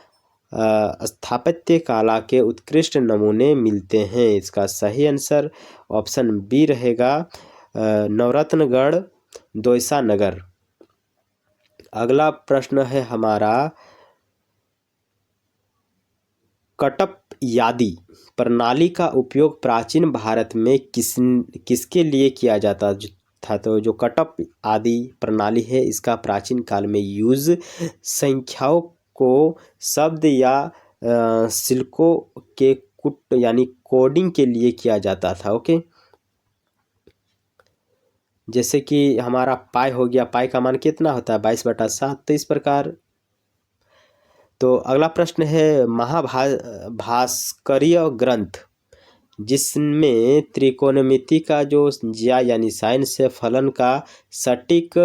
[SPEAKER 1] स्थापत्य कला के उत्कृष्ट नमूने मिलते हैं। इसका सही आंसर ऑप्शन बी रहेगा, नवरत्नगढ़, दोयसा नगर। अगला प्रश्न है हमारा, कटप यादी प्रणाली का उपयोग प्राचीन भारत में किसके लिए किया जाता था। तो जो कटप आदि प्रणाली है इसका प्राचीन काल में यूज संख्याओं को शब्द या शिल्कों के कुट यानी कोडिंग के लिए किया जाता था। ओके, जैसे कि हमारा पाई हो गया, पाई का मान कितना होता है 22/7, तो इस प्रकार। तो अगला प्रश्न है, महाभास्करीय ग्रंथ जिसमें त्रिकोणमिति का जो ज्या यानी साइन से फलन का सटीक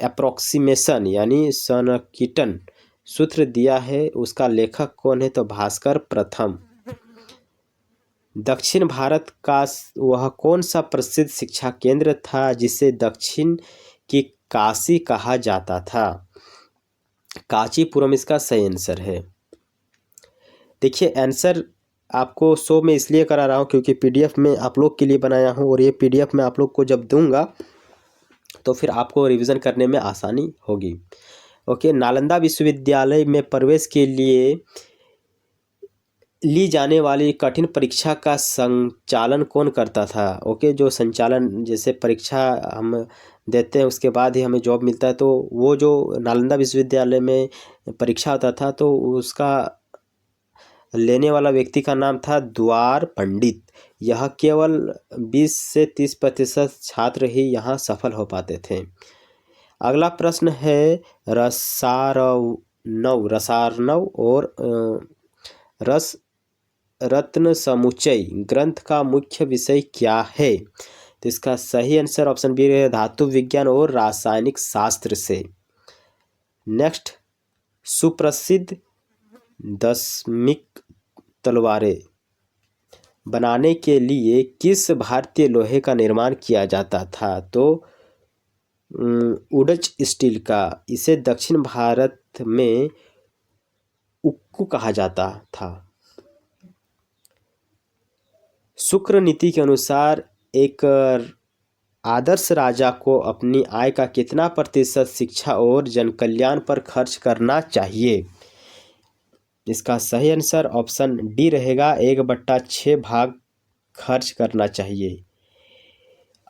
[SPEAKER 1] अप्रोक्सीमेशन यानी सन्निकटन सूत्र दिया है उसका लेखक कौन है। तो भास्कर प्रथम। दक्षिण भारत का वह कौन सा प्रसिद्ध शिक्षा केंद्र था जिसे दक्षिण की काशी कहा जाता था। कांचीपुरम इसका सही आंसर है। देखिए, आंसर आपको शो में इसलिए करा रहा हूँ क्योंकि पीडीएफ में आप लोग के लिए बनाया हूँ और ये पीडीएफ में आप लोग को जब दूंगा तो फिर आपको रिवीजन करने में आसानी होगी। ओके, नालंदा विश्वविद्यालय में प्रवेश के लिए ली जाने वाली कठिन परीक्षा का संचालन कौन करता था? ओके, जो संचालन, जैसे परीक्षा हम देते हैं उसके बाद ही हमें जॉब मिलता है, तो वो जो नालंदा विश्वविद्यालय में परीक्षा होता था तो उसका लेने वाला व्यक्ति का नाम था द्वार पंडित। यह केवल 20 से 30% छात्र ही यहाँ सफल हो पाते थे। अगला प्रश्न है रसार्णव और रस रत्न समुच्चय ग्रंथ का मुख्य विषय क्या है? तो इसका सही आंसर ऑप्शन बी है धातु विज्ञान और रासायनिक शास्त्र से। नेक्स्ट, सुप्रसिद्ध दशमिक तलवारें बनाने के लिए किस भारतीय लोहे का निर्माण किया जाता था? तो उडज स्टील का। इसे दक्षिण भारत में उक्कू कहा जाता था। शुक्र नीति के अनुसार एक आदर्श राजा को अपनी आय का कितना प्रतिशत शिक्षा और जनकल्याण पर खर्च करना चाहिए? इसका सही आंसर ऑप्शन डी रहेगा 1/6 भाग खर्च करना चाहिए।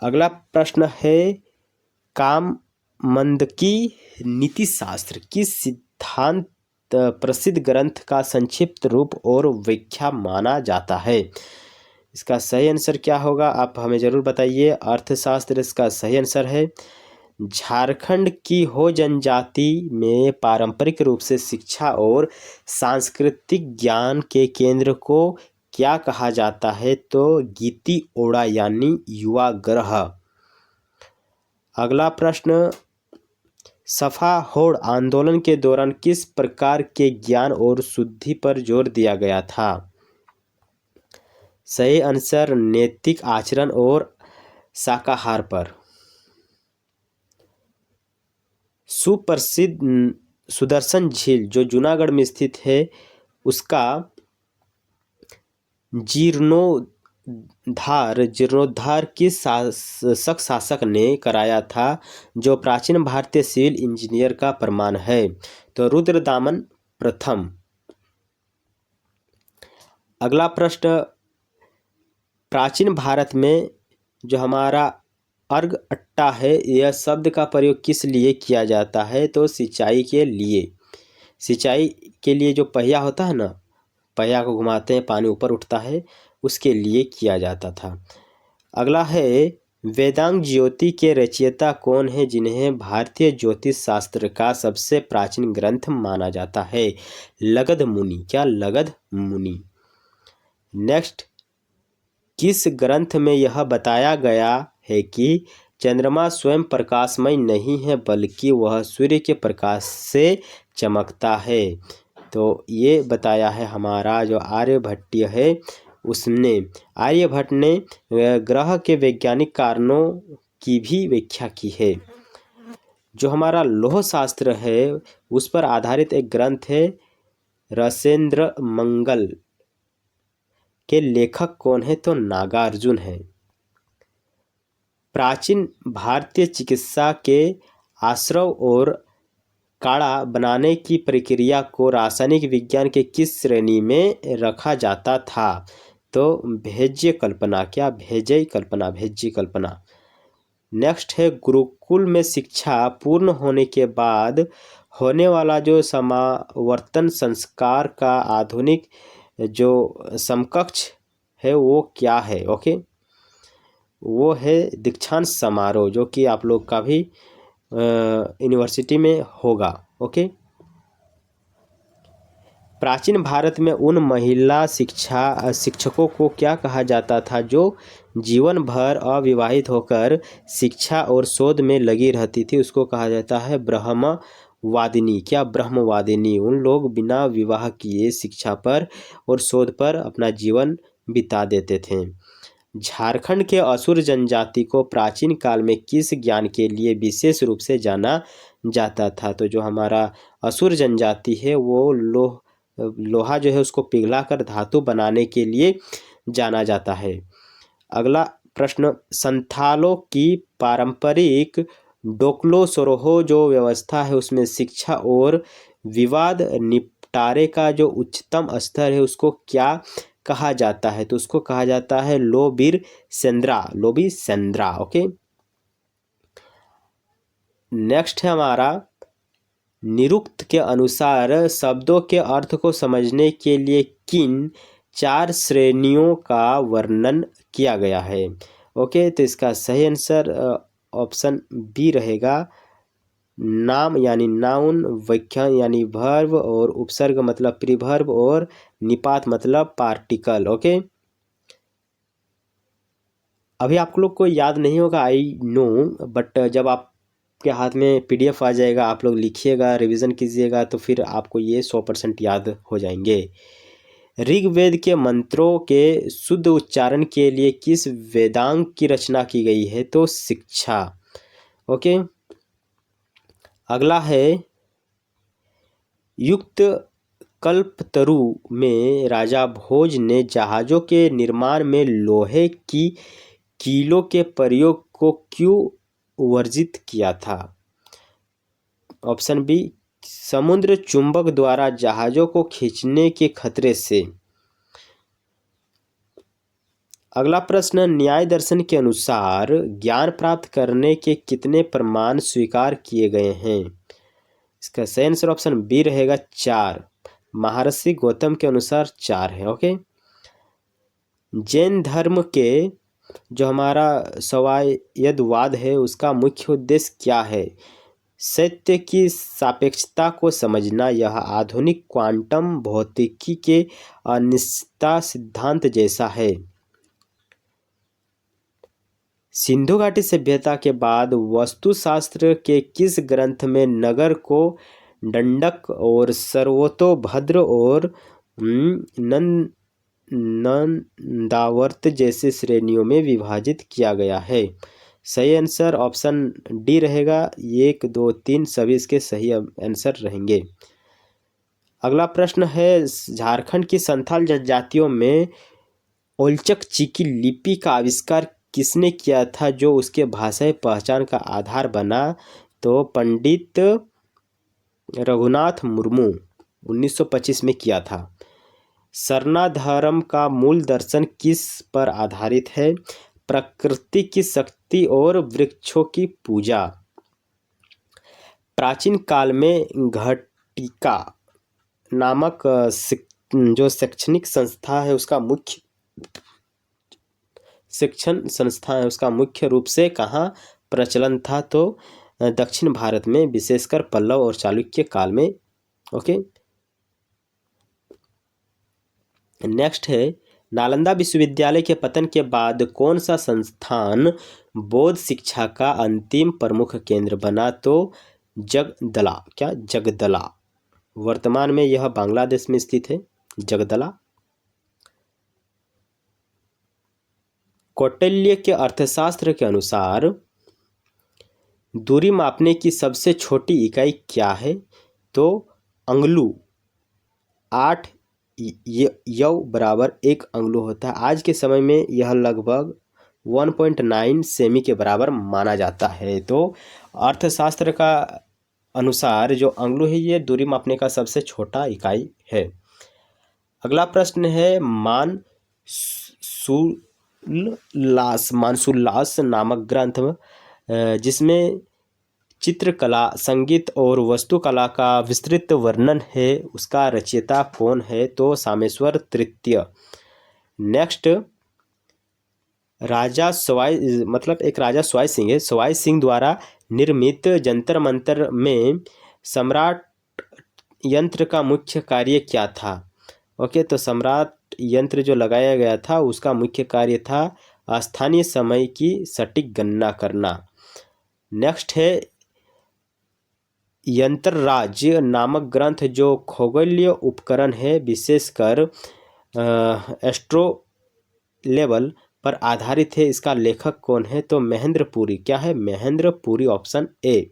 [SPEAKER 1] अगला प्रश्न है काममंदकी नीतिशास्त्र किस सिद्धांत प्रसिद्ध ग्रंथ का संक्षिप्त रूप और व्याख्या माना जाता है? इसका सही आंसर क्या होगा आप हमें ज़रूर बताइए। अर्थशास्त्र इसका सही आंसर है। झारखंड की हो जनजाति में पारंपरिक रूप से शिक्षा और सांस्कृतिक ज्ञान के केंद्र को क्या कहा जाता है? तो गीती ओड़ा यानी युवा गृह। अगला प्रश्न, सफा होड़ आंदोलन के दौरान किस प्रकार के ज्ञान और शुद्धि पर जोर दिया गया था? सही आंसर नैतिक आचरण और शाकाहार पर। सुप्रसिद्ध सुदर्शन झील जो जूनागढ़ में स्थित है उसका जीर्णोद्धार किस शासक ने कराया था जो प्राचीन भारतीय सिविल इंजीनियर का प्रमाण है? तो रुद्रदामन प्रथम। अगला प्रश्न, प्राचीन भारत में जो हमारा अर्घ अट्टा है यह शब्द का प्रयोग किस लिए किया जाता है? तो सिंचाई के लिए। सिंचाई के लिए जो पहिया होता है ना, पहिया को घुमाते हैं पानी ऊपर उठता है, उसके लिए किया जाता था। अगला है वेदांग ज्योति के रचयिता कौन है जिन्हें भारतीय ज्योतिष शास्त्र का सबसे प्राचीन ग्रंथ माना जाता है? लगध मुनि। क्या लगध मुनि। नेक्स्ट, किस ग्रंथ में यह बताया गया है कि चंद्रमा स्वयं प्रकाशमय नहीं है बल्कि वह सूर्य के प्रकाश से चमकता है? तो ये बताया है हमारा जो आर्यभट्टीय है उसने। आर्यभट्ट ने ग्रह के वैज्ञानिक कारणों की भी व्याख्या की है। जो हमारा लौह शास्त्र है उस पर आधारित एक ग्रंथ है रसेंद्र मंगल के लेखक कौन है? तो नागार्जुन है। प्राचीन भारतीय चिकित्सा के आश्रव और काढ़ा बनाने की प्रक्रिया को रासायनिक विज्ञान के किस श्रेणी में रखा जाता था? तो भेज्य कल्पना। क्या भेज्य कल्पना। नेक्स्ट है गुरुकुल में शिक्षा पूर्ण होने के बाद होने वाला जो समावर्तन संस्कार का आधुनिक जो समकक्ष है वो क्या है? ओके, वो है दीक्षांत समारोह जो कि आप लोग का भी यूनिवर्सिटी में होगा। ओके, प्राचीन भारत में उन महिला शिक्षकों को क्या कहा जाता था जो जीवन भर अविवाहित होकर शिक्षा और शोध में लगी रहती थी? उसको कहा जाता है ब्रह्मवादिनी। क्या ब्रह्मवादिनी। उन लोग बिना विवाह किए शिक्षा पर और शोध पर अपना जीवन बिता देते थे। झारखंड के असुर जनजाति को प्राचीन काल में किस ज्ञान के लिए विशेष रूप से जाना जाता था? तो जो हमारा असुर जनजाति है वो लोहा जो है उसको पिघलाकर धातु बनाने के लिए जाना जाता है। अगला प्रश्न, संथालों की पारंपरिक डोकलो सरोहो जो व्यवस्था है उसमें शिक्षा और विवाद तारे का जो उच्चतम स्तर है उसको क्या कहा जाता है? तो उसको कहा जाता है लोबिसेंद्रा। ओके, नेक्स्ट है हमारा, निरुक्त के अनुसार शब्दों के अर्थ को समझने के लिए किन 4 श्रेणियों का वर्णन किया गया है? ओके, तो इसका सही आंसर ऑप्शन बी रहेगा। नाम यानी नाउन, वाक्यांश यानी वर्ब, और उपसर्ग मतलब प्रीवर्ब, और निपात मतलब पार्टिकल। ओके, अभी आप लोग को याद नहीं होगा, आई नो, बट जब आपके हाथ में पीडीएफ आ जाएगा, आप लोग लिखिएगा, रिवीजन कीजिएगा, तो फिर आपको ये 100% याद हो जाएंगे। ऋग्वेद के मंत्रों के शुद्ध उच्चारण के लिए किस वेदांग की रचना की गई है? तो शिक्षा। ओके, अगला है, युक्त कल्पतरु में राजा भोज ने जहाजों के निर्माण में लोहे की कीलों के प्रयोग को क्यों वर्जित किया था? ऑप्शन बी, समुद्र चुंबक द्वारा जहाजों को खींचने के खतरे से। अगला प्रश्न, न्याय दर्शन के अनुसार ज्ञान प्राप्त करने के कितने प्रमाण स्वीकार किए गए हैं? इसका सही आंसर ऑप्शन बी रहेगा 4। महर्षि गौतम के अनुसार 4 है। ओके, जैन धर्म के जो हमारा स्वायत्तवाद है उसका मुख्य उद्देश्य क्या है? सत्य की सापेक्षता को समझना। यह आधुनिक क्वांटम भौतिकी के अनिश्चितता सिद्धांत जैसा है। सिंधु घाटी सभ्यता के बाद वास्तुशास्त्र के किस ग्रंथ में नगर को दंडक और सर्वतोभद्र और नंदावर्त जैसे श्रेणियों में विभाजित किया गया है? सही आंसर ऑप्शन डी रहेगा। 1, 2, 3 सभी इसके सही आंसर रहेंगे। अगला प्रश्न है, झारखंड की संथाल जनजातियों में ओलचक चिकी लिपि का आविष्कार किसने किया था जो उसके भाषाई पहचान का आधार बना? तो पंडित रघुनाथ मुर्मू 1925 में किया था। सरना धर्म का मूल दर्शन किस पर आधारित है? प्रकृति की शक्ति और वृक्षों की पूजा। प्राचीन काल में घटिका नामक जो शैक्षणिक संस्था है उसका मुख्य शिक्षण संस्था है उसका मुख्य रूप से कहाँ प्रचलन था? तो दक्षिण भारत में, विशेषकर पल्लव और चालुक्य काल में। ओके, नेक्स्ट है, नालंदा विश्वविद्यालय के पतन के बाद कौन सा संस्थान बौद्ध शिक्षा का अंतिम प्रमुख केंद्र बना? तो जगदला। वर्तमान में यह बांग्लादेश में स्थित है, जगदला। कौटिल्य के अर्थशास्त्र के अनुसार दूरी मापने की सबसे छोटी इकाई क्या है? तो अंगुल। 8 यौ बराबर 1 अंगुल होता है। आज के समय में यह लगभग 1.9 सेमी के बराबर माना जाता है। तो अर्थशास्त्र का अनुसार जो अंगुल है ये दूरी मापने का सबसे छोटा इकाई है। अगला प्रश्न है, मानसूल्लास नामक ग्रंथ जिसमें चित्रकला, संगीत और वास्तुकला का विस्तृत वर्णन है, उसका रचयिता कौन है? तो सामेश्वर तृतीय। नेक्स्ट, राजा सवाई मतलब एक राजा सवाई सिंह है, सवाई सिंह द्वारा निर्मित जंतर मंतर में सम्राट यंत्र का मुख्य कार्य क्या था? ओके, तो सम्राट यंत्र जो लगाया गया था उसका मुख्य कार्य था स्थानीय समय की सटीक गणना करना। नेक्स्ट है, यंत्रराज नामक ग्रंथ जो खगोलीय उपकरण है विशेषकर एस्ट्रो लेवल पर आधारित है, इसका लेखक कौन है? तो महेंद्र पुरी। क्या है? Mahendra Puri, option A.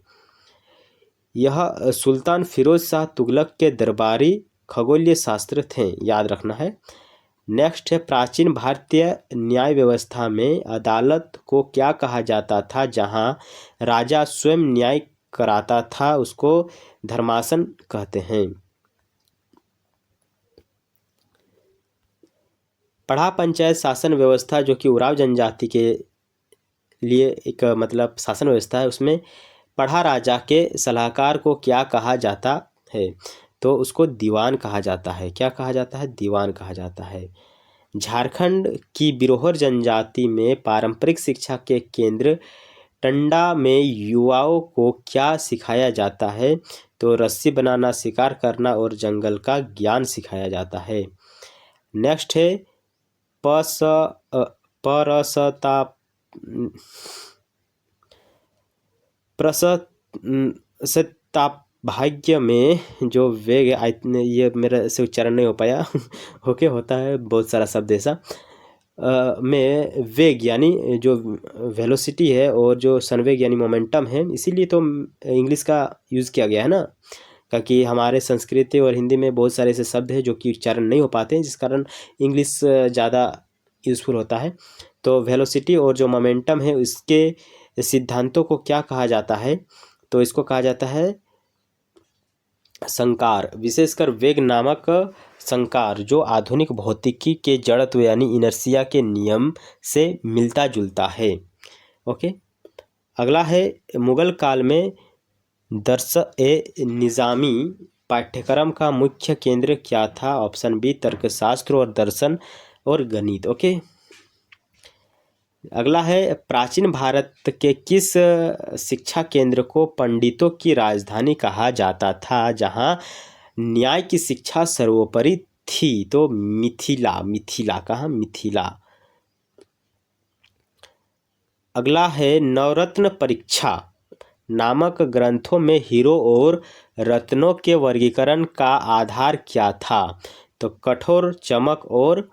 [SPEAKER 1] यह सुल्तान फिरोज शाह तुगलक के दरबारी खगोलीय शास्त्र थे, याद रखना है। नेक्स्ट है, प्राचीन भारतीय न्याय व्यवस्था में अदालत को क्या कहा जाता था जहां राजा स्वयं न्याय कराता था? उसको धर्मासन कहते हैं। पढ़ा पंचायत शासन व्यवस्था जो कि उरांव जनजाति के लिए एक मतलब शासन व्यवस्था है, उसमें पढ़ा राजा के सलाहकार को क्या कहा जाता है? तो उसको दीवान कहा जाता है। क्या कहा जाता है? दीवान कहा जाता है। झारखंड की बिरोहर जनजाति में पारंपरिक शिक्षा के केंद्र टंडा में युवाओं को क्या सिखाया जाता है? तो रस्सी बनाना, शिकार करना और जंगल का ज्ञान सिखाया जाता है। नेक्स्ट है भाग्य में जो वेग ये मेरा से उच्चारण नहीं हो पाया ओके, होता है बहुत सारा शब्द ऐसा में वेग यानी जो वेलोसिटी है और जो संवेग यानी मोमेंटम है, इसीलिए तो इंग्लिश का यूज़ किया गया है ना, क्योंकि हमारे संस्कृत और हिंदी में बहुत सारे ऐसे शब्द हैं जो कि उच्चारण नहीं हो पाते हैं, जिस कारण इंग्लिश ज़्यादा यूज़फुल होता है। तो वेलोसिटी और जो मोमेंटम है इसके सिद्धांतों को क्या कहा जाता है? तो इसको कहा जाता है संकार। विशेषकर वेग नामक संकार जो आधुनिक भौतिकी के जड़त्व यानी इनर्शिया के नियम से मिलता जुलता है। ओके, अगला है मुगल काल में दर्स-ए-निज़ामी पाठ्यक्रम का मुख्य केंद्र क्या था? ऑप्शन बी तर्कशास्त्र और दर्शन और गणित। ओके, अगला है प्राचीन भारत के किस शिक्षा केंद्र को पंडितों की राजधानी कहा जाता था, जहां न्याय की शिक्षा सर्वोपरि थी? तो मिथिला कहाँ? मिथिला। अगला है नवरत्न परीक्षा नामक ग्रंथों में हीरो और रत्नों के वर्गीकरण का आधार क्या था? तो कठोर, चमक और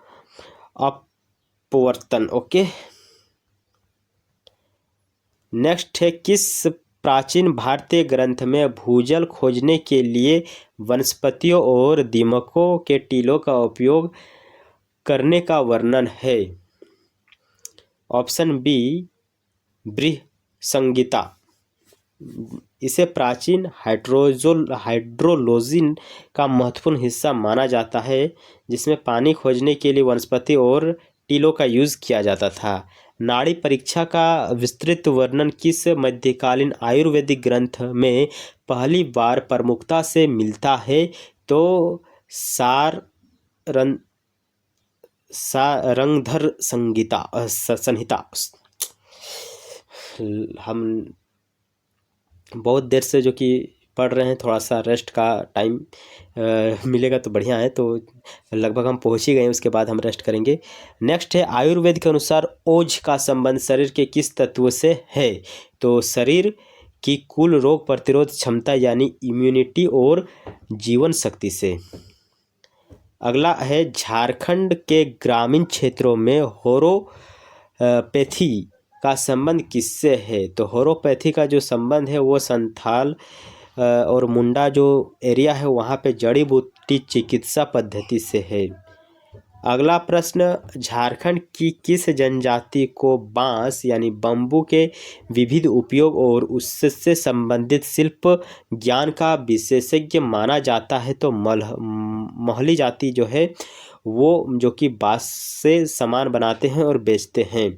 [SPEAKER 1] अपवर्तन। ओके, नेक्स्ट है किस प्राचीन भारतीय ग्रंथ में भूजल खोजने के लिए वनस्पतियों और दीमकों के टीलों का उपयोग करने का वर्णन है? Option B Brihatsamhita. इसे प्राचीन हाइड्रोलॉजी का महत्वपूर्ण हिस्सा माना जाता है, जिसमें पानी खोजने के लिए वनस्पति और टीलों का यूज़ किया जाता था। नाड़ी परीक्षा का विस्तृत वर्णन किस मध्यकालीन आयुर्वेदिक ग्रंथ में पहली बार प्रमुखता से मिलता है? तो सारंगधर संहिता। हम बहुत देर से जो कि पढ़ रहे हैं, थोड़ा सा रेस्ट का टाइम मिलेगा तो बढ़िया है। तो लगभग हम पहुंच ही गए हैं, उसके बाद हम रेस्ट करेंगे। नेक्स्ट है आयुर्वेद के अनुसार ओज का संबंध शरीर के किस तत्व से है? तो शरीर की कुल रोग प्रतिरोध क्षमता यानी इम्यूनिटी और जीवन शक्ति से। अगला है झारखंड के ग्रामीण क्षेत्रों में होरोपैथी का संबंध किससे है? तो होरोपैथी का जो संबंध है वो संथाल और मुंडा जो एरिया है वहाँ पे जड़ी बूटी चिकित्सा पद्धति से है। अगला प्रश्न, झारखंड की किस जनजाति को बांस यानी बम्बू के विविध उपयोग और उससे संबंधित शिल्प ज्ञान का विशेषज्ञ माना जाता है? तो महली जाति जो है वो जो कि बांस से सामान बनाते हैं और बेचते हैं।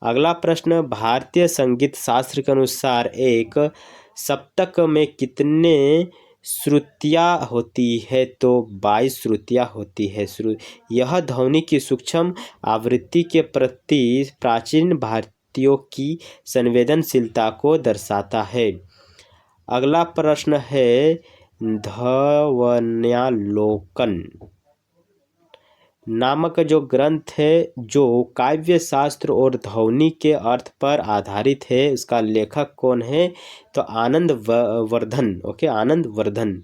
[SPEAKER 1] अगला प्रश्न, भारतीय संगीत शास्त्र के अनुसार एक सप्तक में कितने श्रुतियाँ होती है? तो 22 श्रुतियाँ होती है। यह ध्वनि की सूक्ष्म आवृत्ति के प्रति प्राचीन भारतीयों की संवेदनशीलता को दर्शाता है। अगला प्रश्न है ध्वन्यालोकन नामक जो ग्रंथ है जो काव्य शास्त्र और ध्वनि के अर्थ पर आधारित है, उसका लेखक कौन है? तो आनंद वर्धन। ओके, आनंद वर्धन।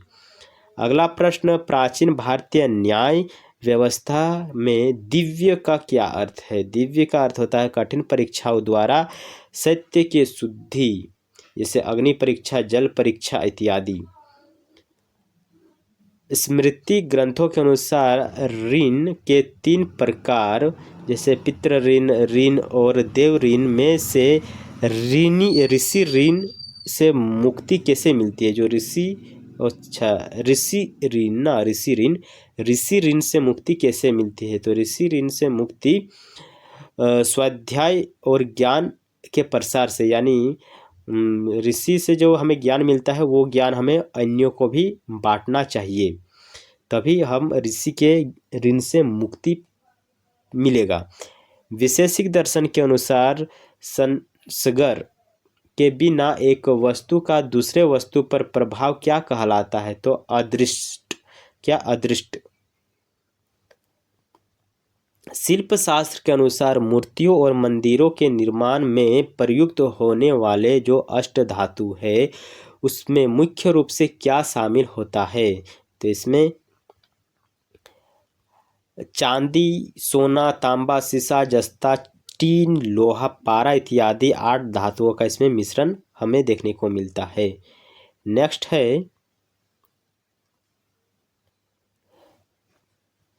[SPEAKER 1] अगला प्रश्न, प्राचीन भारतीय न्याय व्यवस्था में दिव्य का क्या अर्थ है? दिव्य का अर्थ होता है कठिन परीक्षाओं द्वारा सत्य की शुद्धि, जैसे अग्नि परीक्षा, जल परीक्षा इत्यादि। स्मृति ग्रंथों के अनुसार ऋण के 3 प्रकार, जैसे पितृ ऋण, ऋण और देव ऋण में से ऋषि ऋण से मुक्ति कैसे मिलती है? जो ऋषि ऋण ऋषि ऋण से मुक्ति कैसे मिलती है? तो ऋषि ऋण से मुक्ति स्वाध्याय और ज्ञान के प्रसार से, यानी ऋषि से जो हमें ज्ञान मिलता है वो ज्ञान हमें अन्यों को भी बांटना चाहिए, तभी हम ऋषि के ऋण से मुक्ति मिलेगा। वैशेषिक दर्शन के अनुसार संसर्ग के बिना एक वस्तु का दूसरे वस्तु पर प्रभाव क्या कहलाता है? तो अदृष्ट। क्या? अदृष्ट। शिल्प शास्त्र के अनुसार मूर्तियों और मंदिरों के निर्माण में प्रयुक्त होने वाले जो अष्ट धातु है उसमें मुख्य रूप से क्या शामिल होता है? तो इसमें चांदी, सोना, तांबा, सीसा, जस्ता, टीन, लोहा, पारा इत्यादि 8 धातुओं का इसमें मिश्रण हमें देखने को मिलता है। नेक्स्ट है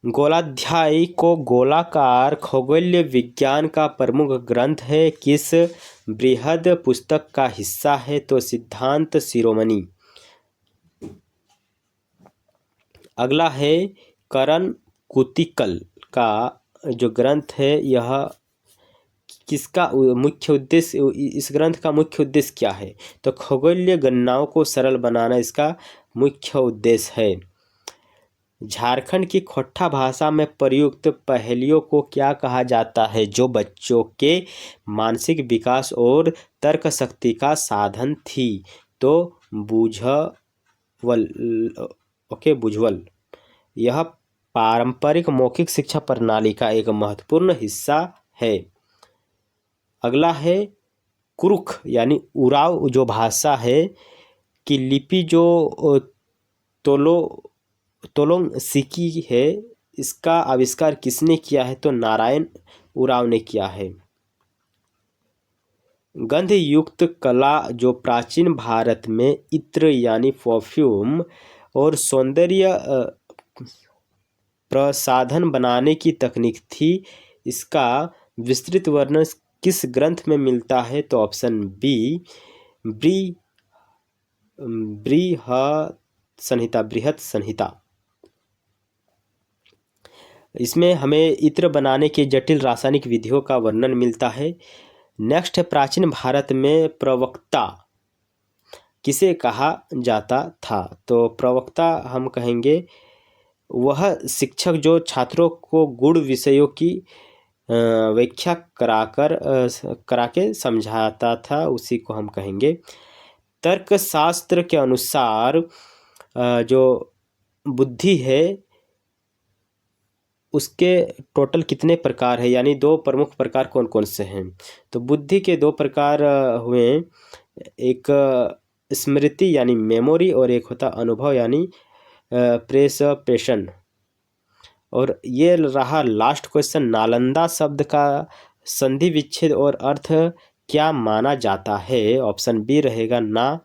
[SPEAKER 1] गोलाध्याय को गोलाकार खगोलीय विज्ञान का प्रमुख ग्रंथ है, किस बृहद पुस्तक का हिस्सा है? तो सिद्धांत शिरोमणि। अगला है करण कुतिकल का जो ग्रंथ है यह किसका मुख्य उद्देश्य, इस ग्रंथ का मुख्य उद्देश्य क्या है? तो खगोलीय गणनाओं को सरल बनाना इसका मुख्य उद्देश्य है। झारखंड की खोट्टा भाषा में प्रयुक्त पहेलियों को क्या कहा जाता है जो बच्चों के मानसिक विकास और तर्क शक्ति का साधन थी? तो बुझवल। बुझवल। यह पारंपरिक मौखिक शिक्षा प्रणाली का एक महत्वपूर्ण हिस्सा है। अगला है कुरुख यानी उराव जो भाषा है की लिपि जो तोलोंग सिकी है, इसका आविष्कार किसने किया है? तो नारायण उराव ने किया है। गंध युक्त कला जो प्राचीन भारत में इत्र यानी परफ्यूम और सौंदर्य प्रसाधन बनाने की तकनीक थी, इसका विस्तृत वर्णन किस ग्रंथ में मिलता है? तो ऑप्शन बी बृहत संहिता। इसमें हमें इत्र बनाने के जटिल रासायनिक विधियों का वर्णन मिलता है। नेक्स्ट है प्राचीन भारत में प्रवक्ता किसे कहा जाता था? तो प्रवक्ता हम कहेंगे वह शिक्षक जो छात्रों को गूढ़ विषयों की व्याख्या करा के समझाता था, उसी को हम कहेंगे। तर्कशास्त्र के अनुसार जो बुद्धि है उसके टोटल कितने प्रकार है, यानी 2 प्रमुख प्रकार कौन कौन से हैं? तो बुद्धि के 2 प्रकार हुए, एक स्मृति यानी मेमोरी और एक होता अनुभव यानी प्रेसपेशन। और ये रहा लास्ट क्वेश्चन, नालंदा शब्द का संधि विच्छेद और अर्थ क्या माना जाता है? ऑप्शन बी रहेगा ना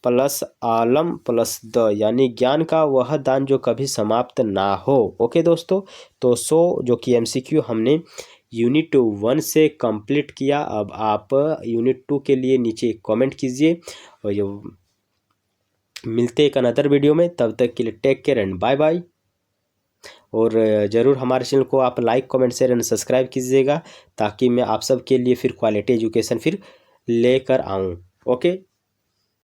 [SPEAKER 1] प्लस आलम प्लस द, यानी ज्ञान का वह दान जो कभी समाप्त ना हो। ओके दोस्तों, तो जो कि एमसीक्यू हमने यूनिट 1 से कंप्लीट किया। अब आप यूनिट 2 के लिए नीचे कमेंट कीजिए और ये मिलते एक अनदर वीडियो में। तब तक के लिए take care and bye bye. और ज़रूर हमारे चैनल को आप like comment share and subscribe कीजिएगा ताकि मैं आप सब के लिए फिर क्वालिटी एजुकेशन फिर लेकर आऊँ। ओके।